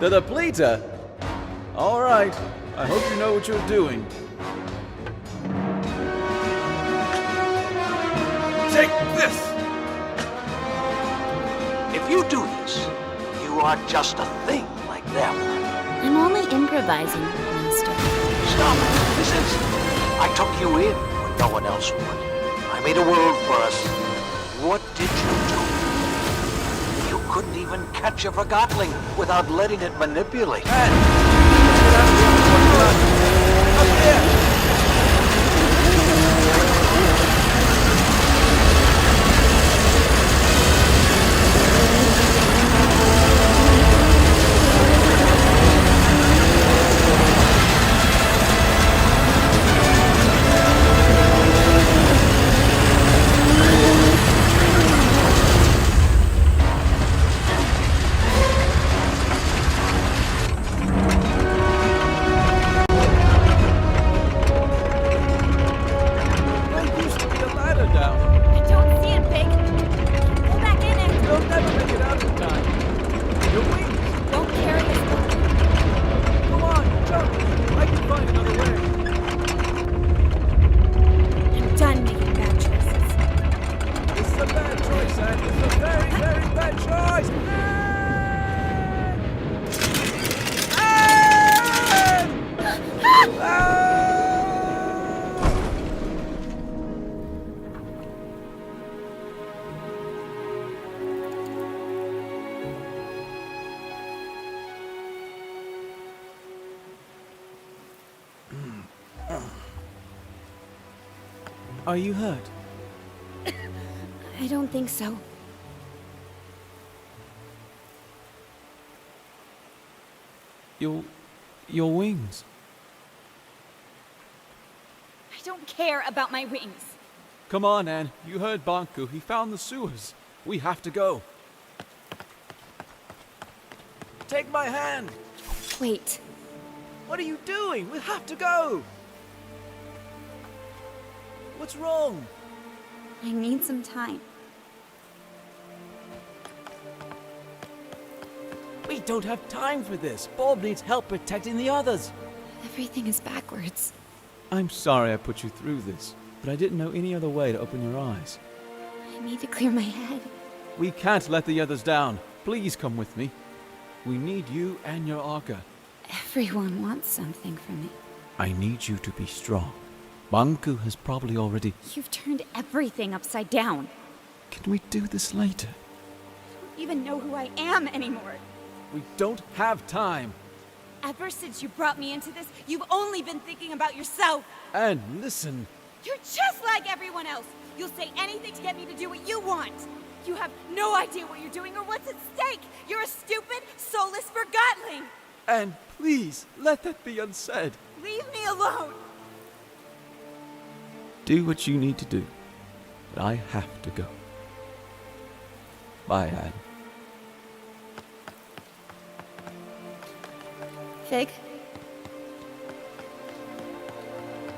The depleter? All right. I hope you know what you're doing. Take this! If you do this, you are just a thing like them. I'm only improvising, Master. Stop it! This is... I took you in when no one else would. I made a world for us. What did you do? You couldn't even catch a Forgotling without letting it manipulate. Are you hurt? I don't think so. Your wings. I don't care about my wings. Come on, Anne. You heard Bonku. He found the sewers. We have to go. Take my hand. Wait. What are you doing? We have to go. What's wrong? I need some time. We don't have time for this. Bob needs help protecting the others. Everything is backwards. I'm sorry I put you through this, but I didn't know any other way to open your eyes. I need to clear my head. We can't let the others down. Please come with me. We need you and your Arca. Everyone wants something from me. I need you to be strong. Bonku has probably already... You've turned everything upside down. Can we do this later? I don't even know who I am anymore. We don't have time. Ever since you brought me into this, you've only been thinking about yourself. And listen. You're just like everyone else. You'll say anything to get me to do what you want. You have no idea what you're doing or what's at stake. You're a stupid, soulless Forgotling. And please, let that be unsaid. Leave me alone. Do what you need to do. But I have to go. Bye, Anne. Fig?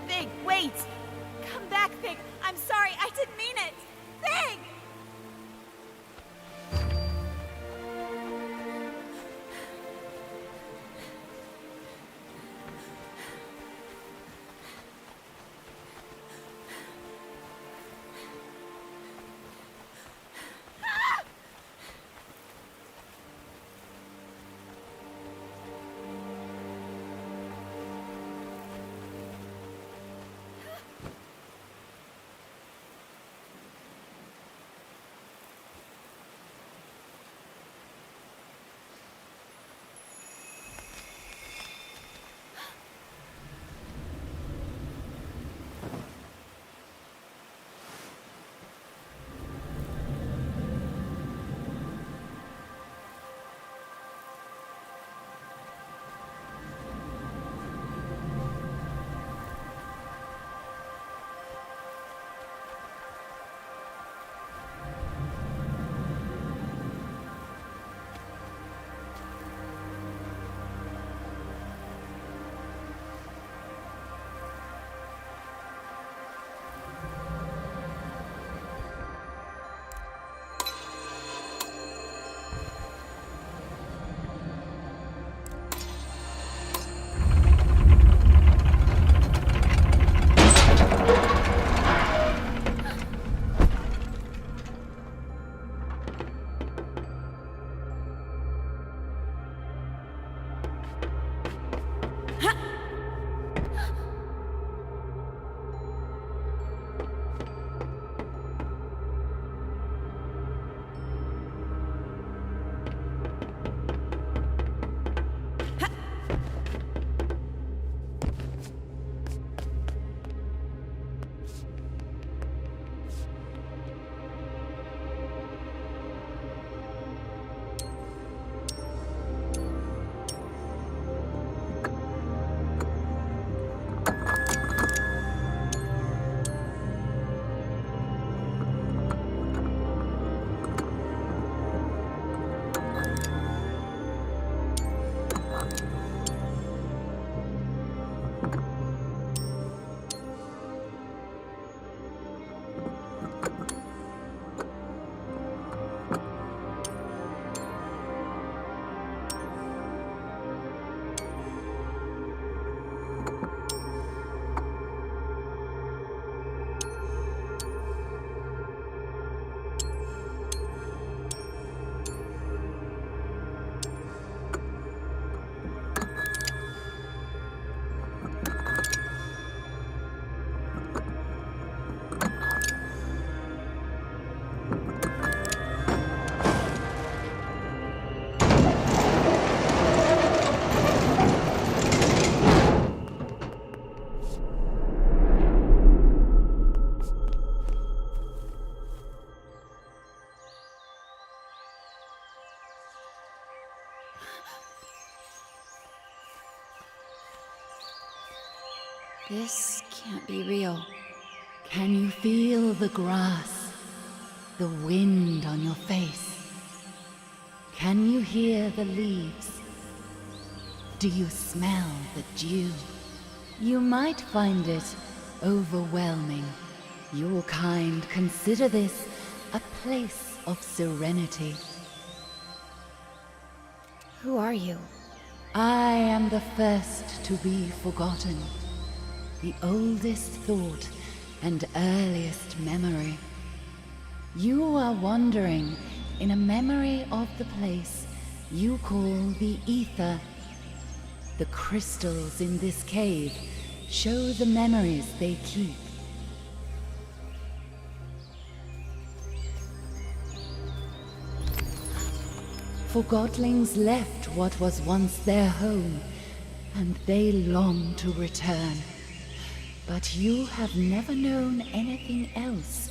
Fig, wait! Come back, Fig! I'm sorry, I didn't mean it! Fig! This can't be real. Can you feel the grass, the wind on your face? Can you hear the leaves? Do you smell the dew? You might find it overwhelming. Your kind consider this a place of serenity. Who are you? I am the first to be forgotten, the oldest thought and earliest memory. You are wandering in a memory of the place you call the ether. The crystals in this cave show the memories they keep. Forgotlings left what was once their home, and they long to return. But you have never known anything else.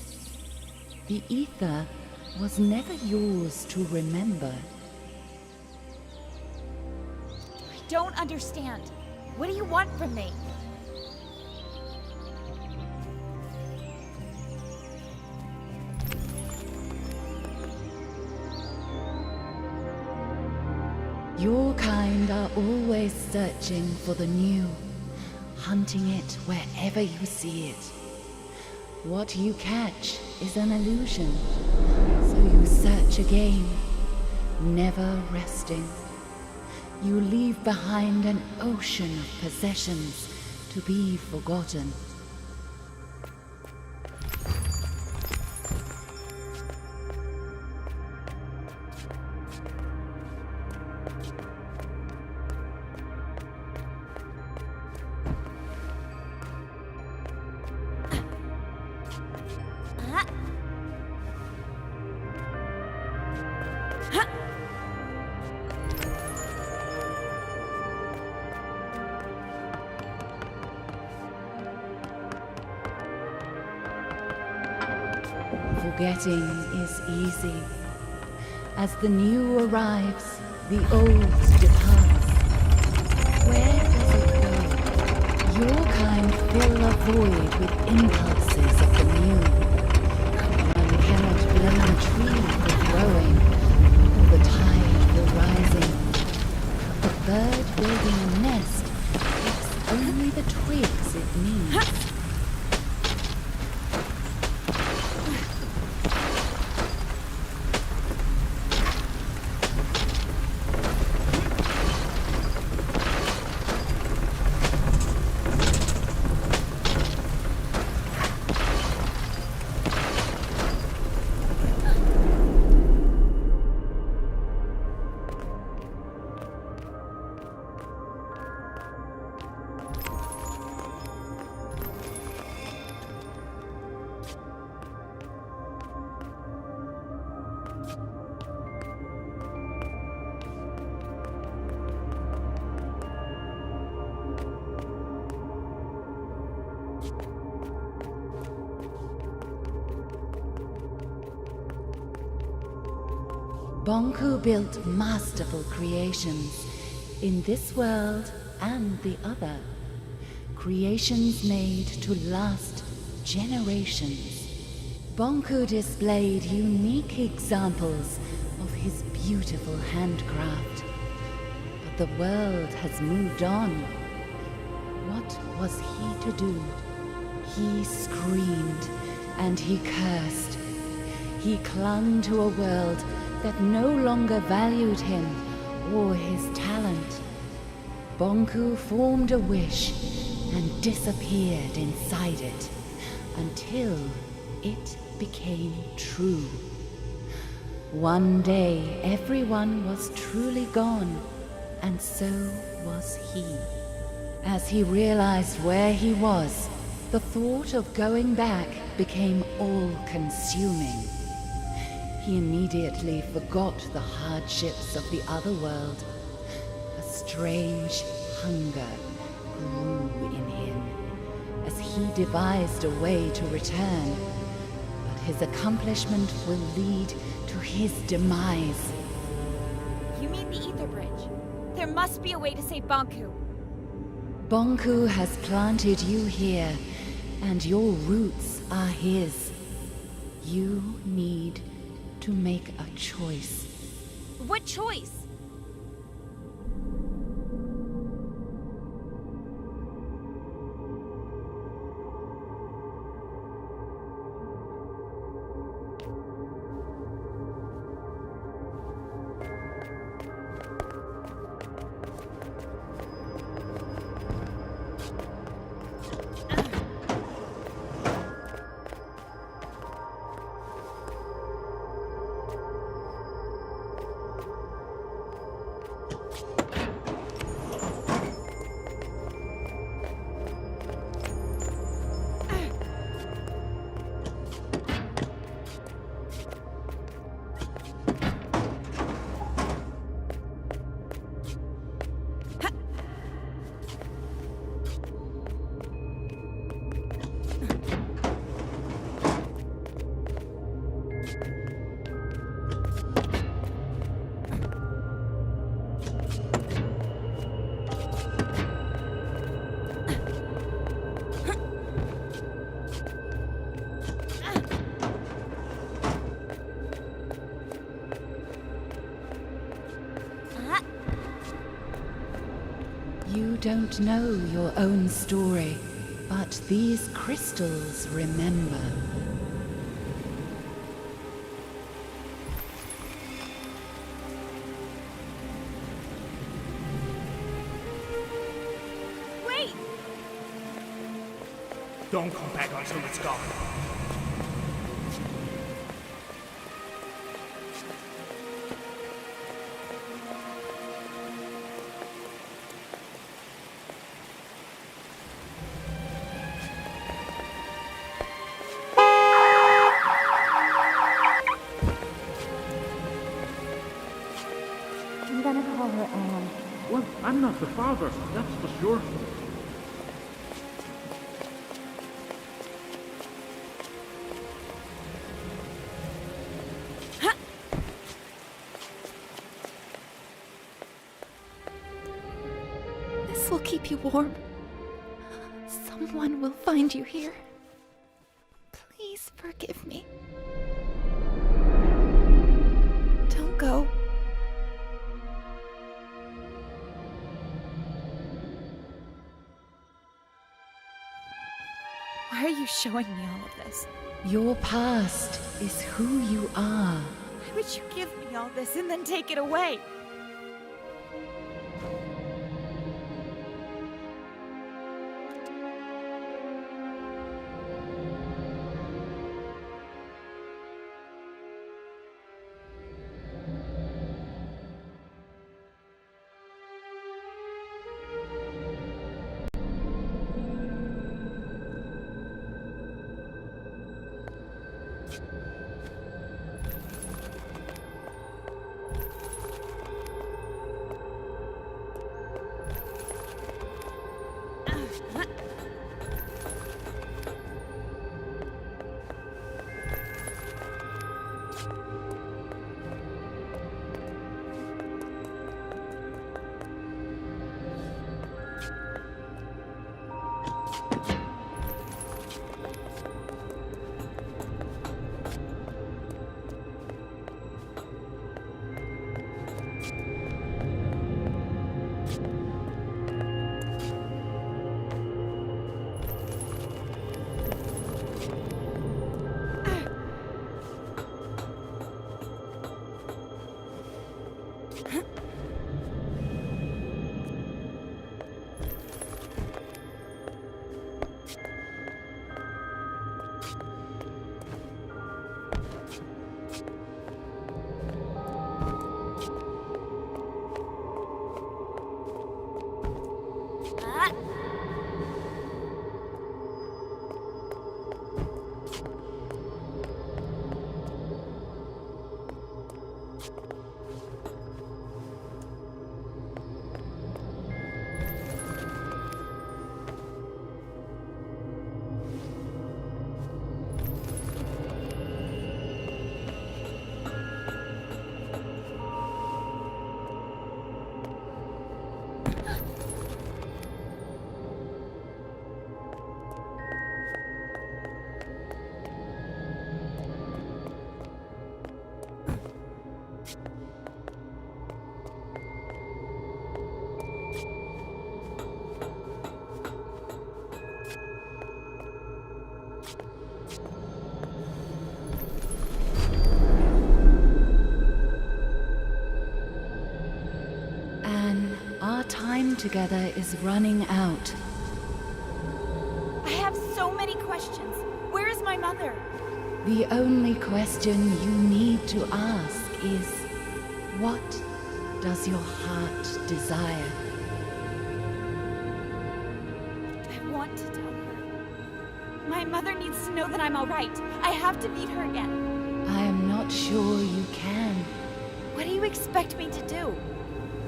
The ether was never yours to remember. I don't understand. What do you want from me? Your kind are always searching for the new, hunting it wherever you see it. What you catch is an illusion, so you search again, never resting. You leave behind an ocean of possessions to be forgotten. Forgetting is easy. As the new arrives, the old departs. Where does it go? Your kind fill a void with impulses of the new. One cannot blame a tree for growing, or the tide for rising. A bird building a nest takes only the twigs it needs. Bonku built masterful creations in this world and the other. Creations made to last generations. Bonku displayed unique examples of his beautiful handcraft. But the world has moved on. What was he to do? He screamed and he cursed. He clung to a world that no longer valued him or his talent. Bonku formed a wish and disappeared inside it until it became true. One day everyone was truly gone, and so was he. As he realized where he was, the thought of going back became all-consuming. He immediately forgot the hardships of the other world. A strange hunger grew in him as he devised a way to return. But his accomplishment will lead to his demise. You mean find the ether bridge. There must be a way to save Bonku. Bonku has planted you here, and your roots are his. You need to make a choice. What choice? You don't know your own story, but these crystals remember. Wait! Don't come back until it's gone. I'm gonna call her Anne. Well, I'm not the father, that's for sure. This will keep you warm. Someone will find you here. Please forgive me. Don't go. Why are you showing me all of this? Your past is who you are. Why would you give me all this and then take it away? time together is running out. I have so many questions. Where is my mother? The only question you need to ask is, what does your heart desire? I want to tell her. My mother needs to know that I'm all right. I have to meet her again. I am not sure you can. What do you expect me to do?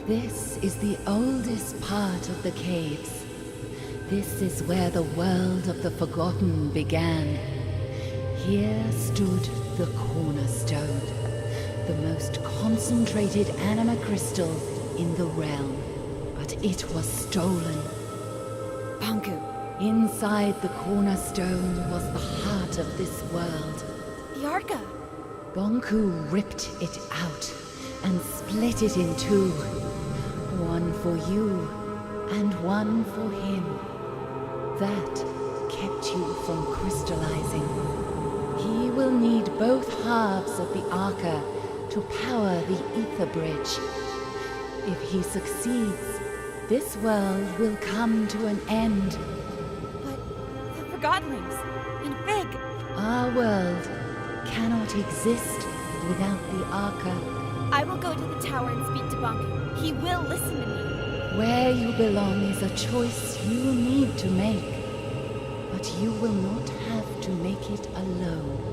This is the oldest part of the caves. This is where the world of the Forgotten began. Here stood the cornerstone, the most concentrated anima crystal in the realm. But it was stolen. Bonku. Inside the cornerstone was the heart of this world. The Arca. Bonku ripped it out and split it in two. One for you and one for him. That kept you from crystallizing. He will need both halves of the Arca to power the Ether Bridge. If he succeeds, this world will come to an end. But the Forgotlings and Big. Our world cannot exist without the Arca. I will go to the tower and speak to Bonku. He will listen to me. Where you belong is a choice you need to make. But you will not have to make it alone.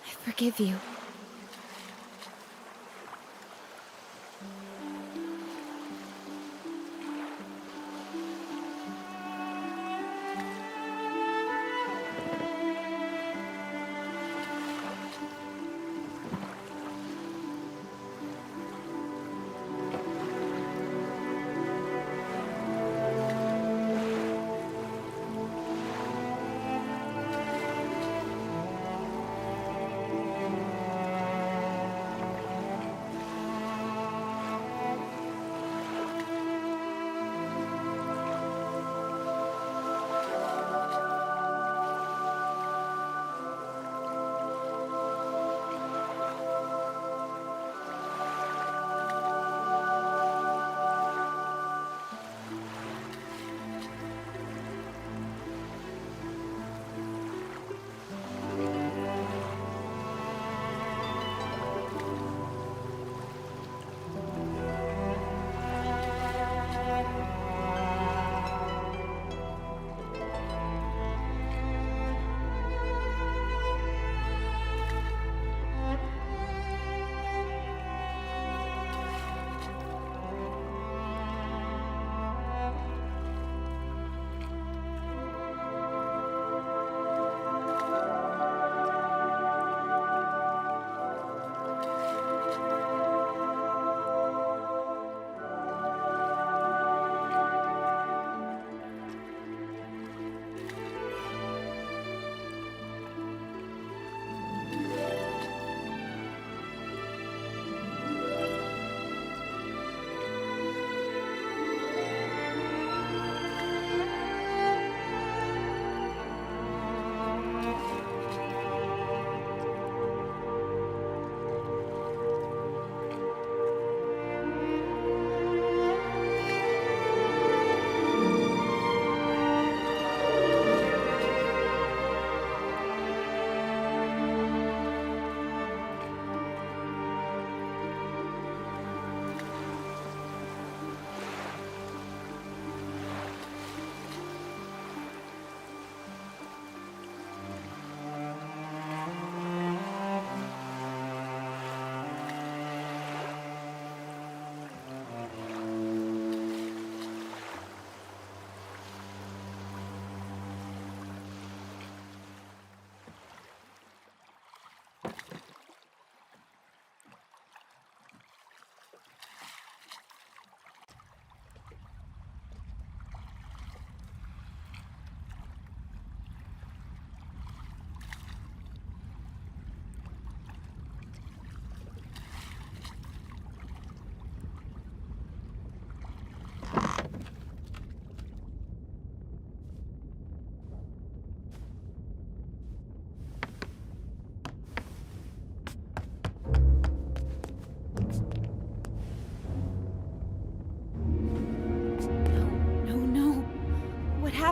I forgive you.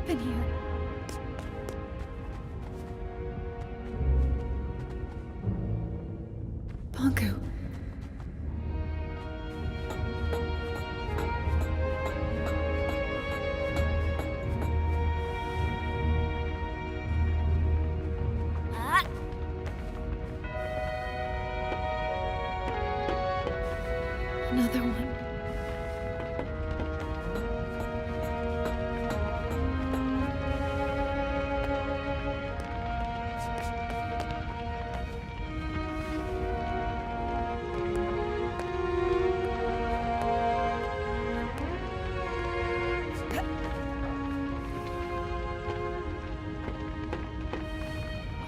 happen here? Bonku. Another one.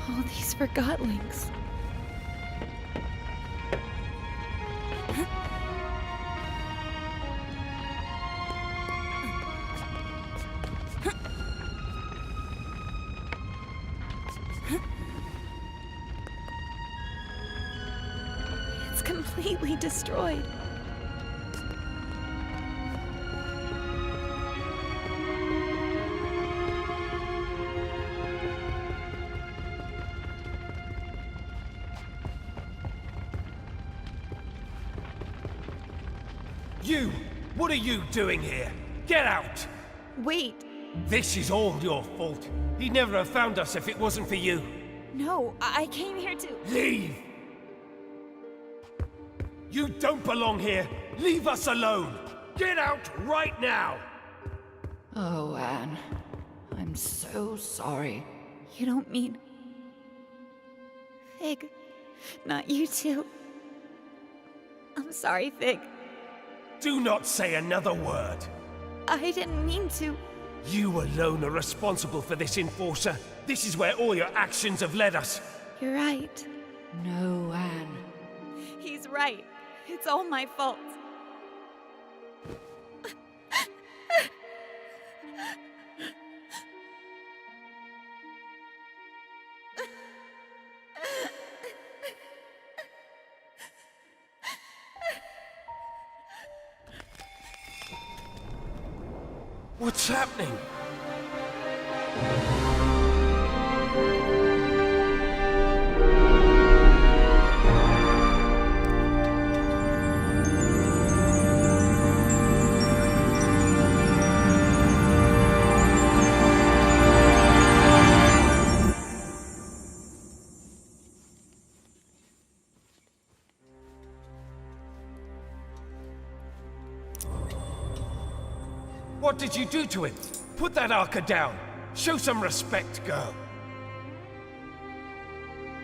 All these Forgotlings. It's completely destroyed. You! What are you doing here? Get out! Wait. This is all your fault. He'd never have found us if it wasn't for you. No, I came here to... Leave! You don't belong here! Leave us alone! Get out right now! Oh, Anne. I'm so sorry. You don't mean... Fig. Not you too. I'm sorry, Fig. Do not say another word! I didn't mean to. You alone are responsible for this, Enforcer. This is where all your actions have led us. You're right. No, Anne. He's right. It's all my fault. What's happening? What did you do to him? Put that Arca down. Show some respect, girl.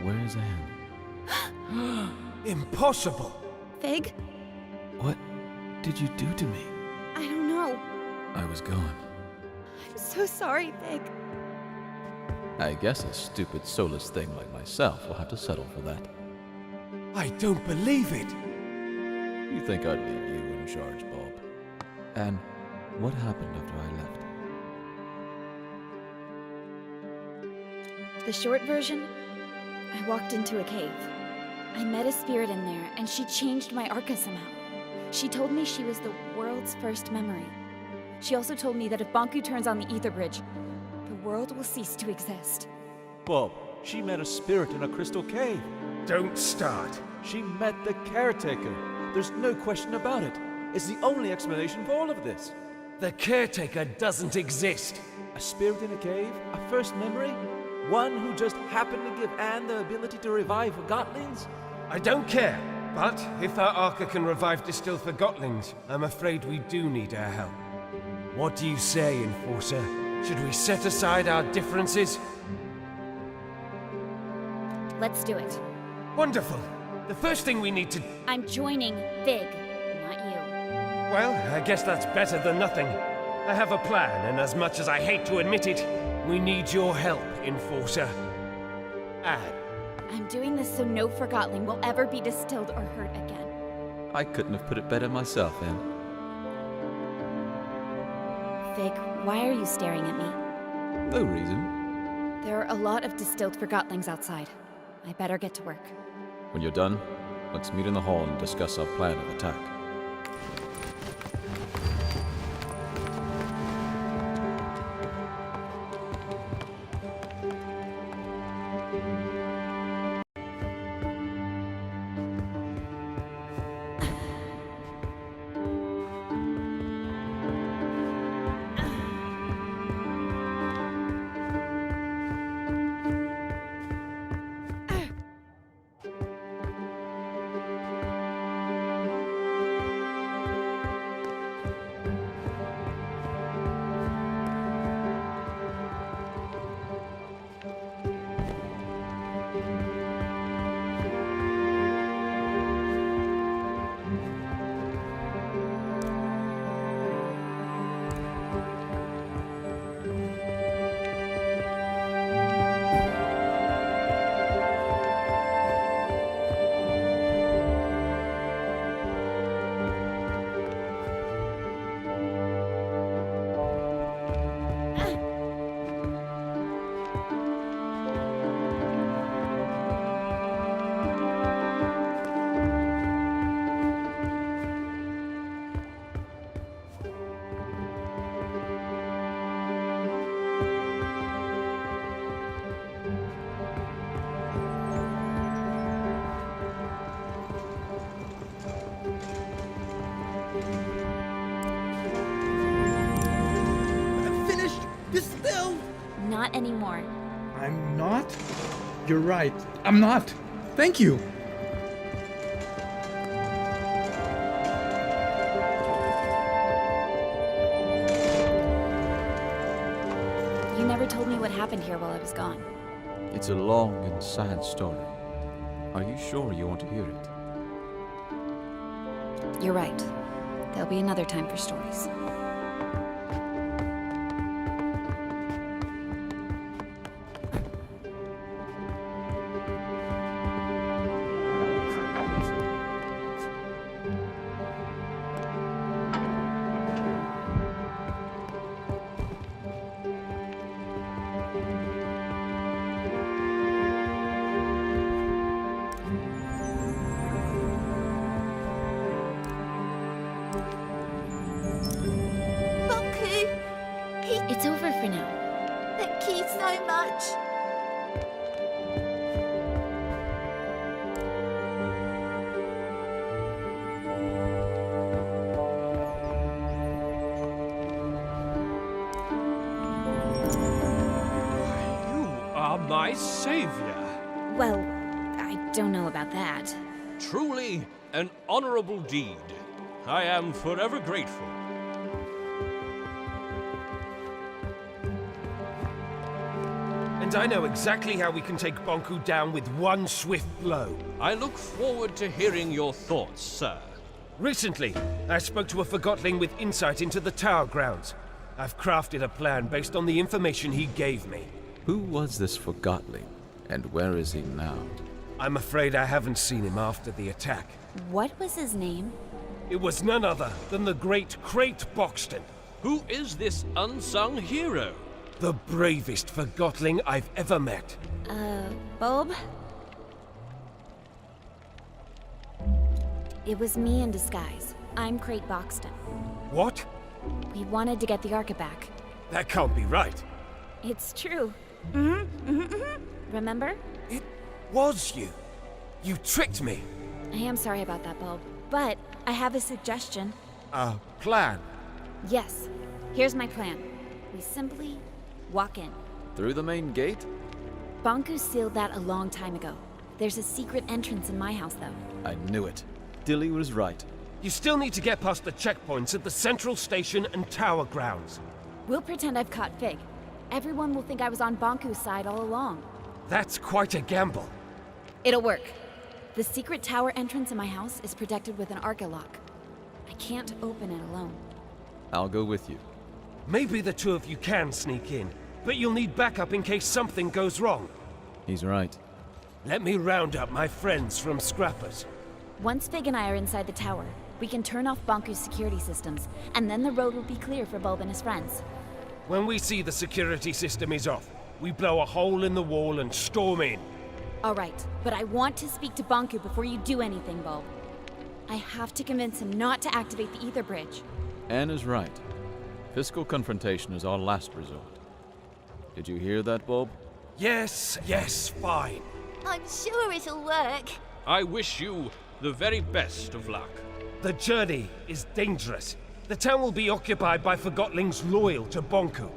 Where's Anne? Impossible. Fig? What did you do to me? I don't know. I was gone. I'm so sorry, Fig. I guess a stupid, soulless thing like myself will have to settle for that. I don't believe it. You think I'd leave you in charge, Bob? And what happened after I left? The short version? I walked into a cave. I met a spirit in there, and she changed my Arca somehow. She told me she was the world's first memory. She also told me that if Bonku turns on the Ether Bridge, the world will cease to exist. Bob, she met a spirit in a crystal cave. Don't start. She met the caretaker. There's no question about it. It's the only explanation for all of this. The caretaker doesn't exist. A spirit in a cave? A first memory? One who just happened to give Anne the ability to revive Forgotlings? I don't care, but if our Arca can revive distilled Forgotlings, I'm afraid we do need her help. What do you say, Enforcer? Should we set aside our differences? Let's do it. Wonderful. The first thing we need to... I'm joining Fig, not you. Well, I guess that's better than nothing. I have a plan, and as much as I hate to admit it, we need your help, Enforcer. Anne. I'm doing this so no Forgotling will ever be distilled or hurt again. I couldn't have put it better myself, Anne. Fig, why are you staring at me? No reason. There are a lot of distilled Forgotlings outside. I better get to work. When you're done, let's meet in the hall and discuss our plan of attack. not anymore. I'm not? You're right. I'm not. Thank you. You never told me what happened here while I was gone. It's a long and sad story. Are you sure you want to hear it? You're right. There'll be another time for stories. It's over for now. Thank you so much. You are my savior. Well, I don't know about that. Truly an honorable deed. I am forever grateful. And I know exactly how we can take Bonku down with one swift blow. I look forward to hearing your thoughts, sir. Recently, I spoke to a Forgotling with insight into the tower grounds. I've crafted a plan based on the information he gave me. Who was this Forgotling, and where is he now? I'm afraid I haven't seen him after the attack. What was his name? It was none other than the great Crate Boxton. Who is this unsung hero? The bravest Forgotling I've ever met. Bulb? It was me in disguise. I'm Crate Boxton. What? We wanted to get the Arca back. That can't be right. It's true. Remember? It was you. You tricked me. I am sorry about that, Bulb. But I have a suggestion. A plan? Yes. Here's my plan. We simply walk in. Through the main gate? Bonku sealed that a long time ago. There's a secret entrance in my house, though. I knew it. Dilly was right. You still need to get past the checkpoints at the central station and tower grounds. We'll pretend I've caught Fig. Everyone will think I was on Bonku's side all along. That's quite a gamble. It'll work. The secret tower entrance in my house is protected with an Arca lock. I can't open it alone. I'll go with you. Maybe the two of you can sneak in, but you'll need backup in case something goes wrong. He's right. Let me round up my friends from Scrappers. Once Fig and I are inside the tower, we can turn off Bonku's security systems, and then the road will be clear for Bulb and his friends. When we see the security system is off, we blow a hole in the wall and storm in. All right, but I want to speak to Bonku before you do anything, Bulb. I have to convince him not to activate the ether bridge. Anne is right. Physical confrontation is our last resort. Did you hear that, Bulb? Yes, fine. I'm sure it'll work. I wish you the very best of luck. The journey is dangerous. The town will be occupied by Forgotlings loyal to Bonku.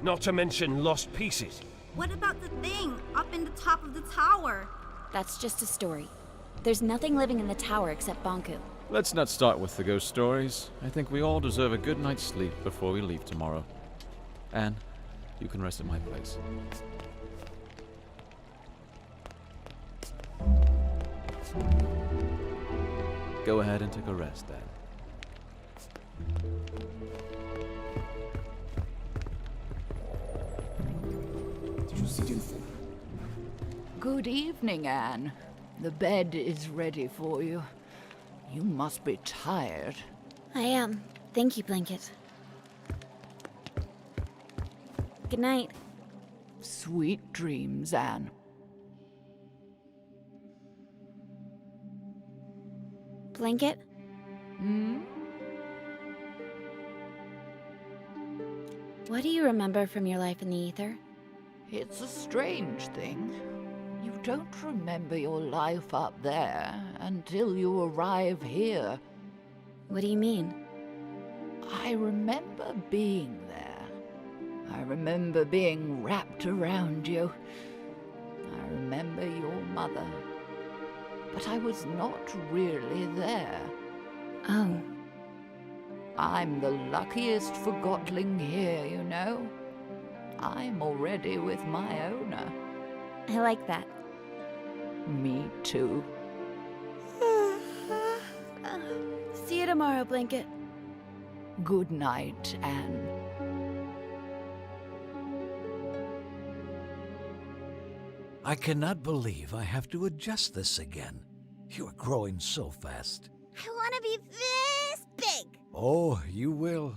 Not to mention lost pieces. What about the thing up in the top of the tower? That's just a story. There's nothing living in the tower except Bonku. Let's not start with the ghost stories. I think we all deserve a good night's sleep before we leave tomorrow. Anne, you can rest at my place. Go ahead and take a rest, then. Good evening, Anne. The bed is ready for you. You must be tired. I am. Thank you, Blanket. Good night. Sweet dreams, Anne. Blanket? What do you remember from your life in the ether? It's a strange thing. You don't remember your life up there until you arrive here. What do you mean? I remember being there. I remember being wrapped around you. I remember your mother. But I was not really there. Oh. I'm the luckiest Forgotling here, you know. I'm already with my owner. I like that. Me too. See you tomorrow, Blanket. Good night, Anne. I cannot believe I have to adjust this again. You are growing so fast. I want to be this big. Oh, you will.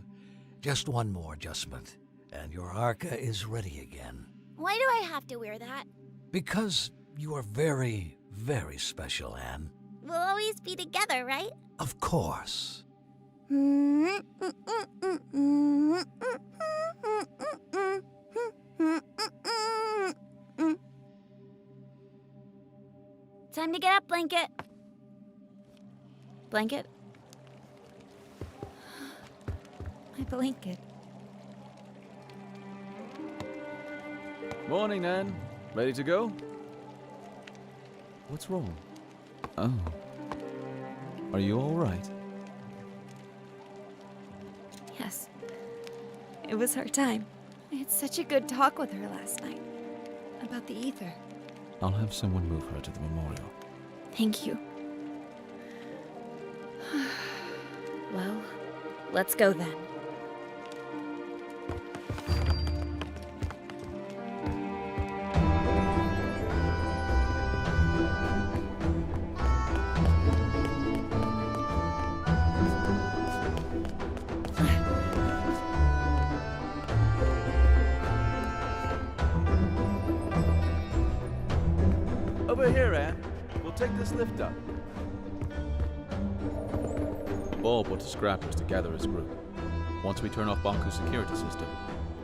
Just one more adjustment, and your Arca is ready again. Why do I have to wear that? Because you are very, very special, Anne. We'll always be together, right? Of course. Time to get up, Blanket. Blanket? My blanket. Morning, Anne. Ready to go? What's wrong? Oh. Are you all right? Yes. It was her time. I had such a good talk with her last night. About the ether. I'll have someone move her to the memorial. Thank you. Well, let's go then. Over here, Anne. We'll take this lift up. Bob went to Scrappers to gather his group. Once we turn off Bonku's security system,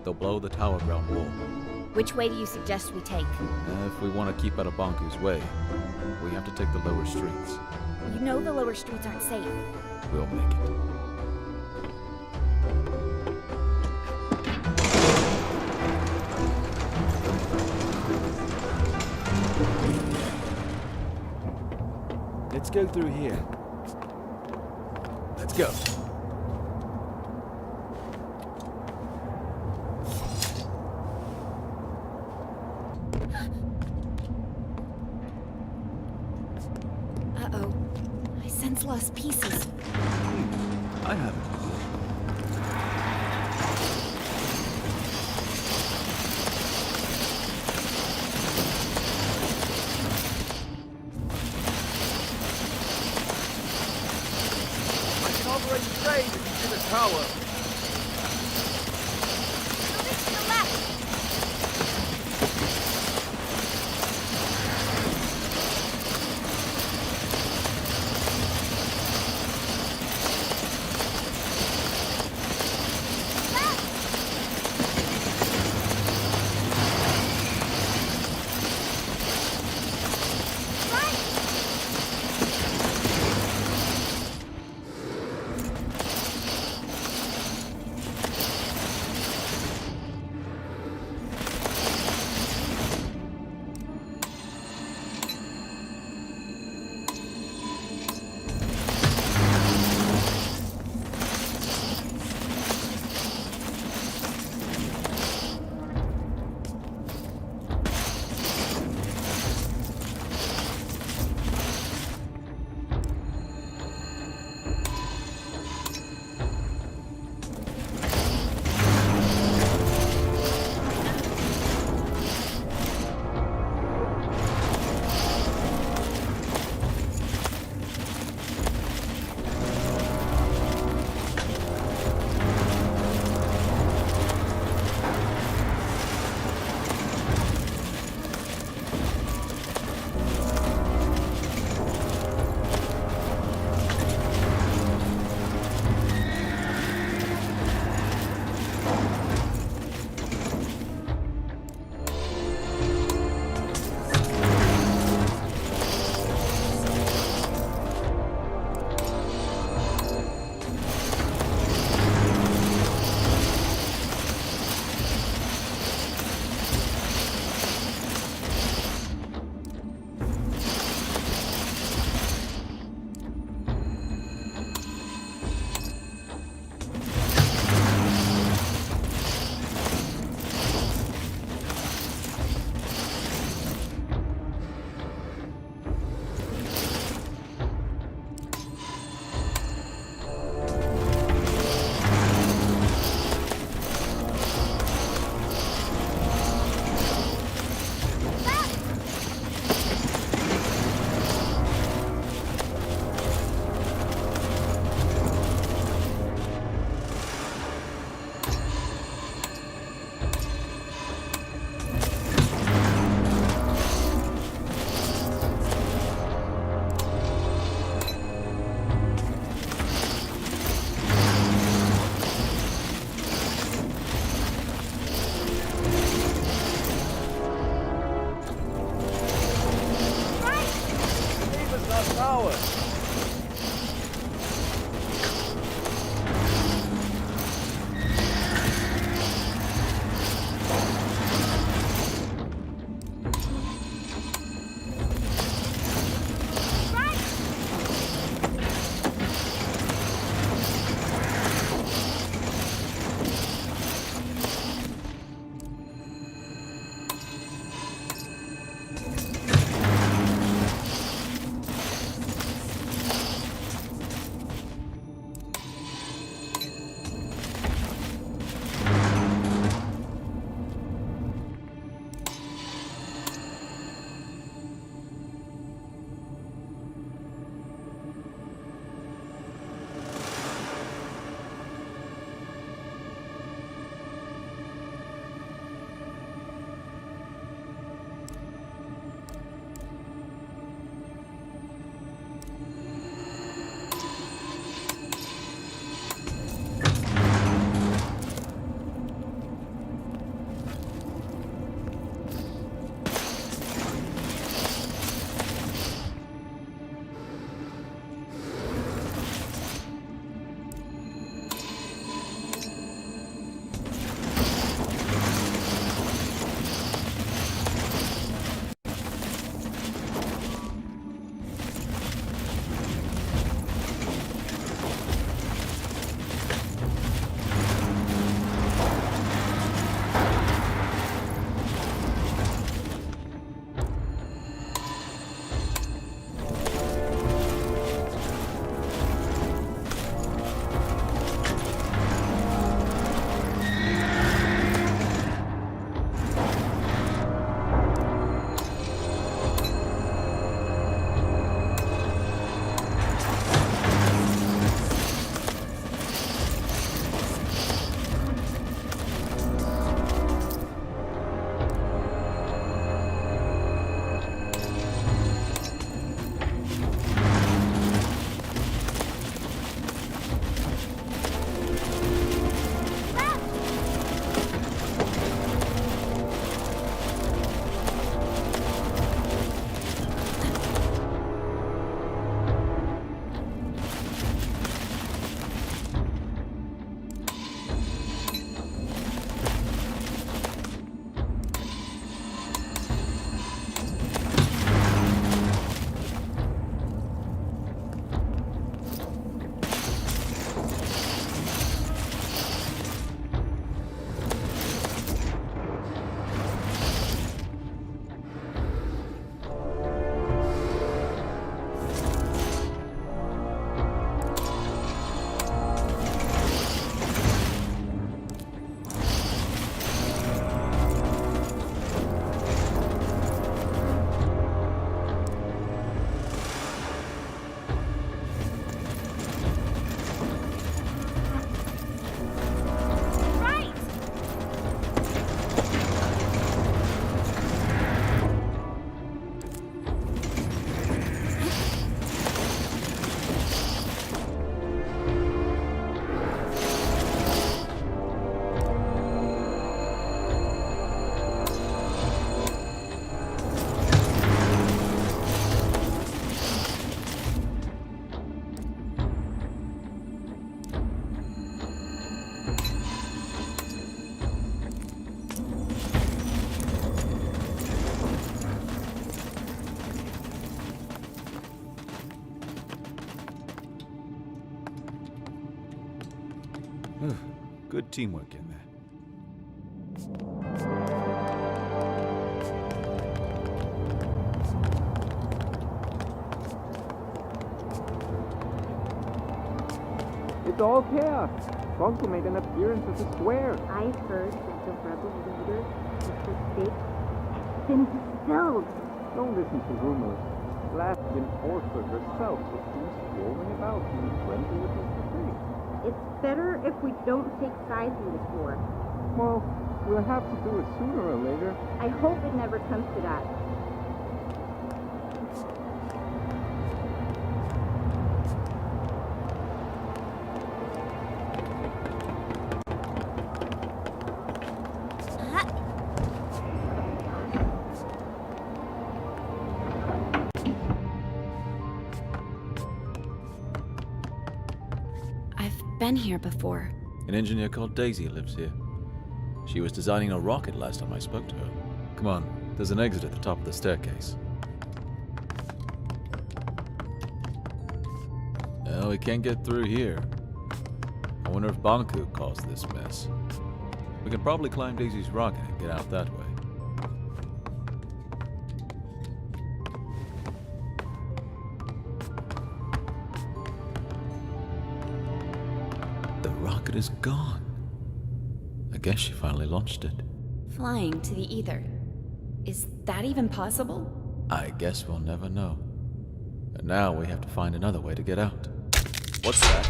they'll blow the tower ground wall. Which way do you suggest we take? If we want to keep out of Bonku's way, we have to take the lower streets. You know the lower streets aren't safe. We'll make it. Let's go through here. Let's go. Uh-oh. I sense lost pieces. I have it. Operate the train to the tower. Moving to the left. Good teamwork in there. It's all chaos. Bonku made an appearance at the square. I heard that the rebel leader is the big has been dispelled. Don't listen to rumors. Last enforcer herself was seen strolling about in friendly with Mr. Big. It's better if we don't take sides in this war. Well, we'll have to do it sooner or later. I hope it never comes to that. Been here before. An engineer called Daisy lives here. She was designing a rocket last time I spoke to her. Come on, there's an exit at the top of the staircase. Well, we can't get through here. I wonder if Bonku caused this mess. We can probably climb Daisy's rocket and get out that way. The rocket is gone. I guess she finally launched it. Flying to the ether. Is that even possible? I guess we'll never know. And now we have to find another way to get out. What's that?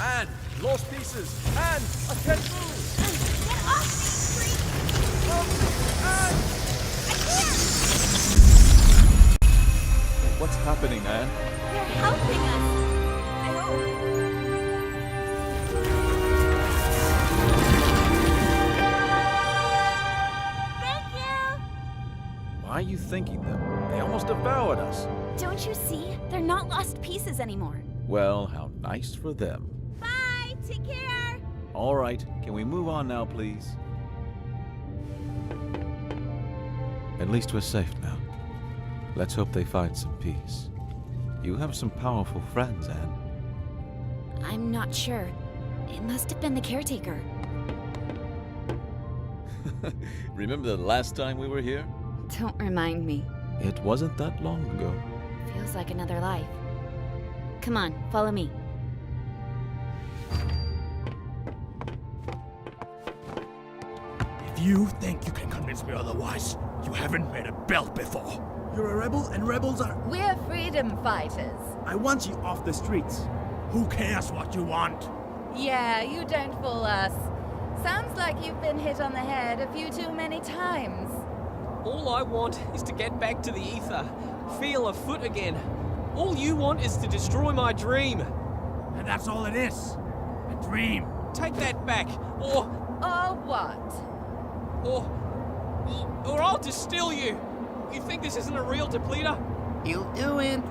Anne! Lost pieces! Anne! I can't move! Get off me, freak! Anne! I can't! What's happening, Anne? They're helping us! I hope. Why are you thanking them? They almost devoured us. Don't you see? They're not lost pieces anymore. Well, how nice for them. Bye! Take care! All right, can we move on now, please? At least we're safe now. Let's hope they find some peace. You have some powerful friends, Anne. I'm not sure. It must have been the caretaker. Remember the last time we were here? Don't remind me. It wasn't that long ago. Feels like another life. Come on, follow me. If you think you can convince me otherwise, you haven't made a belt before. You're a rebel, and rebels are... We're freedom fighters. I want you off the streets. Who cares what you want? Yeah, you don't fool us. Sounds like you've been hit on the head a few too many times. All I want is to get back to the ether, feel a foot again. All you want is to destroy my dream. And that's all it is. A dream. Take that back, or what? Or I'll distill you. You think this isn't a real depleter? You do it.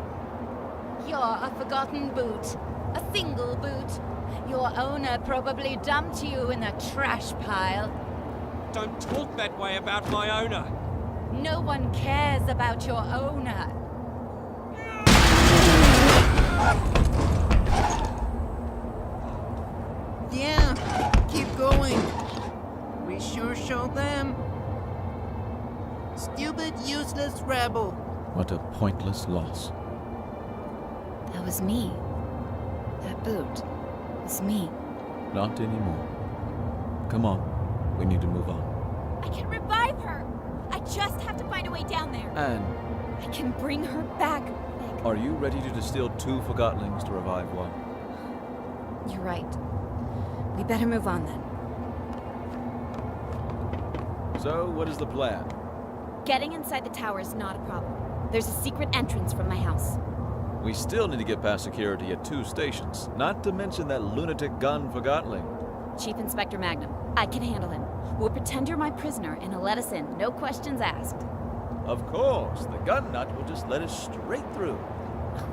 You're a forgotten boot. A single boot. Your owner probably dumped you in a trash pile. Don't talk that way about my owner. No one cares about your owner. Yeah, keep going. We sure show them. Stupid, useless rebel. What a pointless loss. That was me. That boot was me. Not anymore. Come on, we need to move on. I can revive her! I just have to find a way down there. Anne, I can bring her back. are you ready to distill 2 Forgotlings to revive 1? You're right. We better move on then. So, what is the plan? Getting inside the tower is not a problem. There's a secret entrance from my house. We still need to get past security at 2 stations, not to mention that lunatic gun Forgotling. Chief Inspector Magnum, I can handle him. We'll pretend you're my prisoner and he'll let us in, no questions asked. Of course, the gun nut will just let us straight through.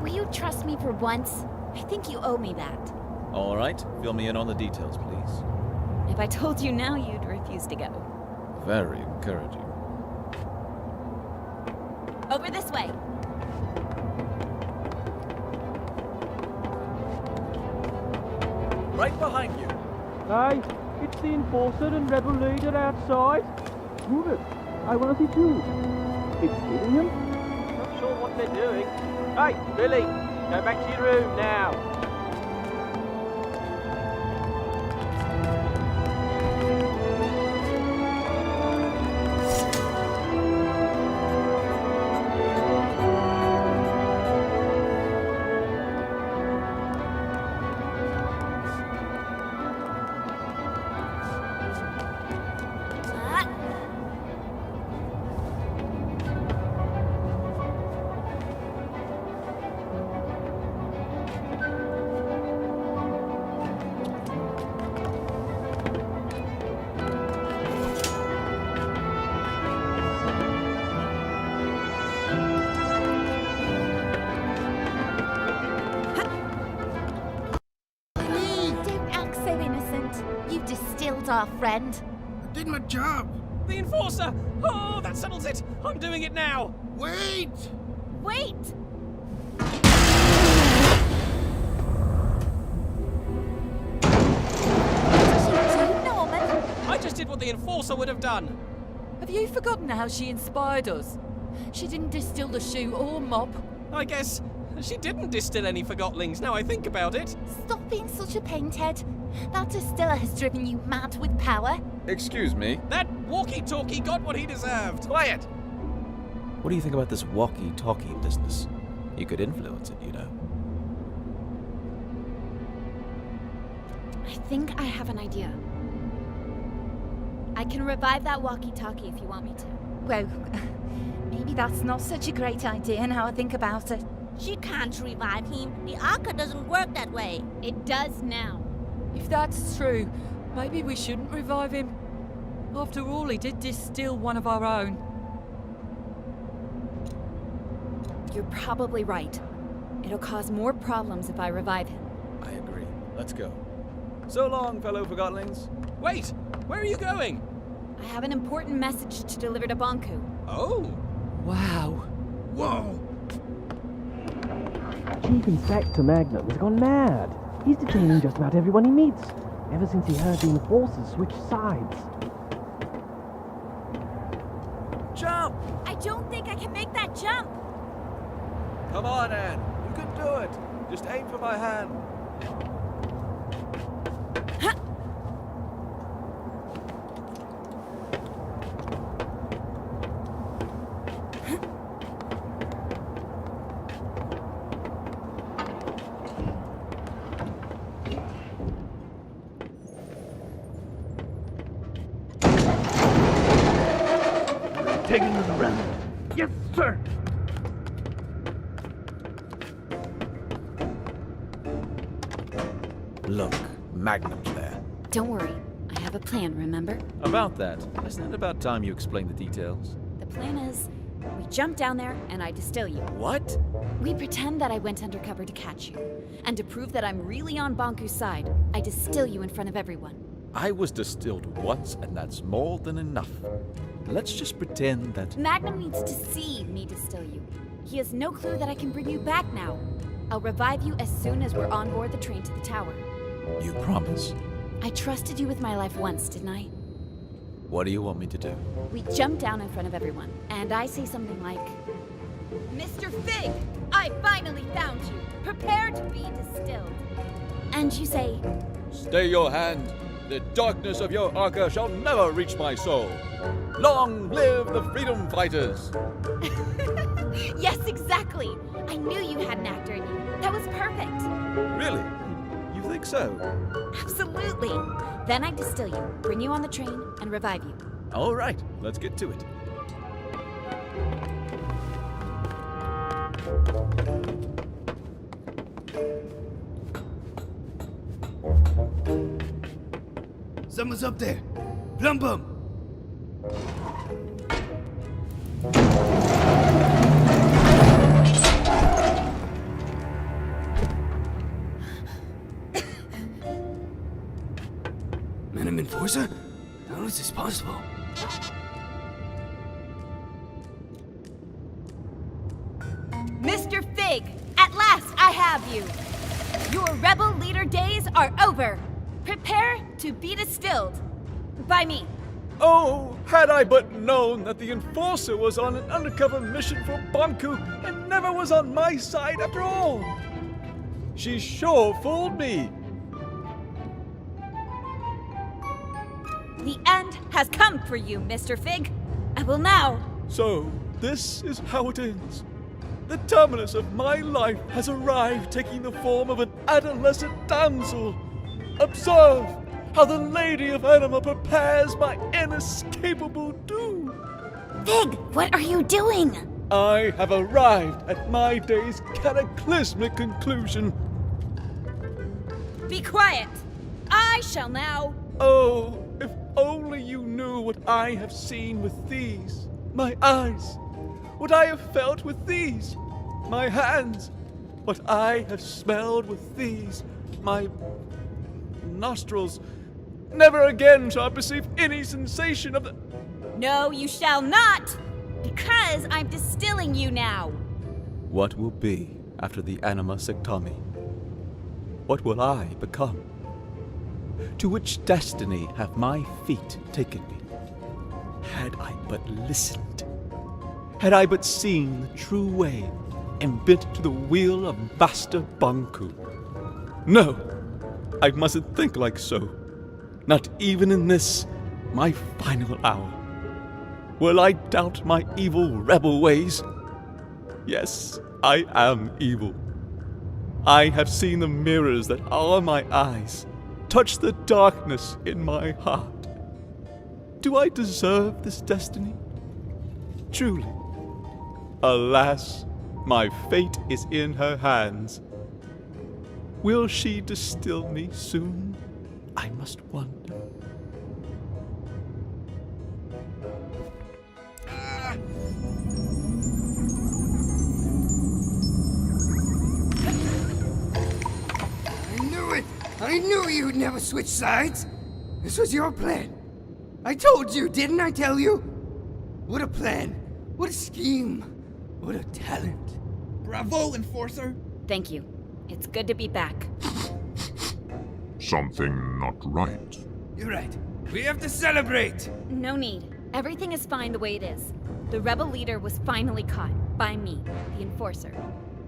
Will you trust me for once? I think you owe me that. All right, fill me in on the details, please. If I told you now, you'd refuse to go. Very encouraging. Over this way. Right behind you. Hey, it's the Enforcer and Rebel Leader outside. Move it. I want to see too. It's hitting him? Not sure what they're doing. Hey, Billy, go back to your room now. Our friend. I did my job. The Enforcer! Oh, that settles it! I'm doing it now! Wait! Wait! Norman? I just did what the Enforcer would have done. Have you forgotten how she inspired us? She didn't distill the shoe or mop. I guess she didn't distill any Forgotlings, now I think about it. Stop being such a painthead. That distiller has driven you mad with power. Excuse me? That walkie-talkie got what he deserved. Quiet! What do you think about this walkie-talkie business? You could influence it, you know. I think I have an idea. I can revive that walkie-talkie if you want me to. Well, maybe that's not such a great idea now I think about it. She can't revive him. The Arca doesn't work that way. It does now. If that's true, maybe we shouldn't revive him. After all, he did distill one of our own. You're probably right. It'll cause more problems if I revive him. I agree. Let's go. So long, fellow Forgotlings. Wait! Where are you going? I have an important message to deliver to Bonku. Oh! Wow. Whoa! Chief Inspector Magnum has gone mad. He's detaining just about everyone he meets, ever since he heard the Enforcers switch sides. Jump! I don't think I can make that jump! Come on, Anne. You can do it. Just aim for my hand. Taking them around. Yes, sir! Look, Magnum's there. Don't worry. I have a plan, remember? About that, isn't it about time you explained the details? The plan is, we jump down there and I distill you. What? We pretend that I went undercover to catch you. And to prove that I'm really on Bonku's side, I distill you in front of everyone. I was distilled once, and that's more than enough. Let's just pretend that... Magnum needs to see me distill you. He has no clue that I can bring you back now. I'll revive you as soon as we're on board the train to the tower. You promise? I trusted you with my life once, didn't I? What do you want me to do? We jump down in front of everyone, and I say something like, Mr. Fig, I finally found you. Prepare to be distilled. And you say, Stay your hand. The darkness of your Arca shall never reach my soul. Long live the freedom fighters! Yes, exactly. I knew you had an actor in you. That was perfect. Really? You think so? Absolutely. Then I distill you, bring you on the train, and revive you. All right, let's get to it. Someone's up there. Plum Bum. Madam Enforcer? How is this possible? Mr. Fig, at last I have you. Your rebel leader days are over. Prepare to be distilled. By me. Oh, had I but known that the Enforcer was on an undercover mission for Bonku and never was on my side after all. She sure fooled me. The end has come for you, Mr. Fig. I will now. So, this is how it ends. The terminus of my life has arrived, taking the form of an adolescent damsel. Observe how the Lady of Anima prepares my inescapable doom. Fig, what are you doing? I have arrived at my day's cataclysmic conclusion. Be quiet. I shall now. Oh, if only you knew what I have seen with these, my eyes. What I have felt with these, my hands. What I have smelled with these, my nostrils. Never again shall I perceive any sensation of the... No, you shall not! Because I'm distilling you now! What will be after the Anima Sectami? What will I become? To which destiny have my feet taken me? Had I but listened, had I but seen the true way and bent to the wheel of Master Bonku. No, I mustn't think like so. Not even in this, my final hour. Will I doubt my evil rebel ways? Yes, I am evil. I have seen the mirrors that are my eyes, touch the darkness in my heart. Do I deserve this destiny? Truly. Alas, my fate is in her hands. Will she distill me soon? I must wonder. I knew you'd never switch sides. This was your plan. I told you, didn't I tell you? What a plan. What a scheme. What a talent. Bravo, Enforcer. Thank you. It's good to be back. Something not right. You're right. We have to celebrate. No need. Everything is fine the way it is. The rebel leader was finally caught. By me, the Enforcer.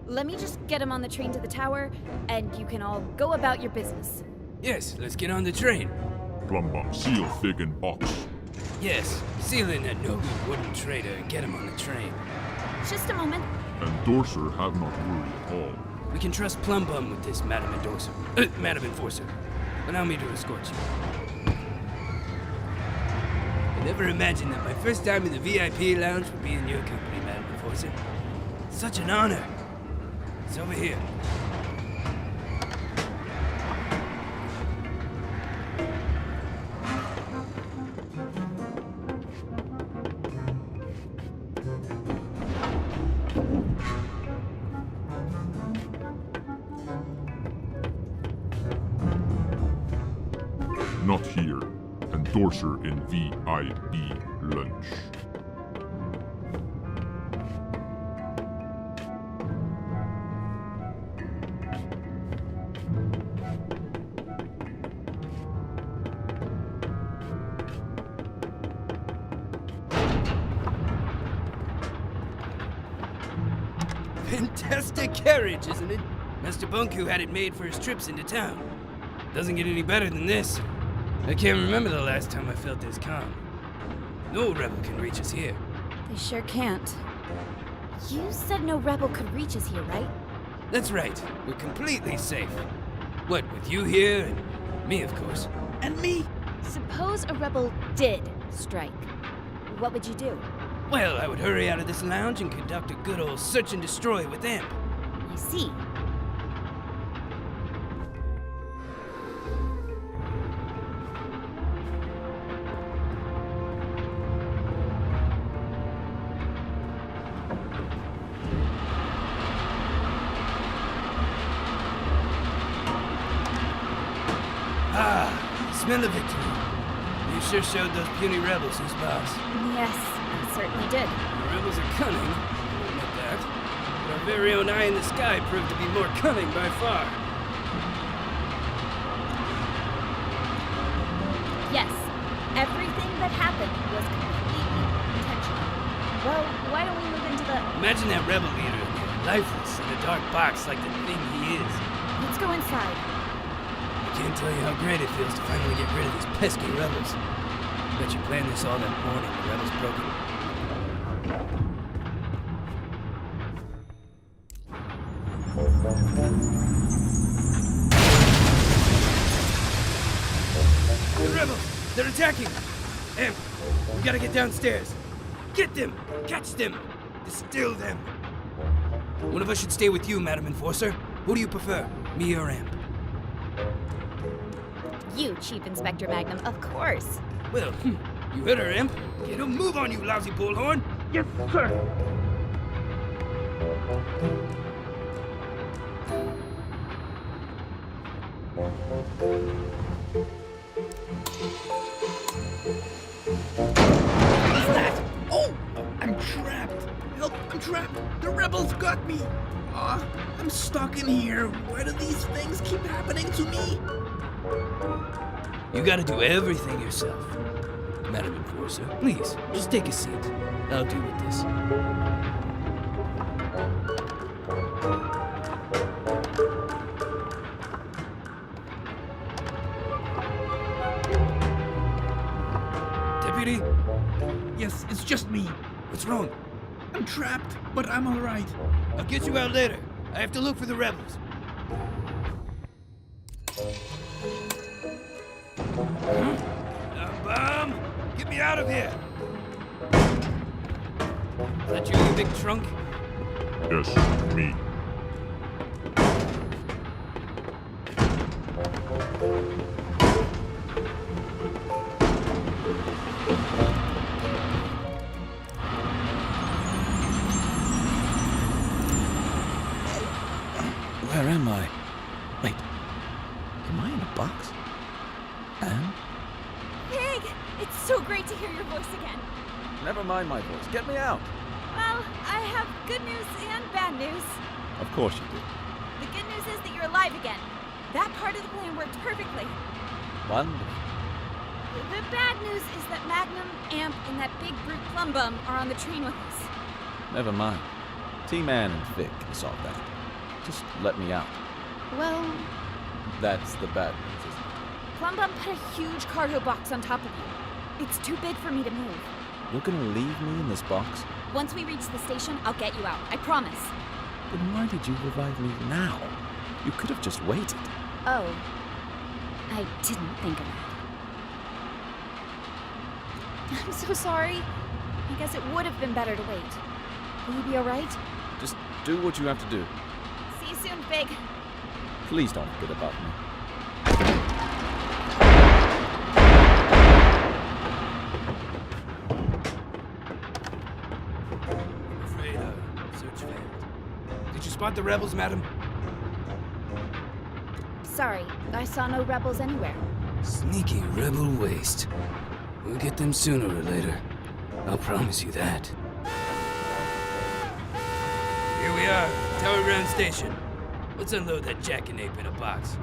Let me just get him on the train to the tower, and you can all go about your business. Yes, let's get on the train. Plumbum, seal Fig in box. Yes, seal in that no-good wooden traitor and get him on the train. Just a moment. Endorser have not worried at all. We can trust Plumbum with this, Madam Endorser. Madam Enforcer. Allow me to escort you. I never imagined that my first time in the VIP lounge would be in your company, Madam Enforcer. Such an honor. It's over here. Not here. Endorser in VIP lunch. Fantastic carriage, isn't it? Master Bonku had it made for his trips into town. Doesn't get any better than this. I can't remember the last time I felt this calm. No rebel can reach us here. They sure can't. You said no rebel could reach us here, right? That's right. We're completely safe. What, with you here and me, of course. And me? Suppose a rebel did strike. What would you do? Well, I would hurry out of this lounge and conduct a good old search and destroy with them. I see. Ah, smell of victory. You sure showed those puny rebels who's boss. Yes, I certainly did. The rebels are cunning, I'll admit that. But our very own eye in the sky proved to be more cunning by far. happened was completely intentional. Well, why don't we move into the... Imagine that rebel leader in there, lifeless in a dark box like the thing he is. Let's go inside. I can't tell you how great it feels to finally get rid of these pesky rebels. Bet you planned this all that morning the rebels broke it. The rebels! They're attacking! Em, we gotta get downstairs. Get them! Catch them! Distill them! One of us should stay with you, Madam Enforcer. Who do you prefer, me or Amp? You, Chief Inspector Magnum, of course. Well, you heard her, Imp. Get a move on you, lousy bullhorn! Yes, sir! What's that? Oh! I'm trapped! Help! I'm trapped! The rebels got me! I'm stuck in here. Why do these things keep happening to me? You gotta do everything yourself. Madam Enforcer, please, just take a seat. I'll deal with this. Deputy? Yes, it's just me. What's wrong? I'm trapped, but I'm alright. I'll get you out later. I have to look for the rebels. Bomb! Get me out of here! Is that you, you big trunk? Yes, me. Where am I? Wait. Am I in a box? Anne? Pig! It's so great to hear your voice again. Never mind my voice. Get me out. Well, I have good news and bad news. Of course you do. The good news is that you're alive again. That part of the plan worked perfectly. Wonderful. The bad news is that Magnum, Amp, and that big brute Plum Bum are on the train with us. Never mind. T-Man and Vic can solve that. Just let me out. Well, That's the bad news, isn't it? Plum Bum put a huge cargo box on top of you. It's too big for me to move. You're gonna leave me in this box? Once we reach the station, I'll get you out. I promise. Then why did you revive me now? You could have just waited. Oh. I didn't think of that. I'm so sorry. I guess it would have been better to wait. Will you be alright? Just do what you have to do. See you soon, Big. Please don't forget about me. I'm afraid search failed. Did you spot the rebels, madam? Sorry, I saw no rebels anywhere. Sneaky rebel waste. We'll get them sooner or later. I'll promise you that. Here we are, Tower Ground Station. Let's unload that jackknape in a box.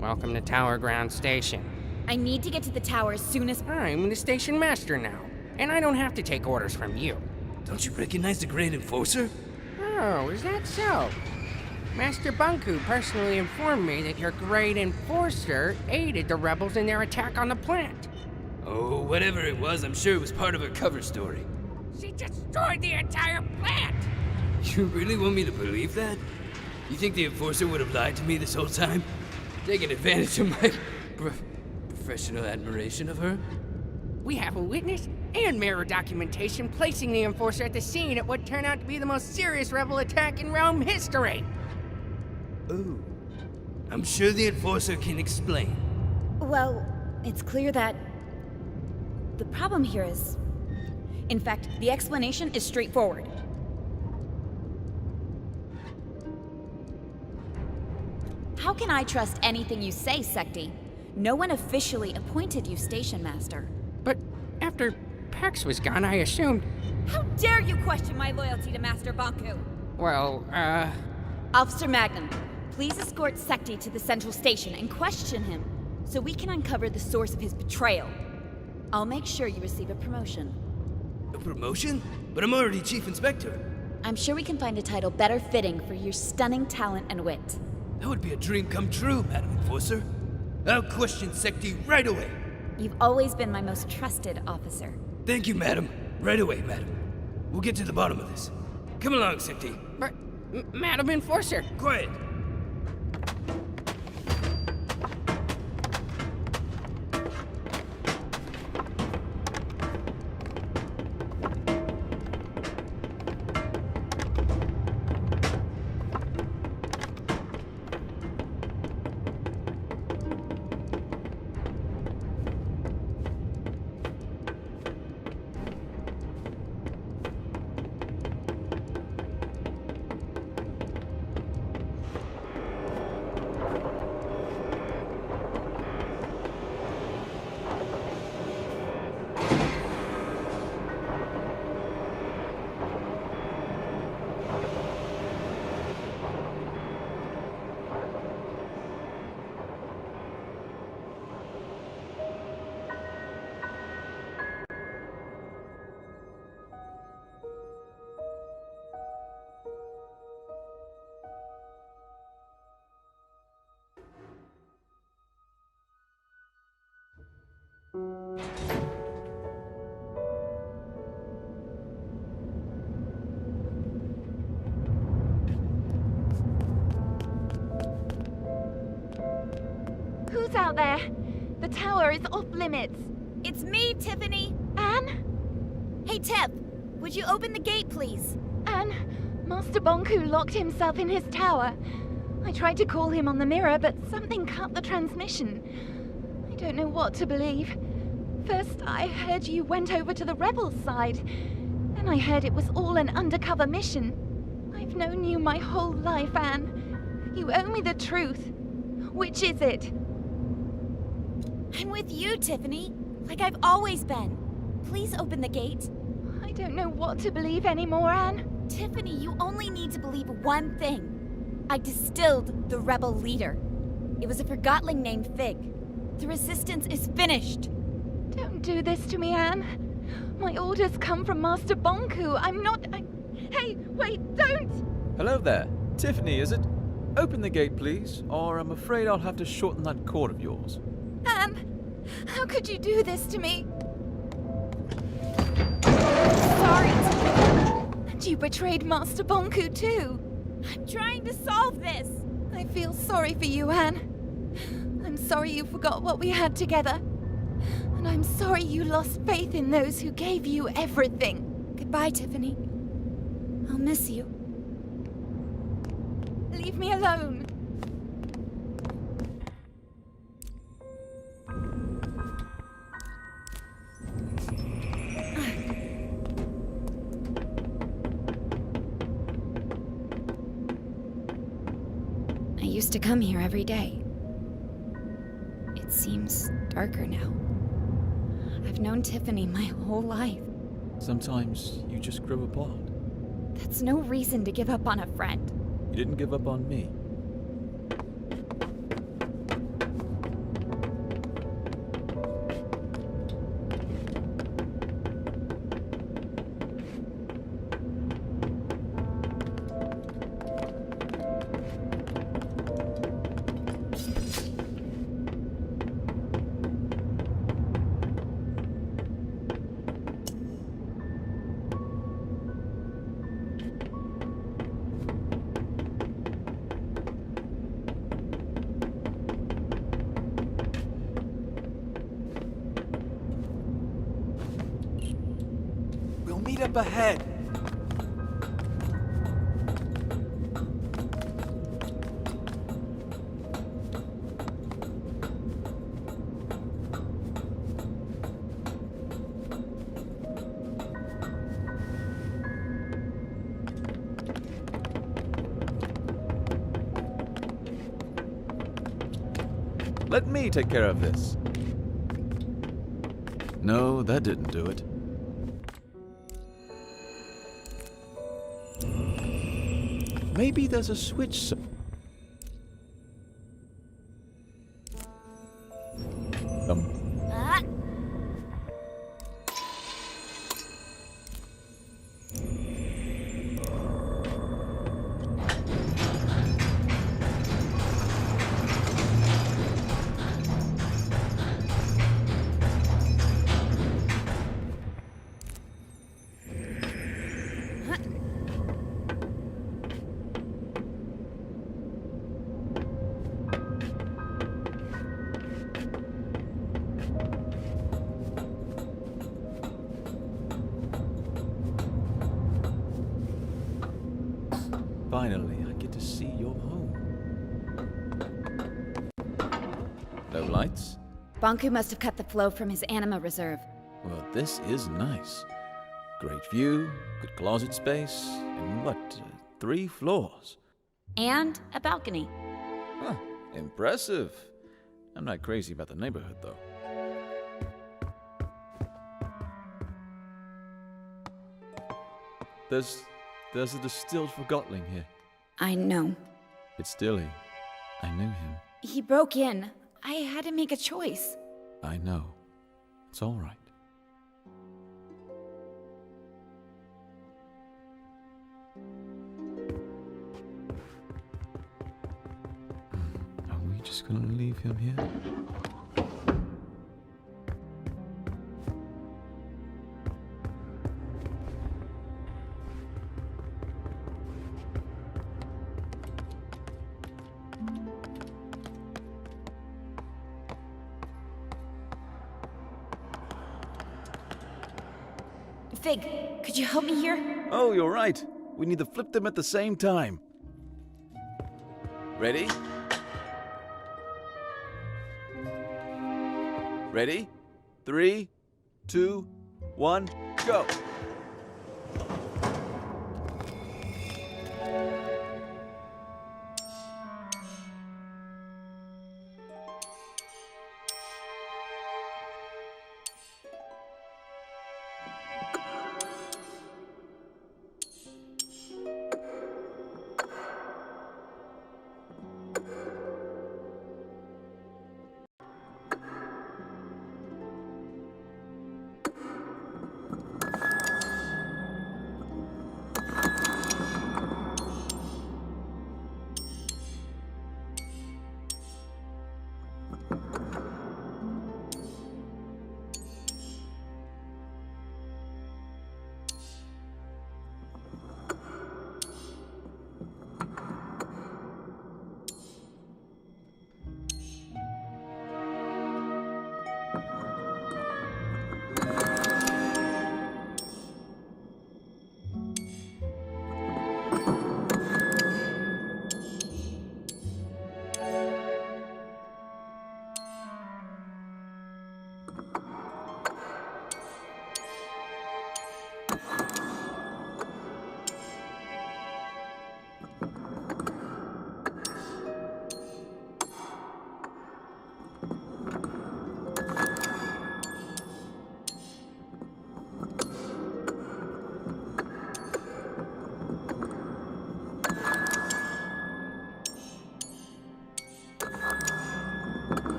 Welcome to Tower Ground Station. I need to get to the tower as soon as... I'm the station master now, and I don't have to take orders from you. Don't you recognize the Great Enforcer? Oh, is that so? Master Bonku personally informed me that your Great Enforcer aided the rebels in their attack on the plant. Oh, whatever it was, I'm sure it was part of her cover story. She destroyed the entire plant! You really want me to believe that? You think the Enforcer would have lied to me this whole time? Taking advantage of my professional admiration of her? We have a witness and mirror documentation placing the Enforcer at the scene at what turned out to be the most serious rebel attack in realm history. Ooh. I'm sure the Enforcer can explain. Well, it's clear that the problem here is... In fact, the explanation is straightforward. How can I trust anything you say, Secti? No one officially appointed you Station Master. But after Pax was gone, I assumed... How dare you question my loyalty to Master Bonku? Well, Officer Magnum, please escort Secti to the central station and question him, so we can uncover the source of his betrayal. I'll make sure you receive a promotion. A promotion? But I'm already Chief Inspector. I'm sure we can find a title better fitting for your stunning talent and wit. That would be a dream come true, Madam Enforcer. I'll question Secti right away. You've always been my most trusted officer. Thank you, Madam. Right away, Madam. We'll get to the bottom of this. Come along, Secti. But, Madam Enforcer... Quiet. Who's out there? The tower is off limits. It's me, Tiffany. Anne? Hey, Tiff, would you open the gate, please? Anne, Master Bonku locked himself in his tower. I tried to call him on the mirror, but something cut the transmission. I don't know what to believe. First, I heard you went over to the rebels' side. Then I heard it was all an undercover mission. I've known you my whole life, Anne. You owe me the truth. Which is it? I'm with you, Tiffany. Like I've always been. Please open the gate. I don't know what to believe anymore, Anne. Tiffany, you only need to believe one thing. I distilled the rebel leader. It was a Forgotling named Fig. The resistance is finished. Don't do this to me, Anne. My orders come from Master Bonku. I'm not... Hey, wait, don't! Hello there. Tiffany, is it? Open the gate, please, or I'm afraid I'll have to shorten that cord of yours. Anne, how could you do this to me? Sorry, And you betrayed Master Bonku too. I'm trying to solve this. I feel sorry for you, Anne. I'm sorry you forgot what we had together. And I'm sorry you lost faith in those who gave you everything. Goodbye, Tiffany. I'll miss you. Leave me alone. I used to come here every day. It seems darker now. I've known Tiffany my whole life. Sometimes you just grow apart. That's no reason to give up on a friend. You didn't give up on me. Meet up ahead. Let me take care of this. No, that didn't do it. Maybe there's a switch. Finally, I get to see your home. No lights? Bonku must have cut the flow from his anima reserve. Well, this is nice. Great view, good closet space, and what, 3 floors? And a balcony. Huh, impressive. I'm not crazy about the neighborhood, though. There's a distilled Forgotling here. I know. It's Dilly. I knew him. He broke in. I had to make a choice. I know. It's all right. Are we just gonna leave him here? Fig, could you help me here? Oh, you're right. We need to flip them at the same time. Ready? Ready? 3, 2, 1, go!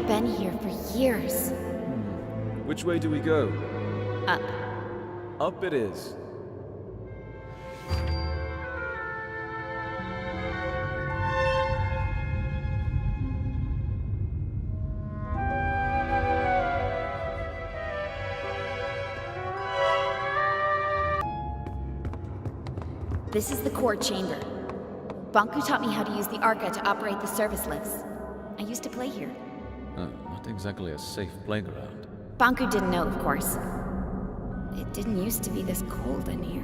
Been here for years. Which way do we go? Up. Up it is. This is the core chamber. Bonku taught me how to use the Arca to operate the service lifts. I used to play here. Oh, not exactly a safe playground. Bonku didn't know, of course. It didn't used to be this cold in here.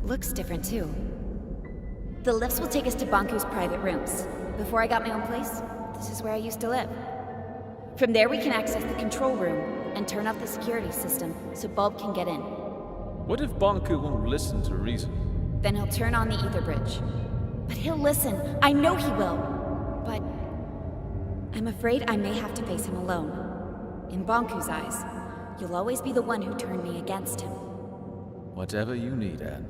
Looks different, too. The lifts will take us to Bonku's private rooms. Before I got my own place, this is where I used to live. From there, we can access the control room and turn off the security system so Bulb can get in. What if Bonku won't listen to reason? Then he'll turn on the ether bridge. But he'll listen. I know he will. But I'm afraid I may have to face him alone. In Bonku's eyes, you'll always be the one who turned me against him. Whatever you need, Anne.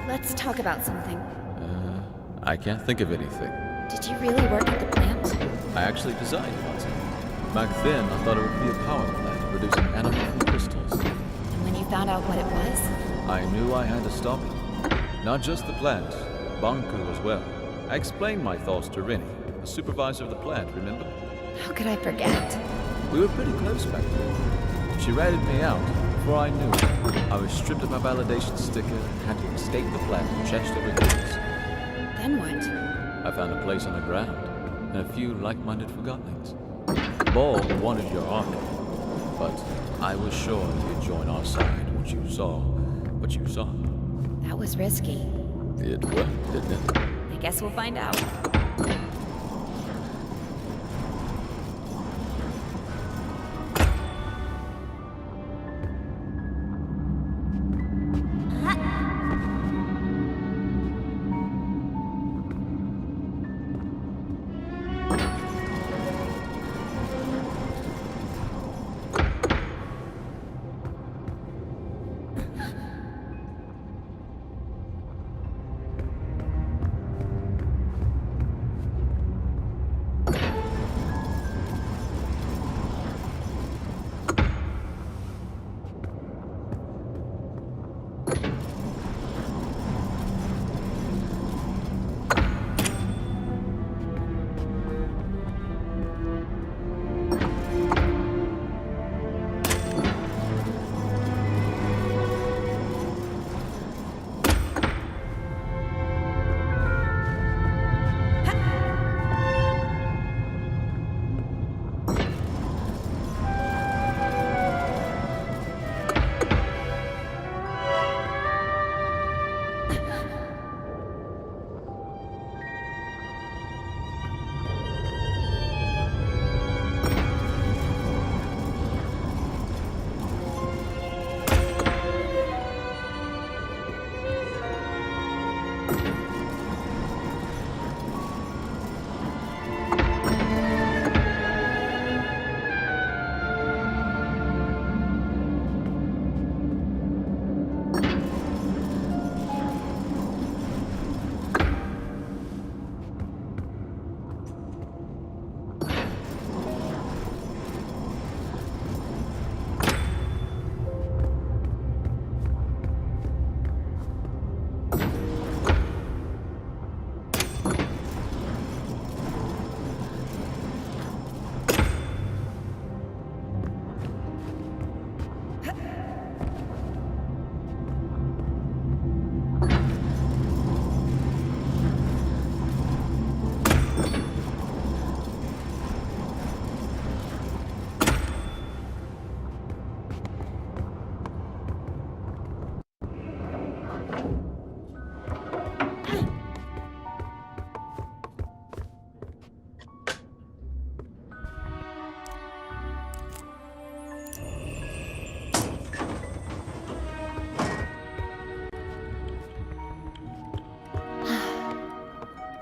Let's talk about something. I can't think of anything. Did you really work at the plant? I actually designed one. Back then, I thought it would be a power plant producing animal from crystals. And when you found out what it was? I knew I had to stop it. Not just the plant, Bonku as well. I explained my thoughts to Rini, the supervisor of the plant, remember? How could I forget? We were pretty close back then. She ratted me out. Before I knew it, I was stripped of my validation sticker and had to escape the plant in chest over heels. Then what? I found a place on the ground and a few like-minded Forgotlings. Ball wanted your arc, but I was sure you'd join our side once you saw what you saw. That was risky. It worked, didn't it? I guess we'll find out.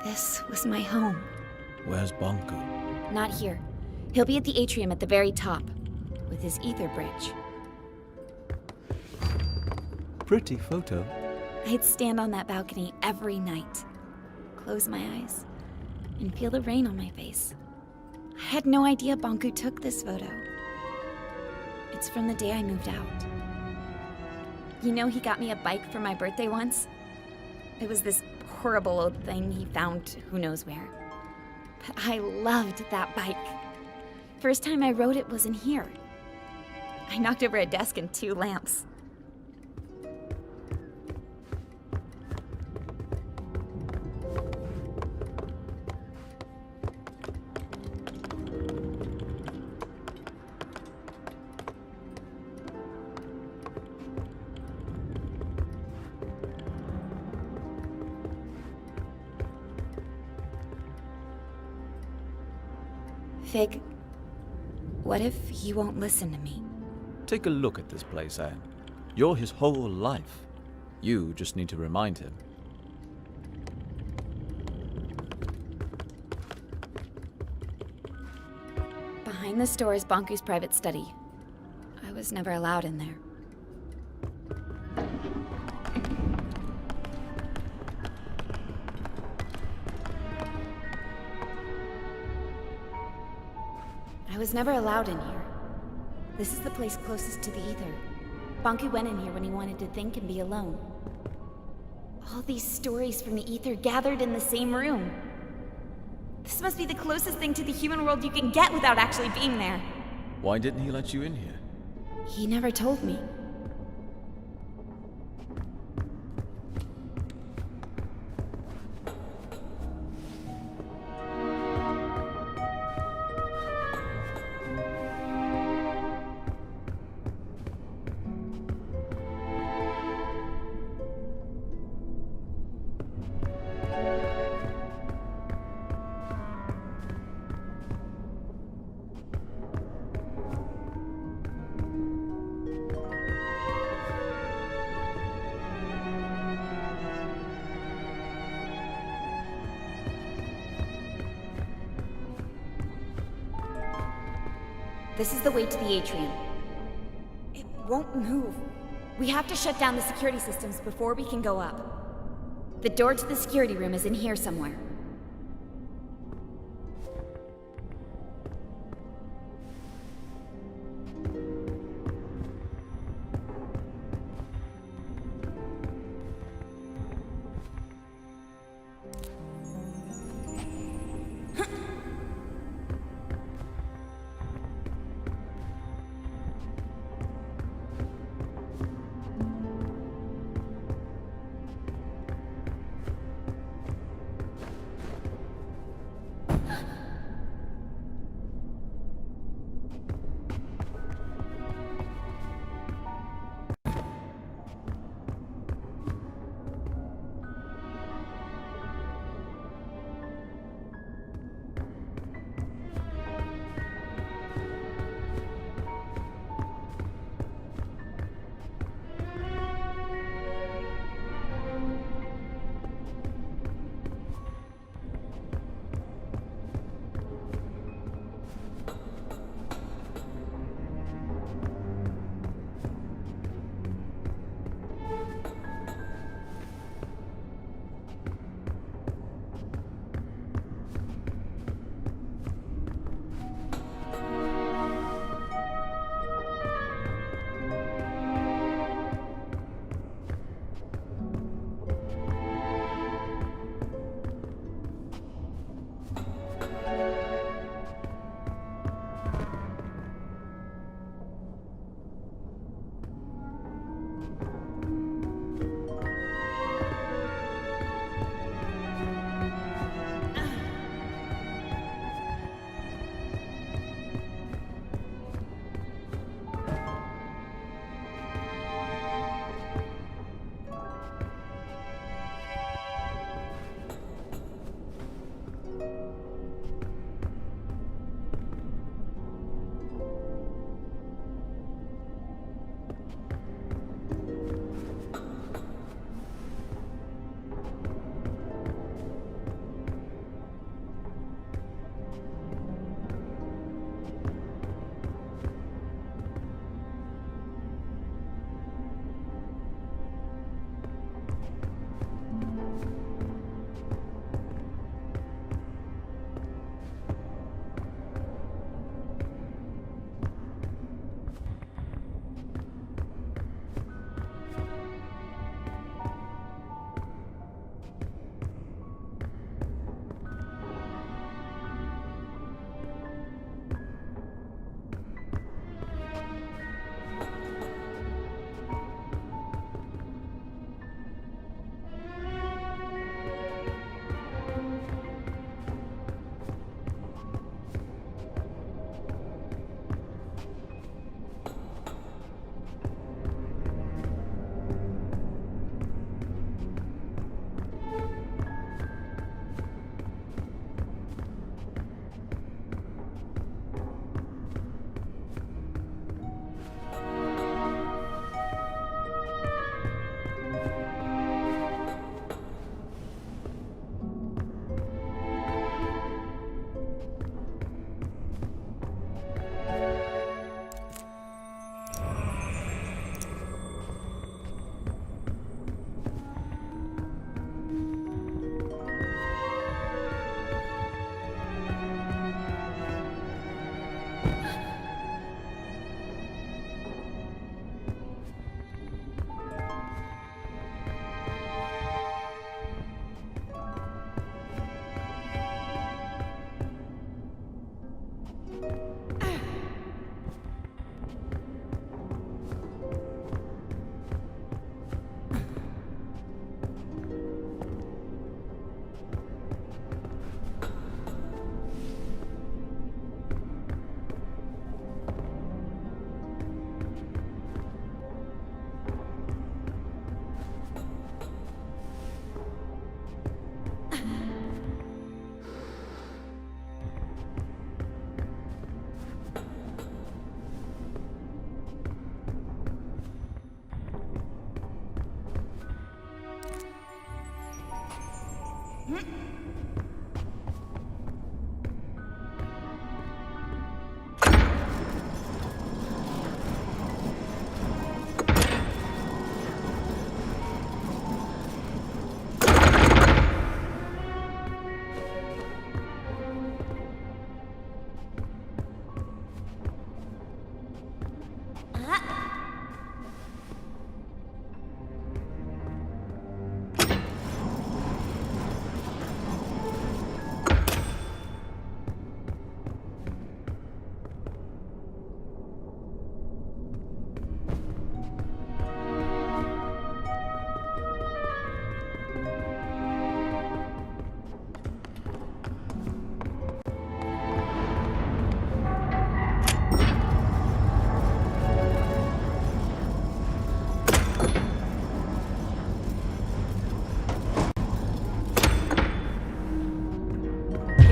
This was my home. Where's Bonku? Not here. He'll be at the atrium at the very top, with his ether bridge. Pretty photo. I'd stand on that balcony every night, close my eyes, and feel the rain on my face. I had no idea Bonku took this photo. It's from the day I moved out. You know, he got me a bike for my birthday once? It was this horrible old thing he found who knows where. But I loved that bike. First time I rode it was in here. I knocked over a desk and 2 lamps. Fig, what if he won't listen to me? Take a look at this place, Anne. You're his whole life. You just need to remind him. Behind the store is Bonku's private study. I was never allowed in there. I was never allowed in here. This is the place closest to the ether. Bonku went in here when he wanted to think and be alone. All these stories from the ether gathered in the same room. This must be the closest thing to the human world you can get without actually being there. Why didn't he let you in here? He never told me. This is the way to the atrium. It won't move. We have to shut down the security systems before we can go up. The door to the security room is in here somewhere.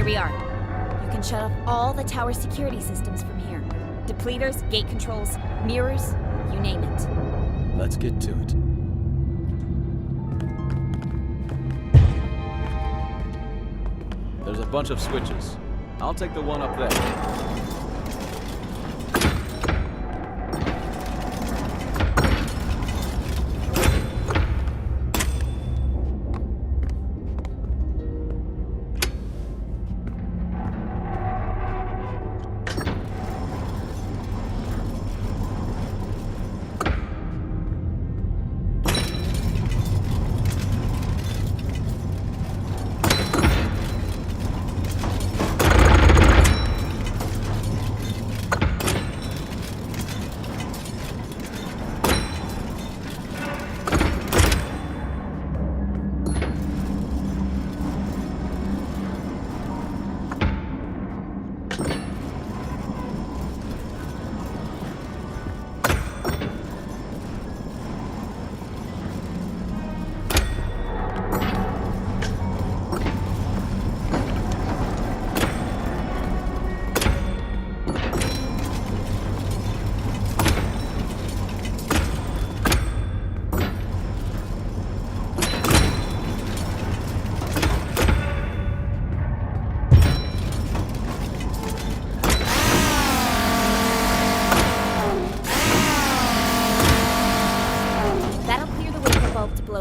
Here we are. You can shut off all the tower security systems from here. Depleters, gate controls, mirrors, you name it. Let's get to it. There's a bunch of switches. I'll take the one up there.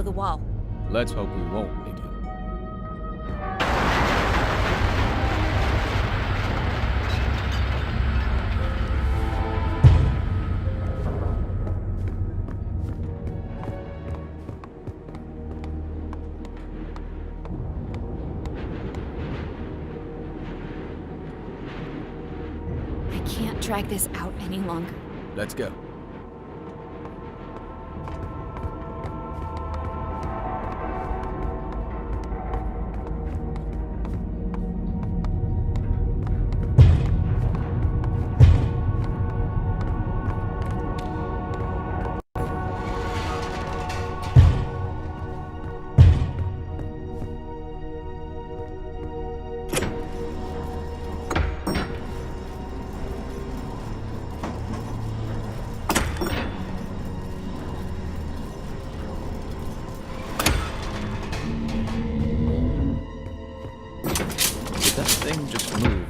The wall. Let's hope we won't need him. I can't drag this out any longer. Let's go.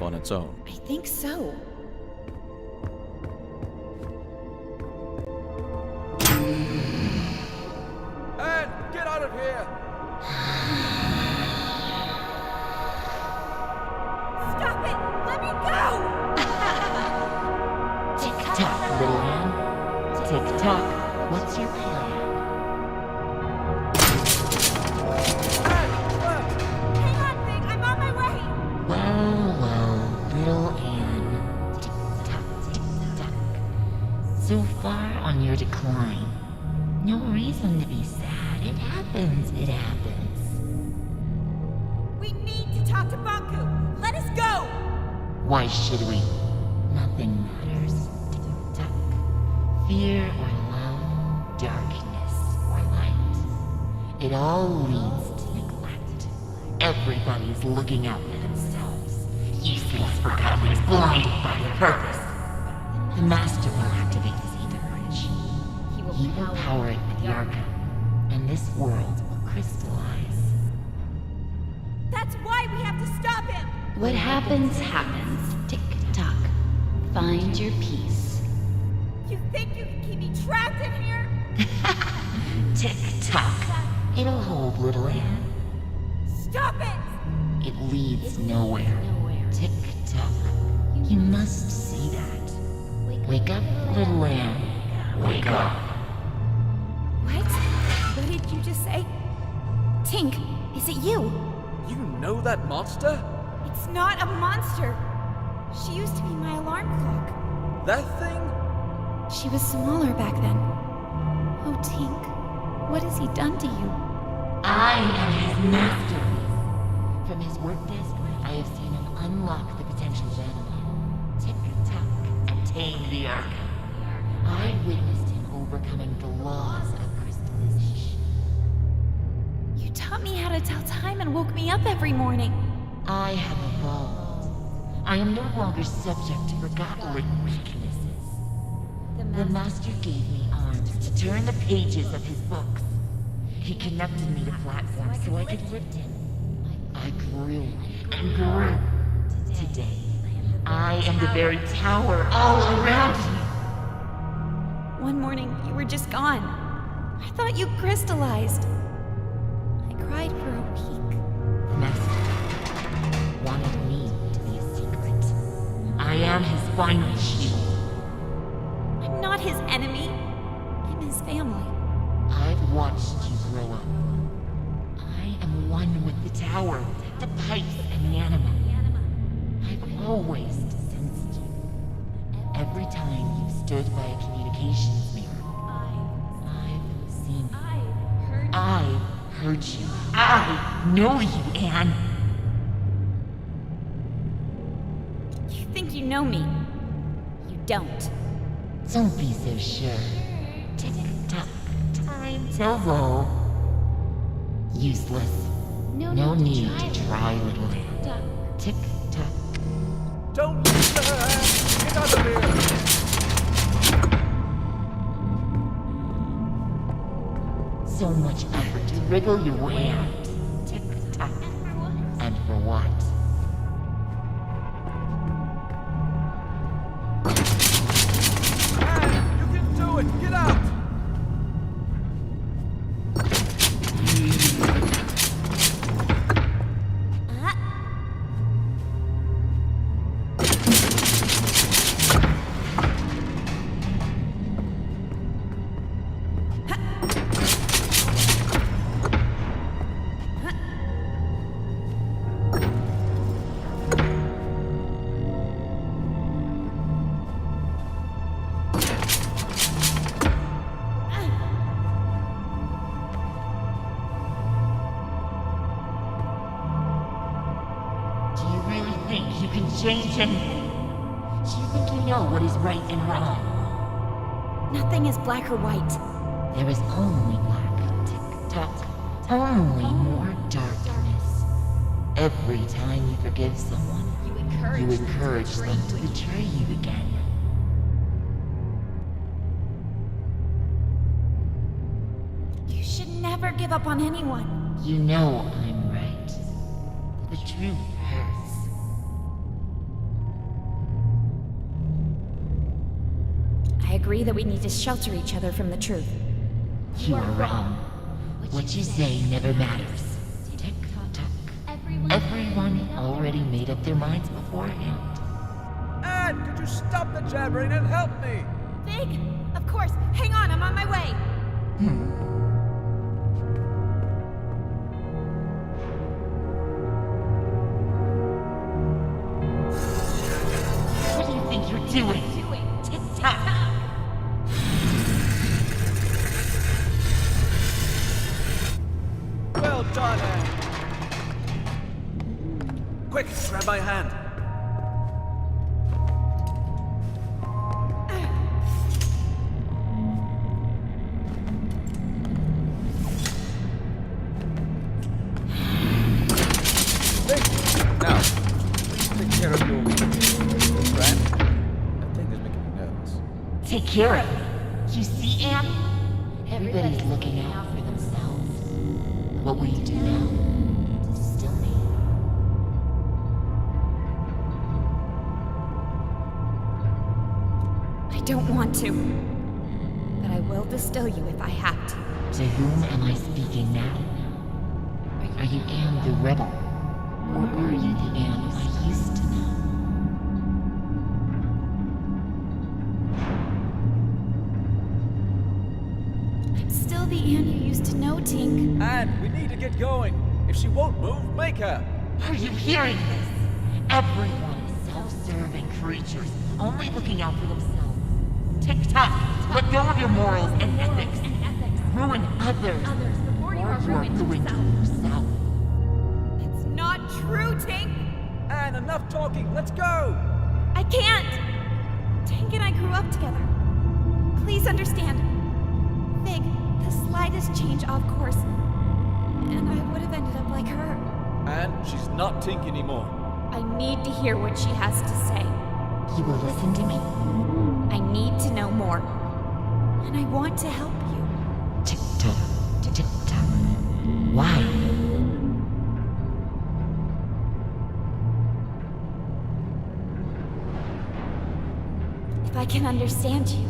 On its own. I think so. Anne, get out of here! Stop it! Let me go! Tick-tock, little Anne. Tick-tock. What's your plan? Hang on, Big! I'm on my way! Well, little Anne. Tick-tock, tick-tock. So far on your decline. No reason to be sad. It happens, it happens. We need to talk to Bonku! Let us go! Why should we? Nothing matters. Tick-tock. Fear or love, darkness or light. It all leads to neglect. Everybody's looking out for themselves. Useless Forgotlings blinded by their purpose. The Master will activate this ether bridge. He will power it with the Arca, and this world will crystallize. That's why we have to stop him! What happens, happens. Tick-tock. Find your peace. You think you can keep me trapped in here? Tick-tock. It'll hold, little Anne. Stop it! It leads nowhere. Tick-tock. You must see that. Wake up, little Anne. Wake up. What? What did you just say? Tink, is it you? You know that monster? It's not a monster. She used to be my alarm clock. That thing? She was smaller back then. Oh, Tink, what has he done to you? I am his masterpiece. From his work desk, I have seen him unlock the potential of anima. Tick-tock, attain the Arca. I witnessed him overcoming the laws of crystallization. You taught me how to tell time and woke me up every morning. I have a evolved. I am no longer subject to Forgotling weaknesses. The Master gave me arms to turn the pages of his books. He connected me to platforms so I could lift him. I grew and grew. Today, I am the very tower all around you. One morning, you were just gone. I thought you crystallized. I cried for a week. The Master wanted me to be a secret. I am his final shield. I'm not his enemy. I'm his family. I've watched you grow up. I am one with the tower, the pipes, and the anima. I've always sensed you. Every time you've stood by a communications mirror, I've seen you. I've heard you. I know you, Anne. You think you know me. You don't. Don't be so sure. Tick-tock, time tells all. Useless. No need to try, little Anne. Tick-tock. Don't listen to her, Anne! Get out of here! So much effort to wriggle your way out. Tick-tock. And for what? Anne, you can do it! Get out! Change anything. Do you think you know what is right and wrong? Nothing is black or white. There is only black. Tick-tock. Only more darkness. Every time you forgive someone, you encourage them to betray you again. You should never give up on anyone. You know I'm right. The truth hurts. I agree that we need to shelter each other from the truth. You are wrong. What you say never matters. Tick-tock. Everyone already made up their minds beforehand. Anne, could you stop the jabbering and help me? Big! Of course. Hang on, I'm on my way. What do you think you're doing? Tick-tock. Well done, Anne. Quick, grab my hand. Now, take care of your friend. That thing is making me nervous. Take care of me. You see, Anne? Everybody's looking out for themselves. What will you do now? Distill me. I don't want to. But I will distill you if I have to. To whom am I speaking now? Are you Anne the Rebel? Or are you the Anne I used to know? I'm still the Anne you used to know, Tink. Anne, we need to get going. If she won't move, make her. Are you hearing this? Everyone is self-serving creatures, only looking out for themselves. Tick-tock, let go of your morals and ethics. Ruin others before you are ruined yourself. It's not true, Tink! Anne, enough talking. Let's go! I can't! Tink and I grew up together. Please understand. Fig, the slightest change off course, and I would have ended up like her. Anne, she's not Tink anymore. I need to hear what she has to say. You will listen to me? I need to know more. And I want to help you. Tick-tock, tick-tock. Why? If I can understand you,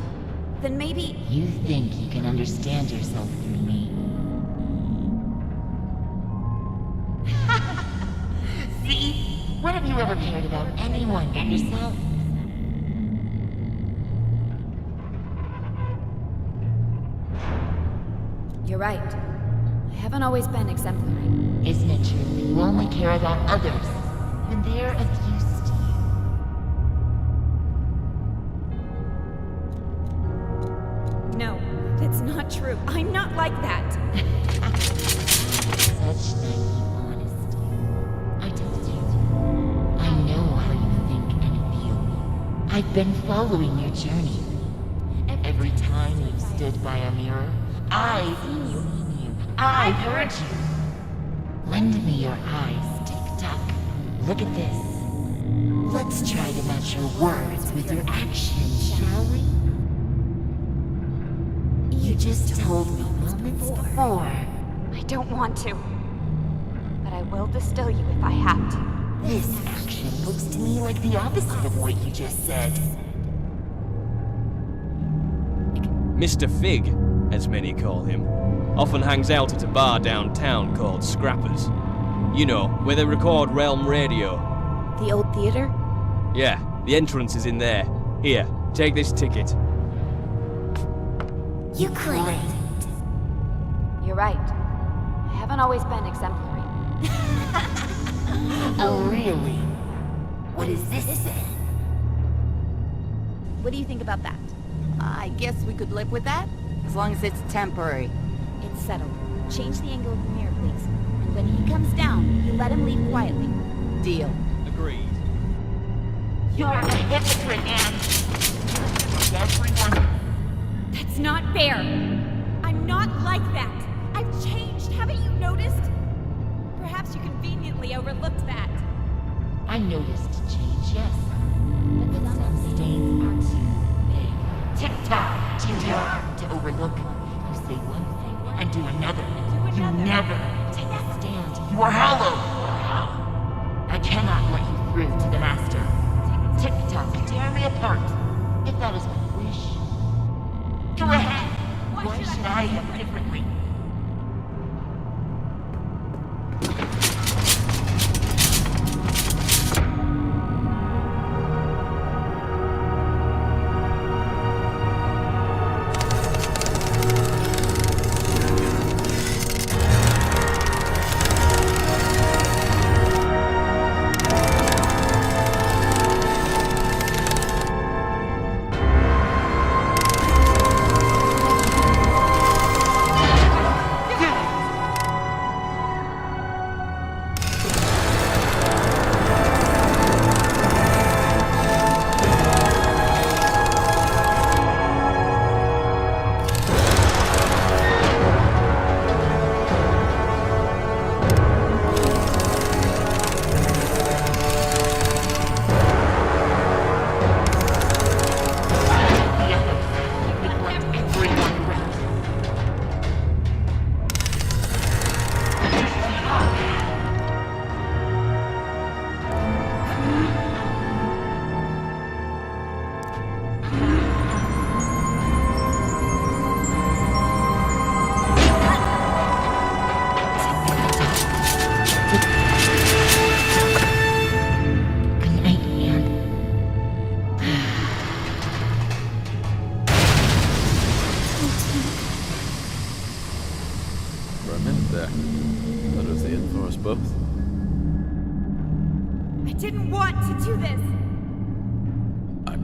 then maybe... You think you can understand yourself through me? See? When have you ever cared about anyone but yourself? You're right. I haven't always been exemplary. Isn't it true that you only care about others when they're of use to you? No, that's not true. I'm not like that. Such naive honesty. I told you. I know how you think and feel. I've been following your journey. Every time you've stood by a mirror, I've seen you. I've heard you. Lend me your eyes, Tick-Tock. Look at this. Let's try to match your words with your actions, shall we? You just told me moments before. I don't want to. But I will distill you if I have to. This action looks to me like the opposite of what you just said. Mr. Fig, as many call him, often hangs out at a bar downtown called Scrappers. You know, where they record Realm Radio. The old theater? Yeah, the entrance is in there. Here, take this ticket. You claimed. You're right. I haven't always been exemplary. Oh, really? What is this then? What do you think about that? I guess we could live with that, as long as it's temporary. It's settled. Change the angle of the mirror, please. And when he comes down, you let him leave quietly. Deal. Agreed. You're a hypocrite, Anne. Everyone. That's not fair. I'm not like that. I've changed, haven't you noticed? Perhaps you conveniently overlooked that. I noticed change, yes. But some stains are too big. Tick-tock, too hard to overlook. You say one thing and do another. You never take a stand. You are hollow. I cannot let you through to the master. Tick-tock, tear me apart. If that is my wish. Go ahead. Why should I have differently?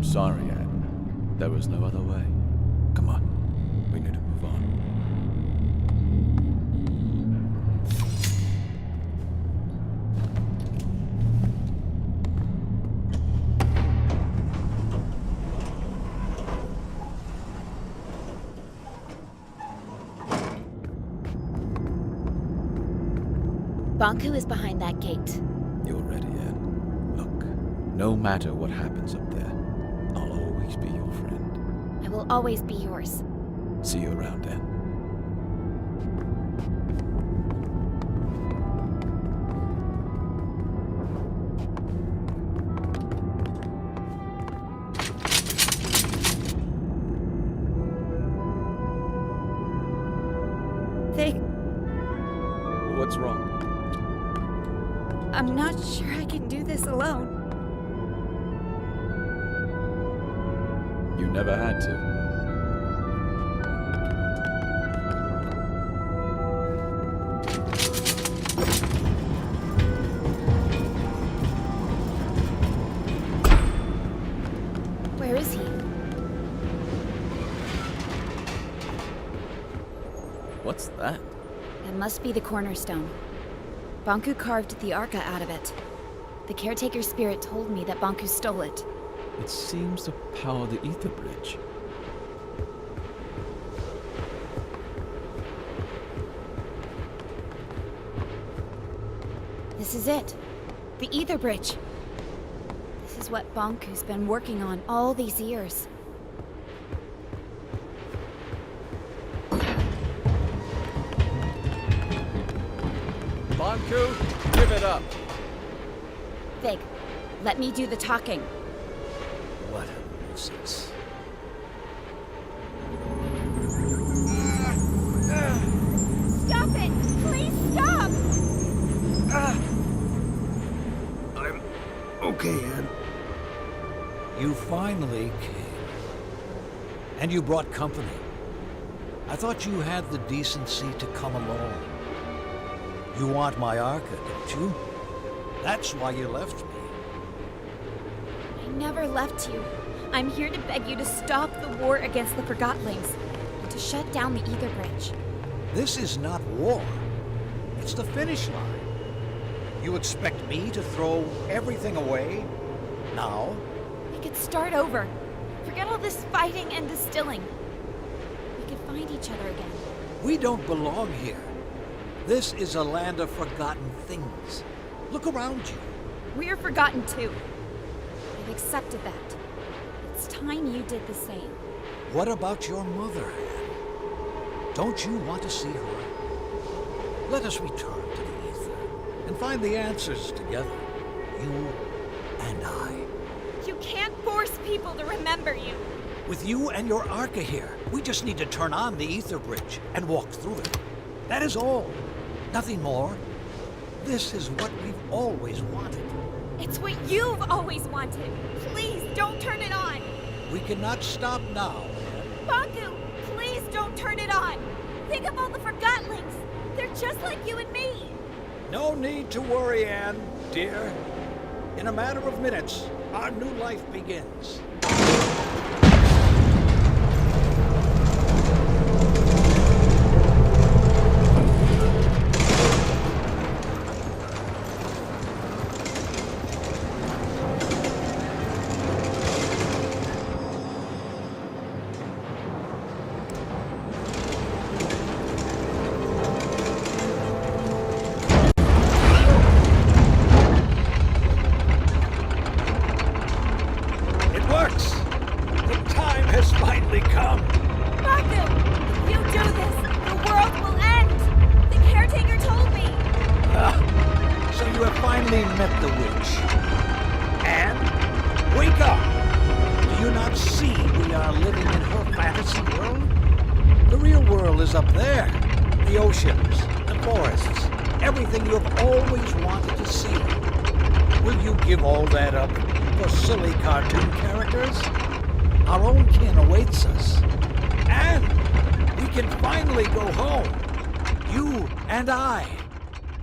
Sorry, Anne. There was no other way. Come on. We need to move on. Bonku is behind that gate. You're ready, Anne. No matter what happens up there, I'll always be your friend. I will always be yours. See you around, Anne. What's wrong? I'm not sure I can do this alone. You never had to. Where is he? What's that? It must be the cornerstone. Bonku carved the Arca out of it. The caretaker spirit told me that Bonku stole it. It seems to power the ether bridge. This is it. The ether bridge. This is what Bonku's been working on all these years. Bonku, give it up. Fig, let me do the talking. What a nuisance. Stop it! Please stop! I'm okay, Anne. You finally came. And you brought company. I thought you had the decency to come along. You want my Arca, don't you? That's why you left me. I never left you. I'm here to beg you to stop the war against the Forgotlings and to shut down the ether bridge. This is not war. It's the finish line. You expect me to throw everything away? Now? We could start over. Forget all this fighting and distilling. We could find each other again. We don't belong here. This is a land of forgotten things. Look around you. We're forgotten too. I've accepted that. It's time you did the same. What about your mother, Anne? Don't you want to see her? Let us return to the ether and find the answers together. You and I. You can't force people to remember you. With you and your Arca here, we just need to turn on the ether bridge and walk through it. That is all. Nothing more. This is what we've always wanted. It's what you've always wanted. Please don't turn it on. We cannot stop now. Bonku, please don't turn it on. Think of all the Forgotlings. They're just like you and me. No need to worry, Anne, dear. In a matter of minutes, our new life begins.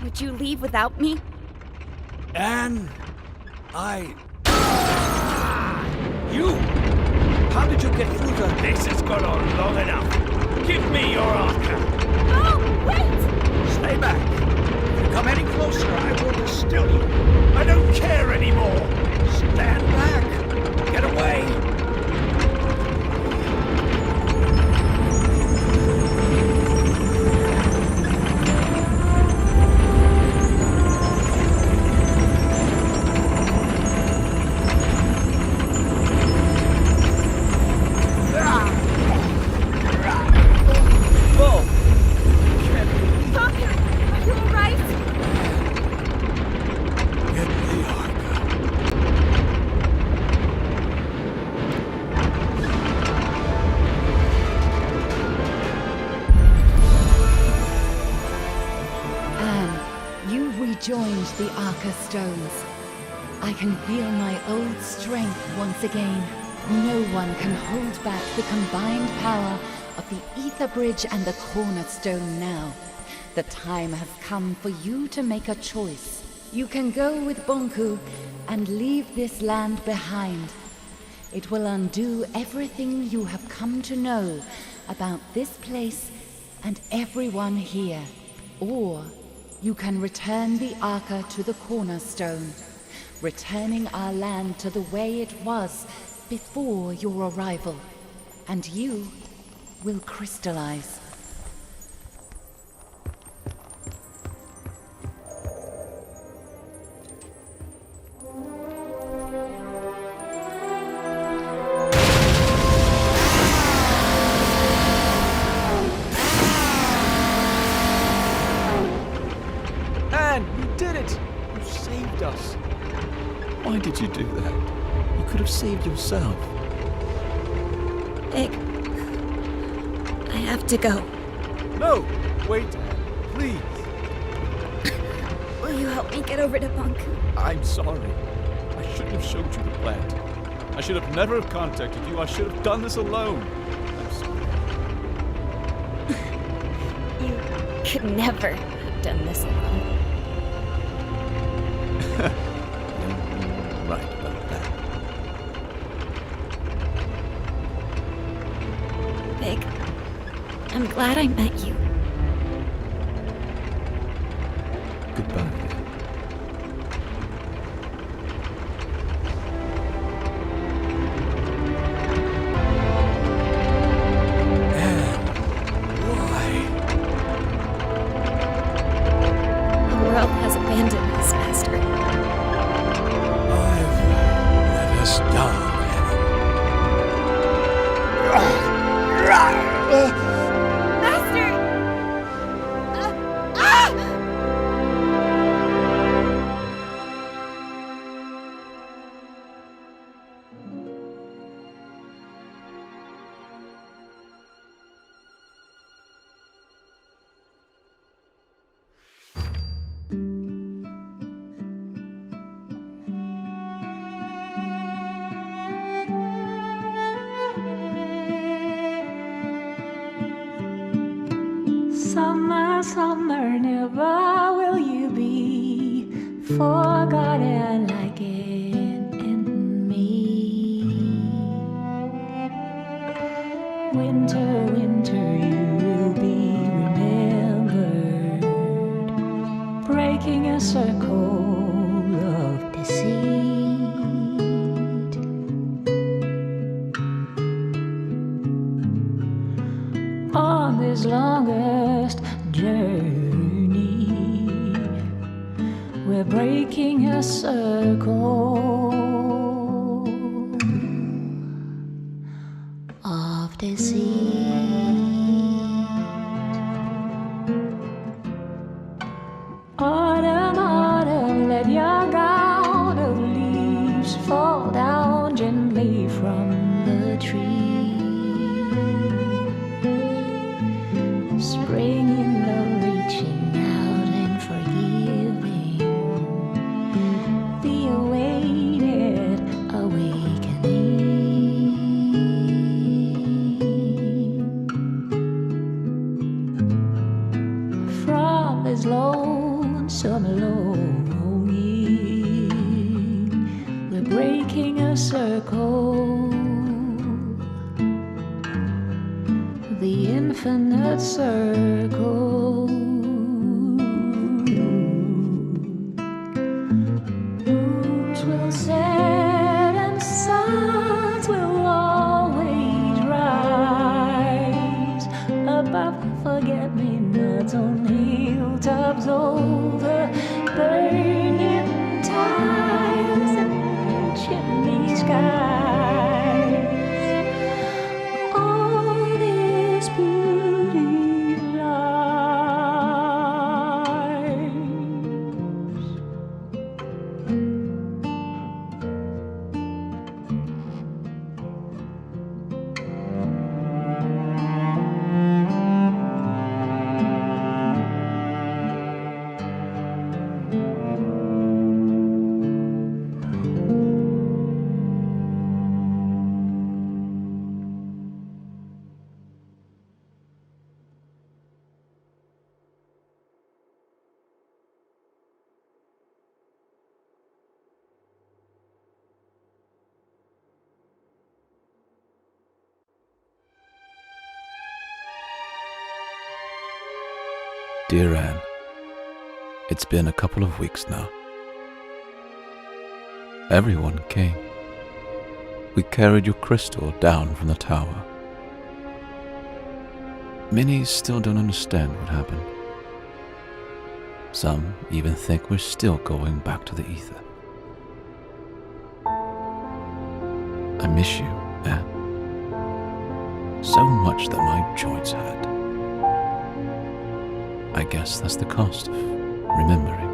Would you leave without me? Anne, You! How did you get through the... This has gone on long enough. Give me your Arca. No, wait! Stay back. If you come any closer, I will distill you. I don't care anymore. Stand back. Get away. the Arca stones. I can feel my old strength once again. No one can hold back the combined power of the Ether Bridge and the Cornerstone now. The time has come for you to make a choice. You can go with Bonku and leave this land behind. It will undo everything you have come to know about this place and everyone here. Or you can return the Arca to the Cornerstone, returning our land to the way it was before your arrival, and you will crystallize. Anne, you did it! You saved us. Why did you do that? You could have saved yourself. Big. I have to go. No! Wait, Anne. Please. Will you help me get over to Bonku? I'm sorry. I shouldn't have showed you the plant. I should have never have contacted you. I should have done this alone. I'm sorry. You could never have done this alone. You're right about that. Big. I'm glad I met you. Goodbye. The world has abandoned us, Master. Let us down. Master! Summer, summer, never will you be forgotten again in me. Winter, winter, you will be remembered, breaking a circle of deceit. On this longest journey, we're breaking a circle of deceit. Autumn, autumn, let your gown of leaves fall down gently from the tree. Spring in love, reaching out and forgiving the awaited awakening. From this lonesome longing, we're breaking a circle, the infinite circle. Moons will set and suns will always rise above forget-me-nots on hilltops over burning tiles and chimney skies. All this beauty lies. Dear Anne, it's been a couple of weeks now. Everyone came. We carried your crystal down from the tower. Many still don't understand what happened. Some even think we're still going back to the ether. I miss you, Anne. So much that my joints hurt. I guess that's the cost of remembering.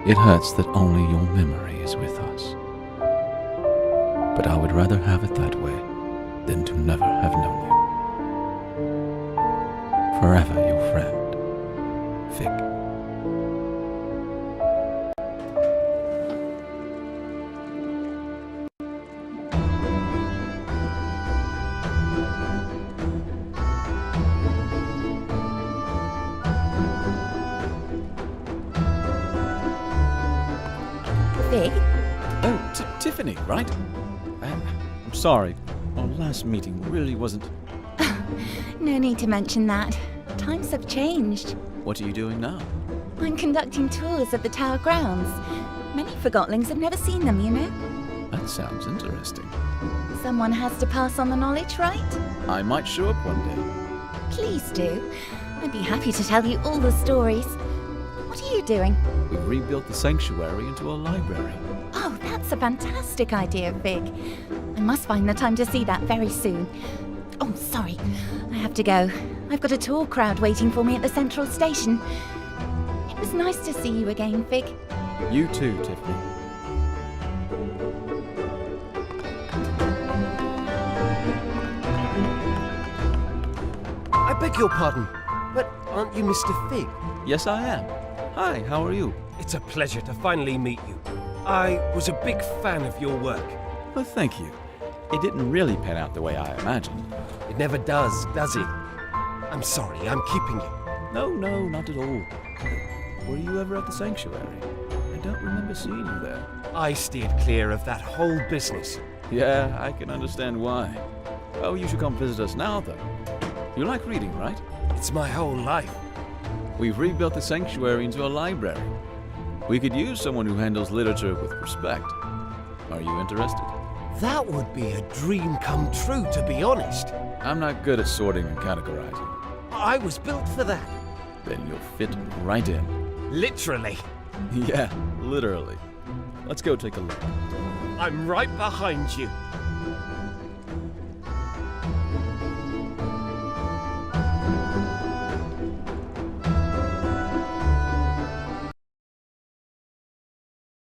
It hurts that only your memory is with us. But I would rather have it that way than to never have known you. Forever your friend, Fig. Fig? Oh, Tiffany, right? I'm sorry. Our last meeting really wasn't... No need to mention that. Times have changed. What are you doing now? I'm conducting tours of the tower grounds. Many Forgotlings have never seen them, you know? That sounds interesting. Someone has to pass on the knowledge, right? I might show up one day. Please do. I'd be happy to tell you all the stories. What are you doing? We've rebuilt the sanctuary into a library. Oh, that's a fantastic idea, Fig. I must find the time to see that very soon. Oh, sorry. I have to go. I've got a tour crowd waiting for me at the central station. It was nice to see you again, Fig. You too, Tiffany. I beg your pardon, but aren't you Mr. Fig? Yes, I am. Hi, how are you? It's a pleasure to finally meet you. I was a big fan of your work. Well, thank you. It didn't really pan out the way I imagined. It never does it? I'm sorry, I'm keeping you. No, not at all. Were you ever at the sanctuary? I don't remember seeing you there. I steered clear of that whole business. Yeah, I can understand why. Oh, you should come visit us now, though. You like reading, right? It's my whole life. We've rebuilt the sanctuary into a library. We could use someone who handles literature with respect. Are you interested? That would be a dream come true, to be honest. I'm not good at sorting and categorizing. I was built for that. Then you'll fit right in. Literally. Yeah, literally. Let's go take a look. I'm right behind you.